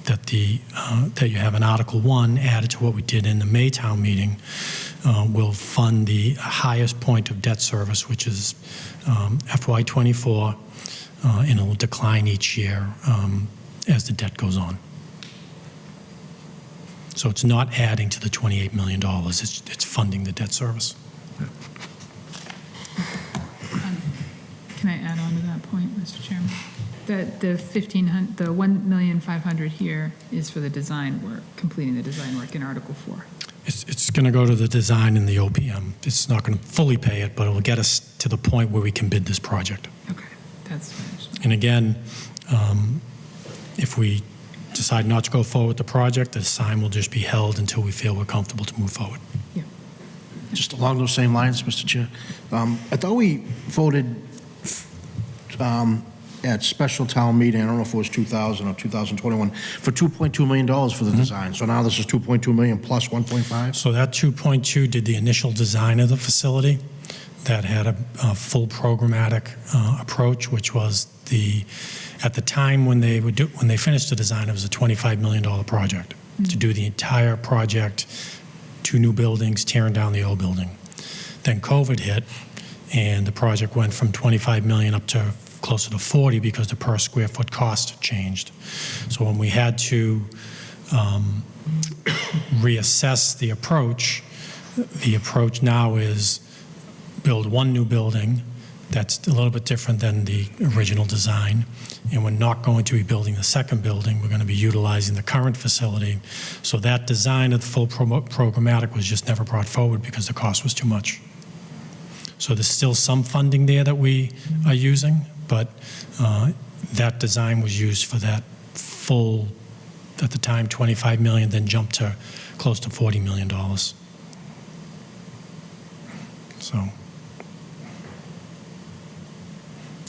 that you have in Article 1 added to what we did in the May town meeting will fund the highest point of debt service, which is FY24, and it will decline each year as the debt goes on. So it's not adding to the $28 million, it's funding the debt service. Can I add on to that point, Mr. Chairman? The $1,500,000 here is for the design work, completing the design work in Article 4. It's going to go to the design and the OPM. It's not going to fully pay it, but it will get us to the point where we can bid this project. Okay, that's finished. And again, if we decide not to go forward with the project, the sign will just be held until we feel we're comfortable to move forward. Yeah. Just along those same lines, Mr. Chair, I thought we voted at special town meeting, I don't know if it was 2000 or 2021, for $2.2 million for the design. So now this is $2.2 million plus 1.5? So that 2.2 did the initial design of the facility that had a full programmatic approach, which was at the time when they finished the design, it was a $25 million project to do the entire project, 2 new buildings, tearing down the old building. Then COVID hit, and the project went from $25 million up to closer to 40 because the per square foot cost changed. So when we had to reassess the approach now is build 1 new building that's a little bit different than the original design, and we're not going to be building the second building. We're going to be utilizing the current facility. So that design of the full programmatic was just never brought forward because the cost was too much. So there's still some funding there that we are using, but that design was used for that full, at the time, $25 million, then jumped to close to $40 million. So,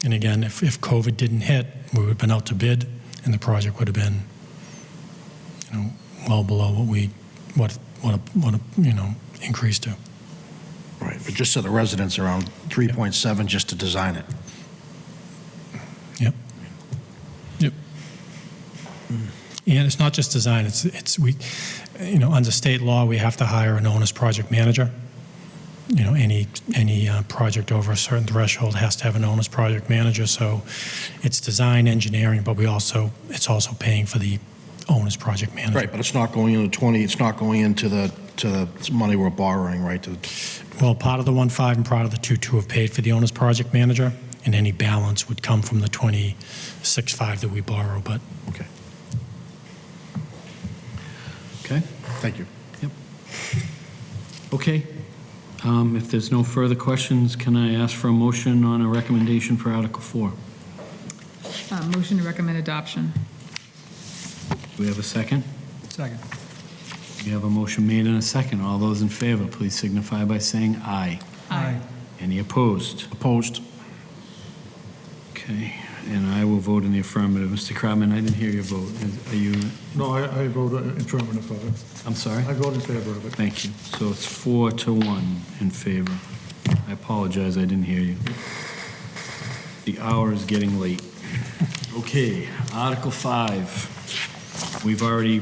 and again, if COVID didn't hit, we would have been out to bid, and the project would have been, well below what increase to. Right, but just so the residents around 3.7 just to design it. Yep. Yep. And it's not just design, under state law, we have to hire an owner's project manager. Any project over a certain threshold has to have an owner's project manager, so it's design, engineering, but it's also paying for the owner's project manager. Right, but it's not going into 20, it's not going into the money we're borrowing, right? Well, part of the 1.5 and part of the 2.2 have paid for the owner's project manager, and any balance would come from the 26.5 that we borrow, but. Okay. Okay? Thank you. Yep. Okay. If there's no further questions, can I ask for a motion on a recommendation for Article 4? Motion to recommend adoption. Do we have a second? Second. We have a motion made and a second. All those in favor, please signify by saying aye. Aye. Any opposed? Opposed? Okay, and I will vote in the affirmative. Mr. Crowman, I didn't hear your vote. Are you, No, I vote affirmative of it. I'm sorry? I vote in favor of it. Thank you. So it's 4-1 in favor. I apologize, I didn't hear you. The hour is getting late. Okay, Article 5. We've already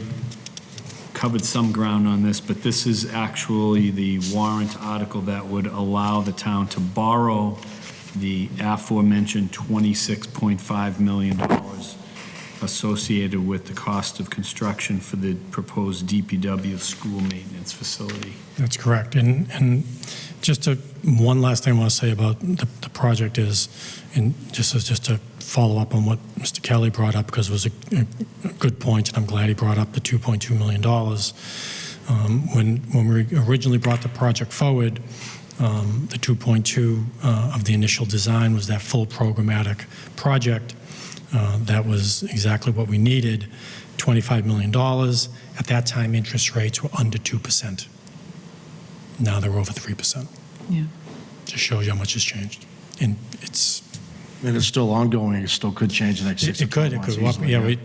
covered some ground on this, but this is actually the warrant article that would allow the town to borrow the aforementioned $26.5 million associated with the cost of construction for the proposed DPW school maintenance facility. That's correct. And just one last thing I want to say about the project is, and just to follow up on what Mr. Kelly brought up, because it was a good point, and I'm glad he brought up the $2.2 million. When we originally brought the project forward, the 2.2 of the initial design was that full programmatic project. That was exactly what we needed, $25 million. At that time, interest rates were under 2%. Now they're over 3%. Yeah. Just shows you how much has changed. And it's still ongoing, it still could change the next 6 to 12 months. It could. Yeah,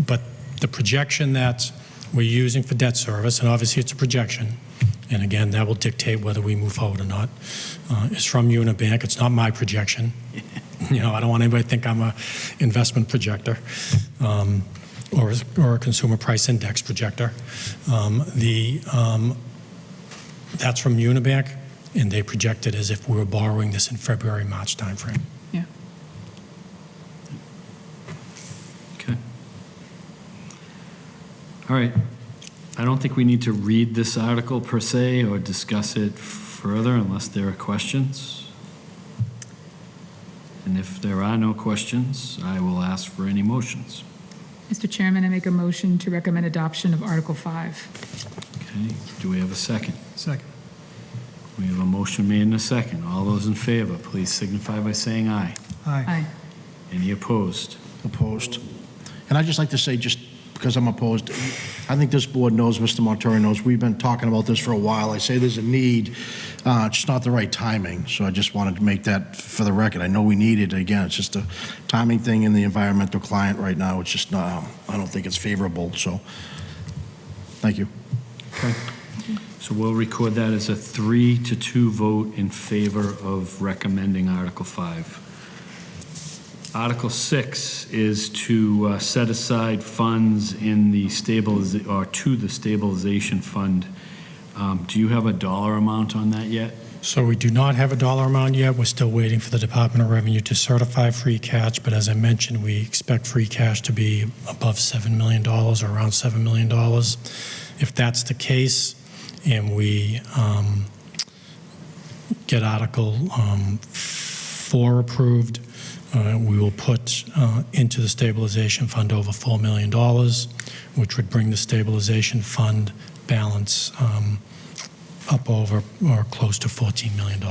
but the projection that we're using for debt service, and obviously it's a projection, and again, that will dictate whether we move forward or not, is from Unibank. It's not my projection. I don't want anybody to think I'm an investment projector or a consumer price index projector. That's from Unibank, and they project it as if we were borrowing this in February, March timeframe. Yeah. Okay. All right. I don't think we need to read this article per se or discuss it further unless there are questions. And if there are no questions, I will ask for any motions. Mr. Chairman, I make a motion to recommend adoption of Article 5. Okay, do we have a second? Second. We have a motion made and a second. All those in favor, please signify by saying aye. Aye. Any opposed? Opposed. And I'd just like to say, just because I'm opposed, I think this board knows, Mr. Montori knows, we've been talking about this for a while. I say there's a need, it's just not the right timing. So I just wanted to make that for the record. I know we need it. Again, it's just a timing thing in the environmental client right now. It's just not, I don't think it's favorable. So, thank you. Okay. So we'll record that as a 3-2 vote in favor of recommending Article 5. Article 6 is to set aside funds in the to the stabilization fund. Do you have a dollar amount on that yet? So we do not have a dollar amount yet. We're still waiting for the Department of Revenue to certify free cash, but as I mentioned, we expect free cash to be above $7 million or around $7 million. If that's the case, and we get Article 4 approved, we will put into the stabilization fund over $4 million, which would bring the stabilization fund balance up over or close to $14 million.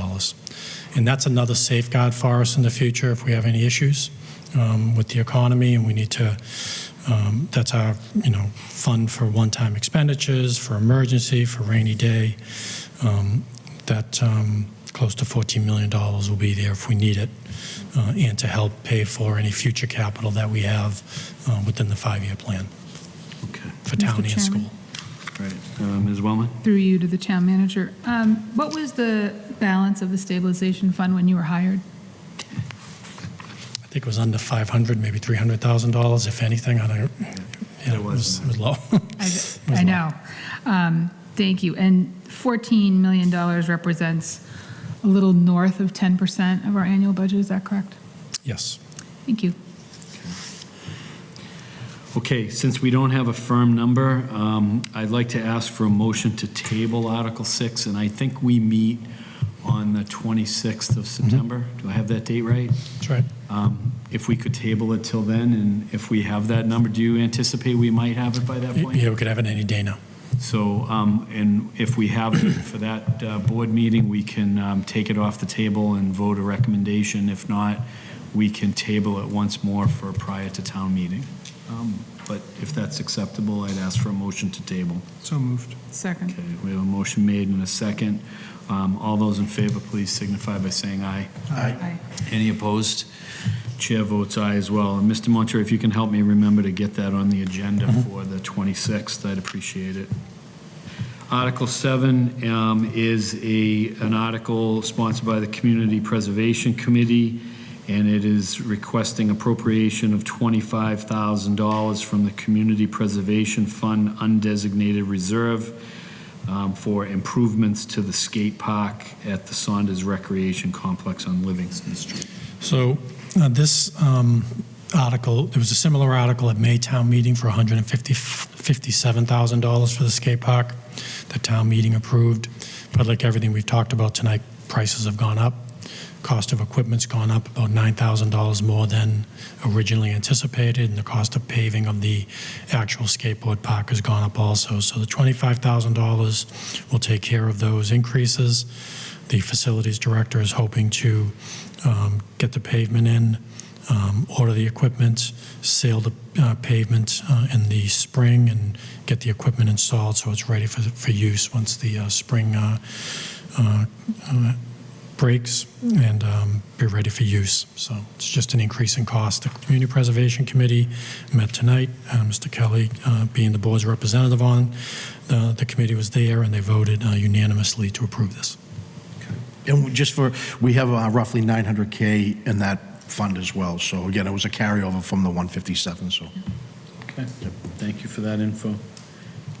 And that's another safeguard for us in the future if we have any issues with the economy, and we need to, that's our fund for one-time expenditures, for emergency, for rainy day. That close to $14 million will be there if we need it, and to help pay for any future capital that we have within the 5-year plan Okay. for town Mr. and school. Chairman? right. Ms. Wellman? Through you to the town manager. What was the balance of the stabilization fund when you were hired? I think it was under 500, maybe $300,000, if anything. I don't, yeah, it was low. I know. Thank you. And $14 million represents a little north of 10% of our annual budget, is that correct? Yes. Thank you. Okay, since we don't have a firm number, I'd like to ask for a motion to table Article 6, and I think we meet on the 26th of September. Do I have that date right? That's right. If we could table it till then, and if we have that number, do you anticipate we might have it by that point? Yeah, we could have it any day now. So, and if we have it for that board meeting, we can take it off the table and vote a recommendation. If not, we can table it once more for prior to town meeting. But if that's acceptable, I'd ask for a motion to table. So moved. Second. Okay, we have a motion made and a second. All those in favor, please signify by saying aye. Aye. Any opposed? Chair votes aye as well. And Mr. Montour, if you can help me remember to get that on the agenda for the 26th, I'd appreciate it. Article 7 is an article sponsored by the Community Preservation Committee, and it is requesting appropriation of $25,000 from the Community Preservation Fund undesignated reserve for improvements to the skate park at the Saunders Recreation Complex on Livingston Street. So this article, there was a similar article at Maytown meeting for $157,000 for the skate park. The town meeting approved, but like everything we've talked about tonight, prices have gone up. Cost of equipment's gone up about $9,000 more than originally anticipated, and the cost of paving of the actual skateboard park has gone up also. So the $25,000 will take care of those increases. The facilities director is hoping to get the pavement in, order the equipment, seal the pavement in the spring, and get the equipment installed so it's ready for use once the spring breaks, and be ready for use. So it's just an increase in cost. The Community Preservation Committee met tonight. Mr. Kelly, being the board's representative on the committee, was there, and they voted unanimously to approve this. And we have roughly $900K in that fund as well. So again, it was a carryover from the 157, so. Okay, thank you for that info.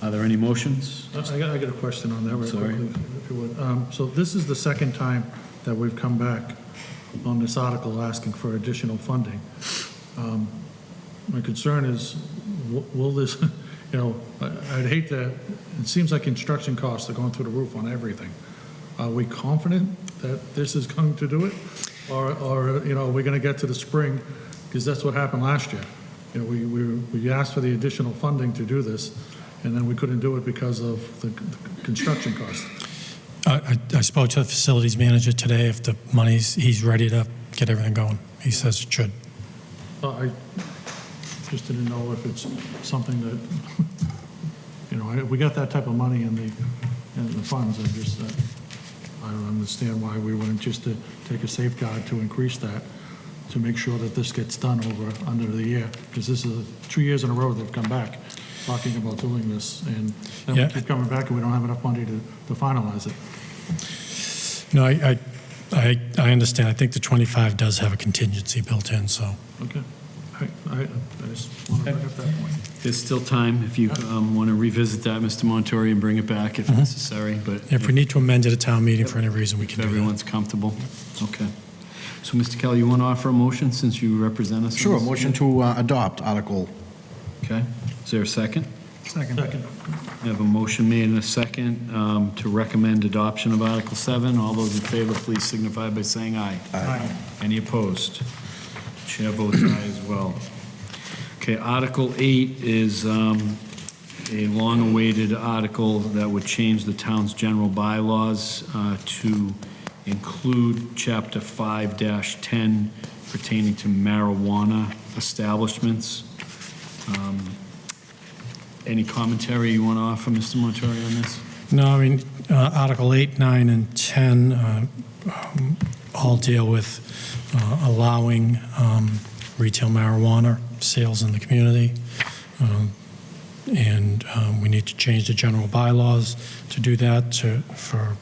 Are there any motions? I got a question on that real Sorry. quickly, if you would. So this is the second time that we've come back on this article asking for additional funding. My concern is, will this, I'd hate that, it seems like construction costs are going through the roof on everything. Are we confident that this is going to do it? Or are we going to get to the spring? Because that's what happened last year. We asked for the additional funding to do this, and then we couldn't do it because of the construction cost. I spoke to the facilities manager today. If the he's ready to get everything going. He says it should. I just didn't know if it's something that, we got that type of money in the funds. I don't understand why we wouldn't just take a safeguard to increase that, to make sure that this gets done under the year. Because this is 2 years in a row they've come back talking about doing this, and then we keep coming back and we don't have enough money to finalize it. No, I understand. I think the 25 does have a contingency built in, so. Okay. I just want to bring up that point. There's still time if you want to revisit that, Mr. Montori, and bring it back if necessary. But If we need to amend it at town meeting for any reason, we can do that. everyone's comfortable. Okay. So, Mr. Kelly, you want to offer a motion since you represent us? on Sure, this? motion to adopt Article. Okay. Is there a second? Second. I have a motion made and a second to recommend adoption of Article 7. All those in favor, please signify by saying aye. Aye. Any opposed? Chair votes aye as well. Okay, Article 8 is a long-awaited article that would change the town's general bylaws to include Chapter 5-10 pertaining to marijuana establishments. Any commentary you want to offer, Mr. Montori, on this? No, I mean, Article 8, 9, and 10 all deal with allowing retail marijuana sales in the community. and we need to change the general bylaws to do that for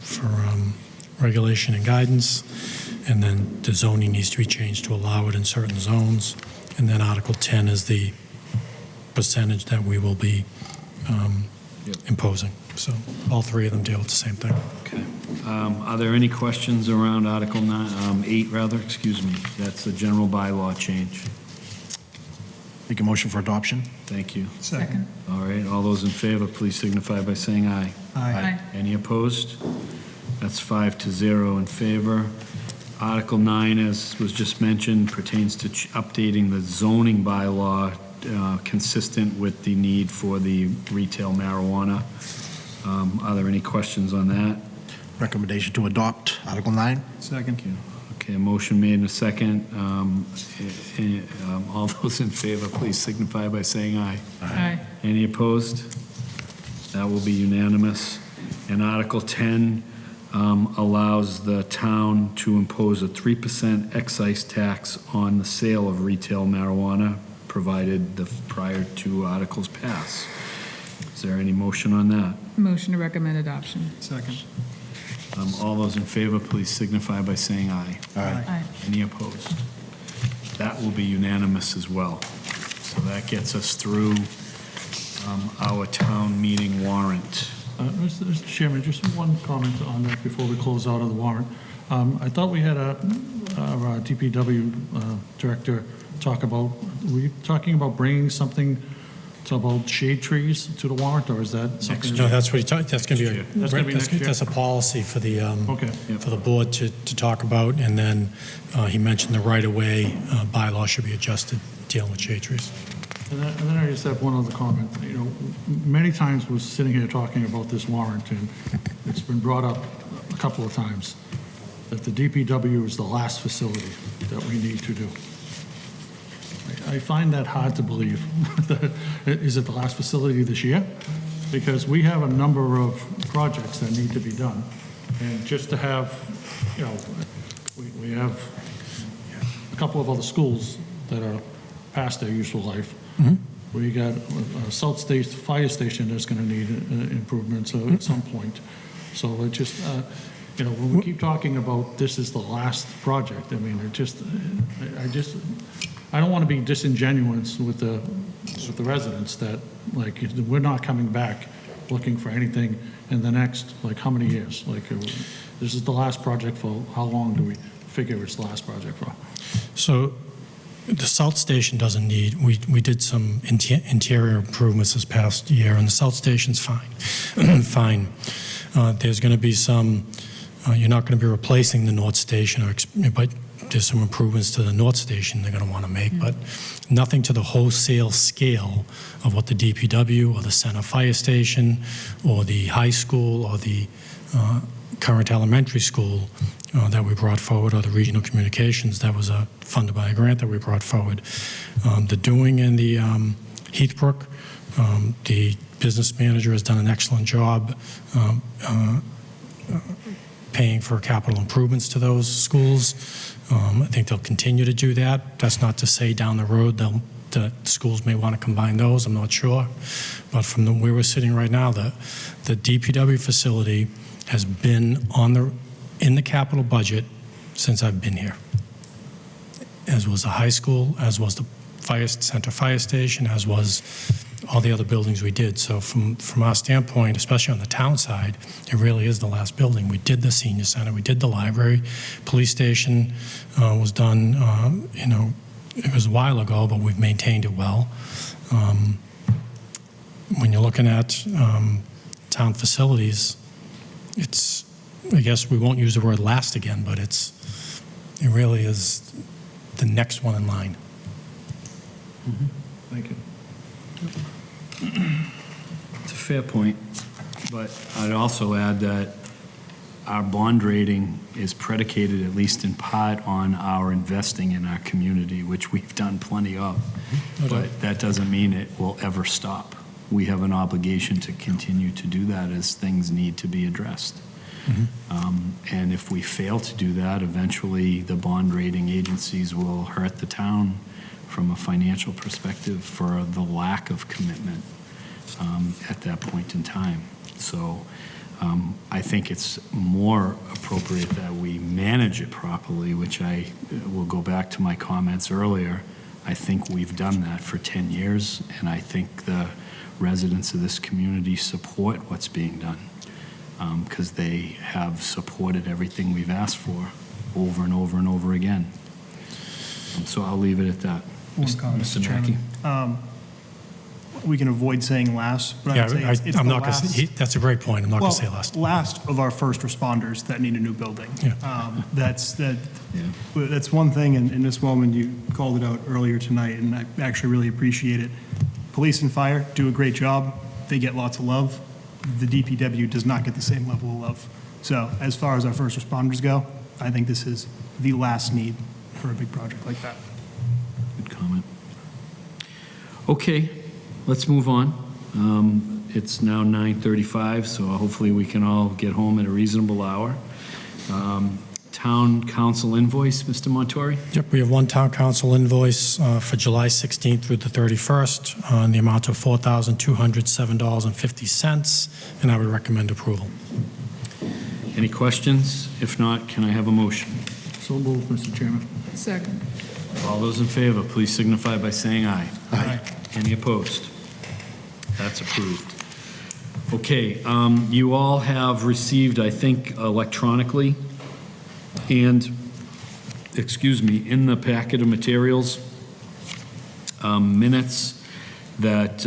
regulation and guidance. And then the zoning needs to be changed to allow it in certain zones. And then Article 10 is the percentage that we will be imposing. So all three of them deal with the same thing. Okay. Are there any questions around Article 8, rather? Excuse me. That's the general bylaw change. Make a motion for adoption. Thank you. Second. All right, all those in favor, please signify by saying aye. Aye. Any opposed? That's 5-0 in favor. Article 9, as was just mentioned, pertains to updating the zoning bylaw consistent with the need for the retail marijuana. Are there any questions on that? Recommendation to adopt Article 9. Second. Okay, a motion made and a second. All those in favor, please signify by saying aye. Aye. Any opposed? That will be unanimous. And Article 10 allows the town to impose a 3% excise tax on the sale of retail marijuana, provided the prior two articles pass. Is there any motion on that? Motion to recommend adoption. Second. All those in favor, please signify by saying aye. Aye. Any opposed? That will be unanimous as well. So that gets us through our town meeting warrant. Mr. Chairman, just one comment on that before we close out of the warrant. I thought we had our DPW director talk about, were you talking about bringing something about shade trees to the warrant, or is that something? No, that's what that's going to be. That's gonna be next year? That's a policy for the Okay. for the board to talk about, and then he mentioned the right-of-way bylaw should be adjusted dealing with shade trees. And then I just have one other comment. You know, many times we're sitting here talking about this warrant, and it's been brought up a couple of times that the DPW is the last facility that we need to do. I find that hard to believe. Is it the last facility this year? Because we have a number of projects that need to be done. And just to have, you know, we have a couple of other schools that are past their useful life. We got a South State Fire Station that's going to need improvements at some point. So it just, you know, when we keep talking about this is the last project, I mean, I don't want to be disingenuous with the residents that, like, we're not coming back looking for anything in the next, like, how many years? Like, this is the last project for, how long do we figure it's the last project for? So the South Station doesn't need, we did some interior improvements this past year, and the South Station's fine. Fine. There's going to be some, you're not going to be replacing the North Station, but there's some improvements to the North Station they're going to want to make, but nothing to the wholesale scale of what the DPW or the Center Fire Station or the high school or the current elementary school that we brought forward, or the regional communications that was funded by a grant that we brought forward. The doing in the Heathbrook, the business manager has done an excellent job paying for capital improvements to those schools. I think they'll continue to do that. That's not to say down the road the schools may want to combine those, I'm not sure. But from where we're sitting right now, the DPW facility has been in the capital budget since I've been here, as was the high school, as was the Center Fire Station, as was all the other buildings we did. So from our standpoint, especially on the town side, it really is the last building. We did the senior center, we did the library, police station was done, you know, it was a while ago, but we've maintained it well. When you're looking at town facilities, it's, I guess we won't use the word last again, but it really is the next one in line. Thank you. It's a fair point, but I'd also add that our bond rating is predicated, at least in part, on our investing in our community, which we've done plenty of. But that doesn't mean it will ever stop. We have an obligation to continue to do that as things need to be addressed. And if we fail to do that, eventually the bond rating agencies will hurt the town from a financial perspective for the lack of commitment. at that point in time. So I think it's more appropriate that we manage it properly, which I will go back to my comments earlier. I think we've done that for 10 years, and I think the residents of this community support what's being done because they have supported everything we've asked for over and over and over again. So I'll leave it at that. One comment, Mr. Mr. Chairman. Mackey. We can avoid saying last, but Yeah, I'd say it's I'm the not going last. to, that's a great point. I'm not going to say Well, last. last of our first responders that need a new building. Yeah. That's one thing, and Ms. Wellman, you called it out earlier tonight, and I actually really appreciate it. Police and fire do a great job. They get lots of love. The DPW does not get the same level of love. So as far as our first responders go, I think this is the last need for a big project like that. Good comment. Okay, let's move on. It's now 9:35, so hopefully we can all get home at a reasonable hour. Town council invoice, Mr. Montori? Yep, we have one town council invoice for July 16th through the 31st on the amount of $4,207.50, and I would recommend approval. Any questions? If not, can I have a motion? So moved, Mr. Chairman. Second. All those in favor, please signify by saying aye. Aye. Any opposed? That's approved. Okay, you all have received, I think, electronically, and, excuse me, in the packet of materials, minutes that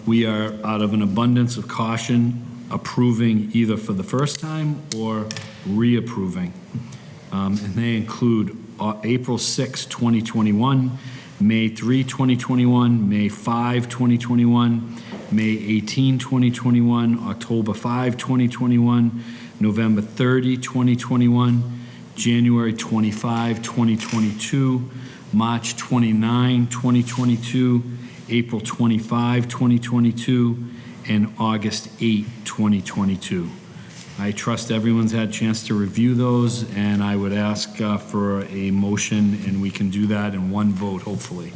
we are, out of an abundance of caution, approving either for the first time or reapproving. And they include April 6, 2021, May 3, 2021, May 5, 2021, May 18, 2021, October 5, 2021, November 30, 2021, January 25, 2022, March 29, 2022, April 25, 2022, and August 8, 2022. I trust everyone's had a chance to review those, and I would ask for a motion, and we can do that in one vote, hopefully.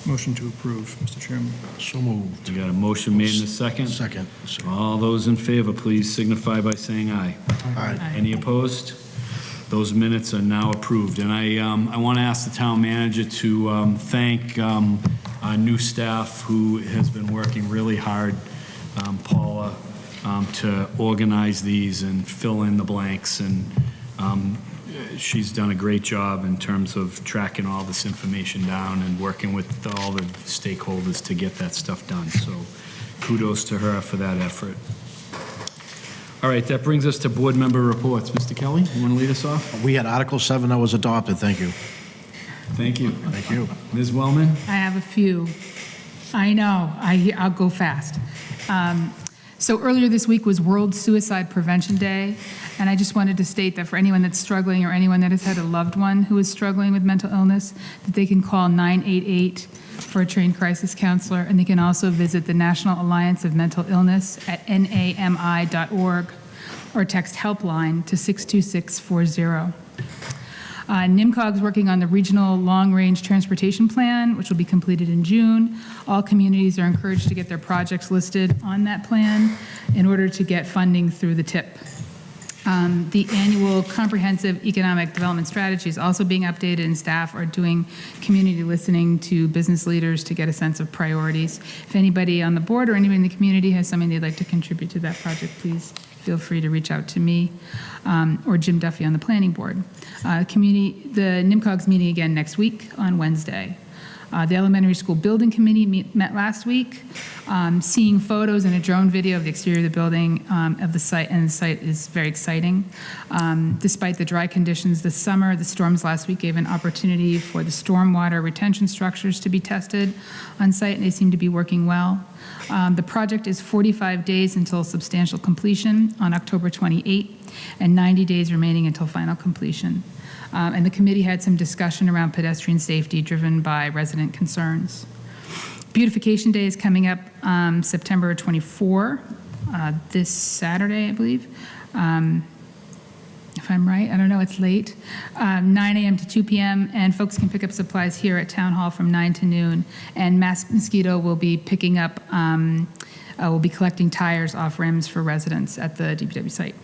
Motion to approve, Mr. Chairman. So moved. You got a motion made in a second? Second. All those in favor, please signify by saying aye. Aye. Any opposed? Those minutes are now approved. And I want to ask the town manager to thank our new staff who has been working really hard, Paula, to organize these and fill in the blanks. And she's done a great job in terms of tracking all this information down and working with all the stakeholders to get that stuff done. So kudos to her for that effort. All right, that brings us to board member reports. Mr. Kelly, you want to lead us off? We had Article 7 that was adopted. Thank you. Thank you. Thank you. Ms. Wellman? I have a few. I know, I'll go fast. So earlier this week was World Suicide Prevention Day, and I just wanted to state that for anyone that's struggling or anyone that has had a loved one who is struggling with mental illness, that they can call 988 for a trained crisis counselor, and they can also visit the National Alliance of Mental Illness at nami.org or text helpline to 62640. NIMCOG's working on the Regional Long-Range Transportation Plan, which will be completed in June. All communities are encouraged to get their projects listed on that plan in order to get funding through the TIP. The annual Comprehensive Economic Development Strategy is also being updated, and staff are doing community listening to business leaders to get a sense of priorities. If anybody on the board or anybody in the community has something they'd like to contribute to that project, please feel free to reach out to me or Jim Duffy on the planning board. The NIMCOG's meeting again next week on Wednesday. The elementary school building committee met last week, seeing photos and a drone video of the exterior of the building of the site, and the site is very exciting. Despite the dry conditions this summer, the storms last week gave an opportunity for the stormwater retention structures to be tested on site, and they seem to be working well. The project is 45 days until substantial completion on October 28, and 90 days remaining until final completion. And the committee had some discussion around pedestrian safety driven by resident concerns. Beautification Day is coming up September 24, this Saturday, I believe. if I'm right, I don't know, it's late, 9 a.m. to 2 p.m., and folks can pick up supplies here at Town Hall from 9 to noon. And Mass Mosquito will be picking up, will be collecting tires off rims for residents at the DPW site.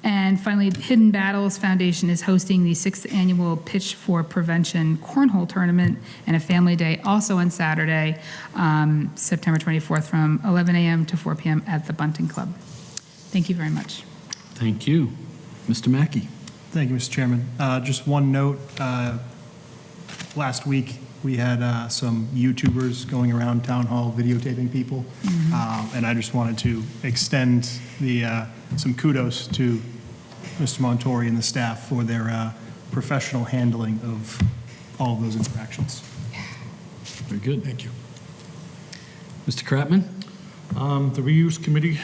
And finally, Hidden Battles Foundation is hosting the 6th annual Pitch for Prevention Cornhole Tournament and a Family Day also on Saturday, September 24th from 11 a.m. to 4 p.m. at the Bunting Club. Thank you very much. Thank you. Mr. Mackey? Thank you, Mr. Chairman. Just one note, last week, we had some YouTubers going around Town Hall videotaping people, and I just wanted to extend some kudos to Mr. Montori and the staff for their professional handling of all of those interactions. Very good. Thank you. Mr. Kratman? The reuse committee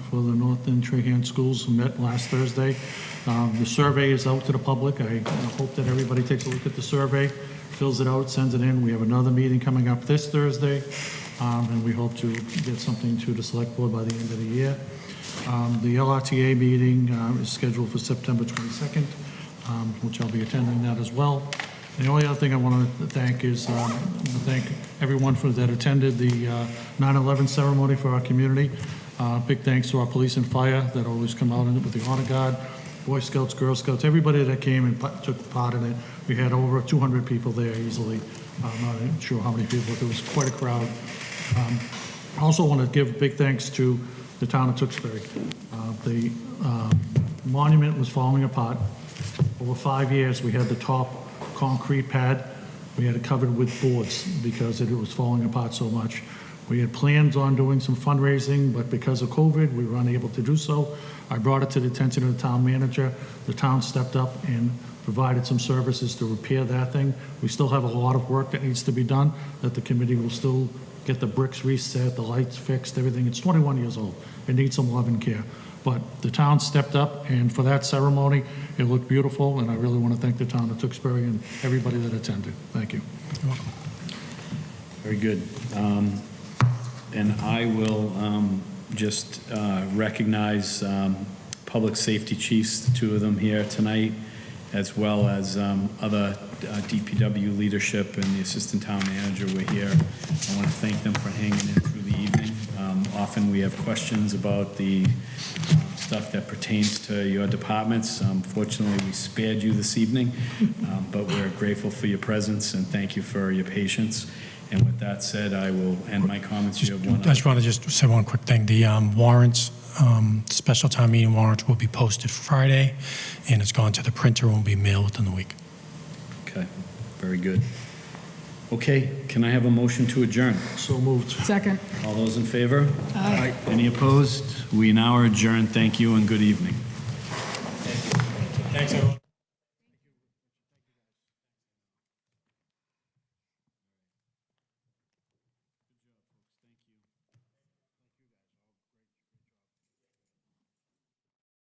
for the North End Trahan schools met last Thursday. The survey is out to the public. I hope that everybody takes a look at the survey, fills it out, sends it in. We have another meeting coming up this Thursday, and we hope to get something to the select board by the end of the year. The LRTA meeting is scheduled for September 22nd, which I'll be attending that as well. And the only other thing I want to thank is I want to thank everyone that attended the 9/11 ceremony for our community. Big thanks to our police and fire that always come out with the honor guard, Boy Scouts, Girl Scouts, everybody that came and took part in it. We had over 200 people there easily. I'm not even sure how many people, but it was quite a crowd. I also want to give big thanks to the town of Tewksbury. The monument was falling apart. Over 5 years, we had the top concrete pad. We had it covered with boards because it was falling apart so much. We had plans on doing some fundraising, but because of COVID, we were unable to do so. I brought it to the attention of the town manager. The town stepped up and provided some services to repair that thing. We still have a lot of work that needs to be done, that the committee will still get the bricks reset, the lights fixed, everything. It's 21 years old. It needs some love and care. But the town stepped up, and for that ceremony, it looked beautiful, and I really want to thank the town of Tewksbury and everybody that attended. Thank you. Very good. And I will just recognize public safety chiefs, the two of them here tonight, as well as other DPW leadership and the assistant town manager were here. I want to thank them for hanging in through the evening. Often we have questions about the stuff that pertains to your departments. Fortunately, we spared you this evening, but we're grateful for your presence and thank you for your patience. And with that said, I will end my comments. You have one. I just want to just say one quick thing. The warrants, special town meeting warrants will be posted Friday, and it's gone to the printer and will be mailed within the week. Okay, very good. Okay, can I have a motion to adjourn? So moved. Second. All those in favor? Aye. Any opposed? We now are adjourned. Thank you and good evening. Thanks, everyone.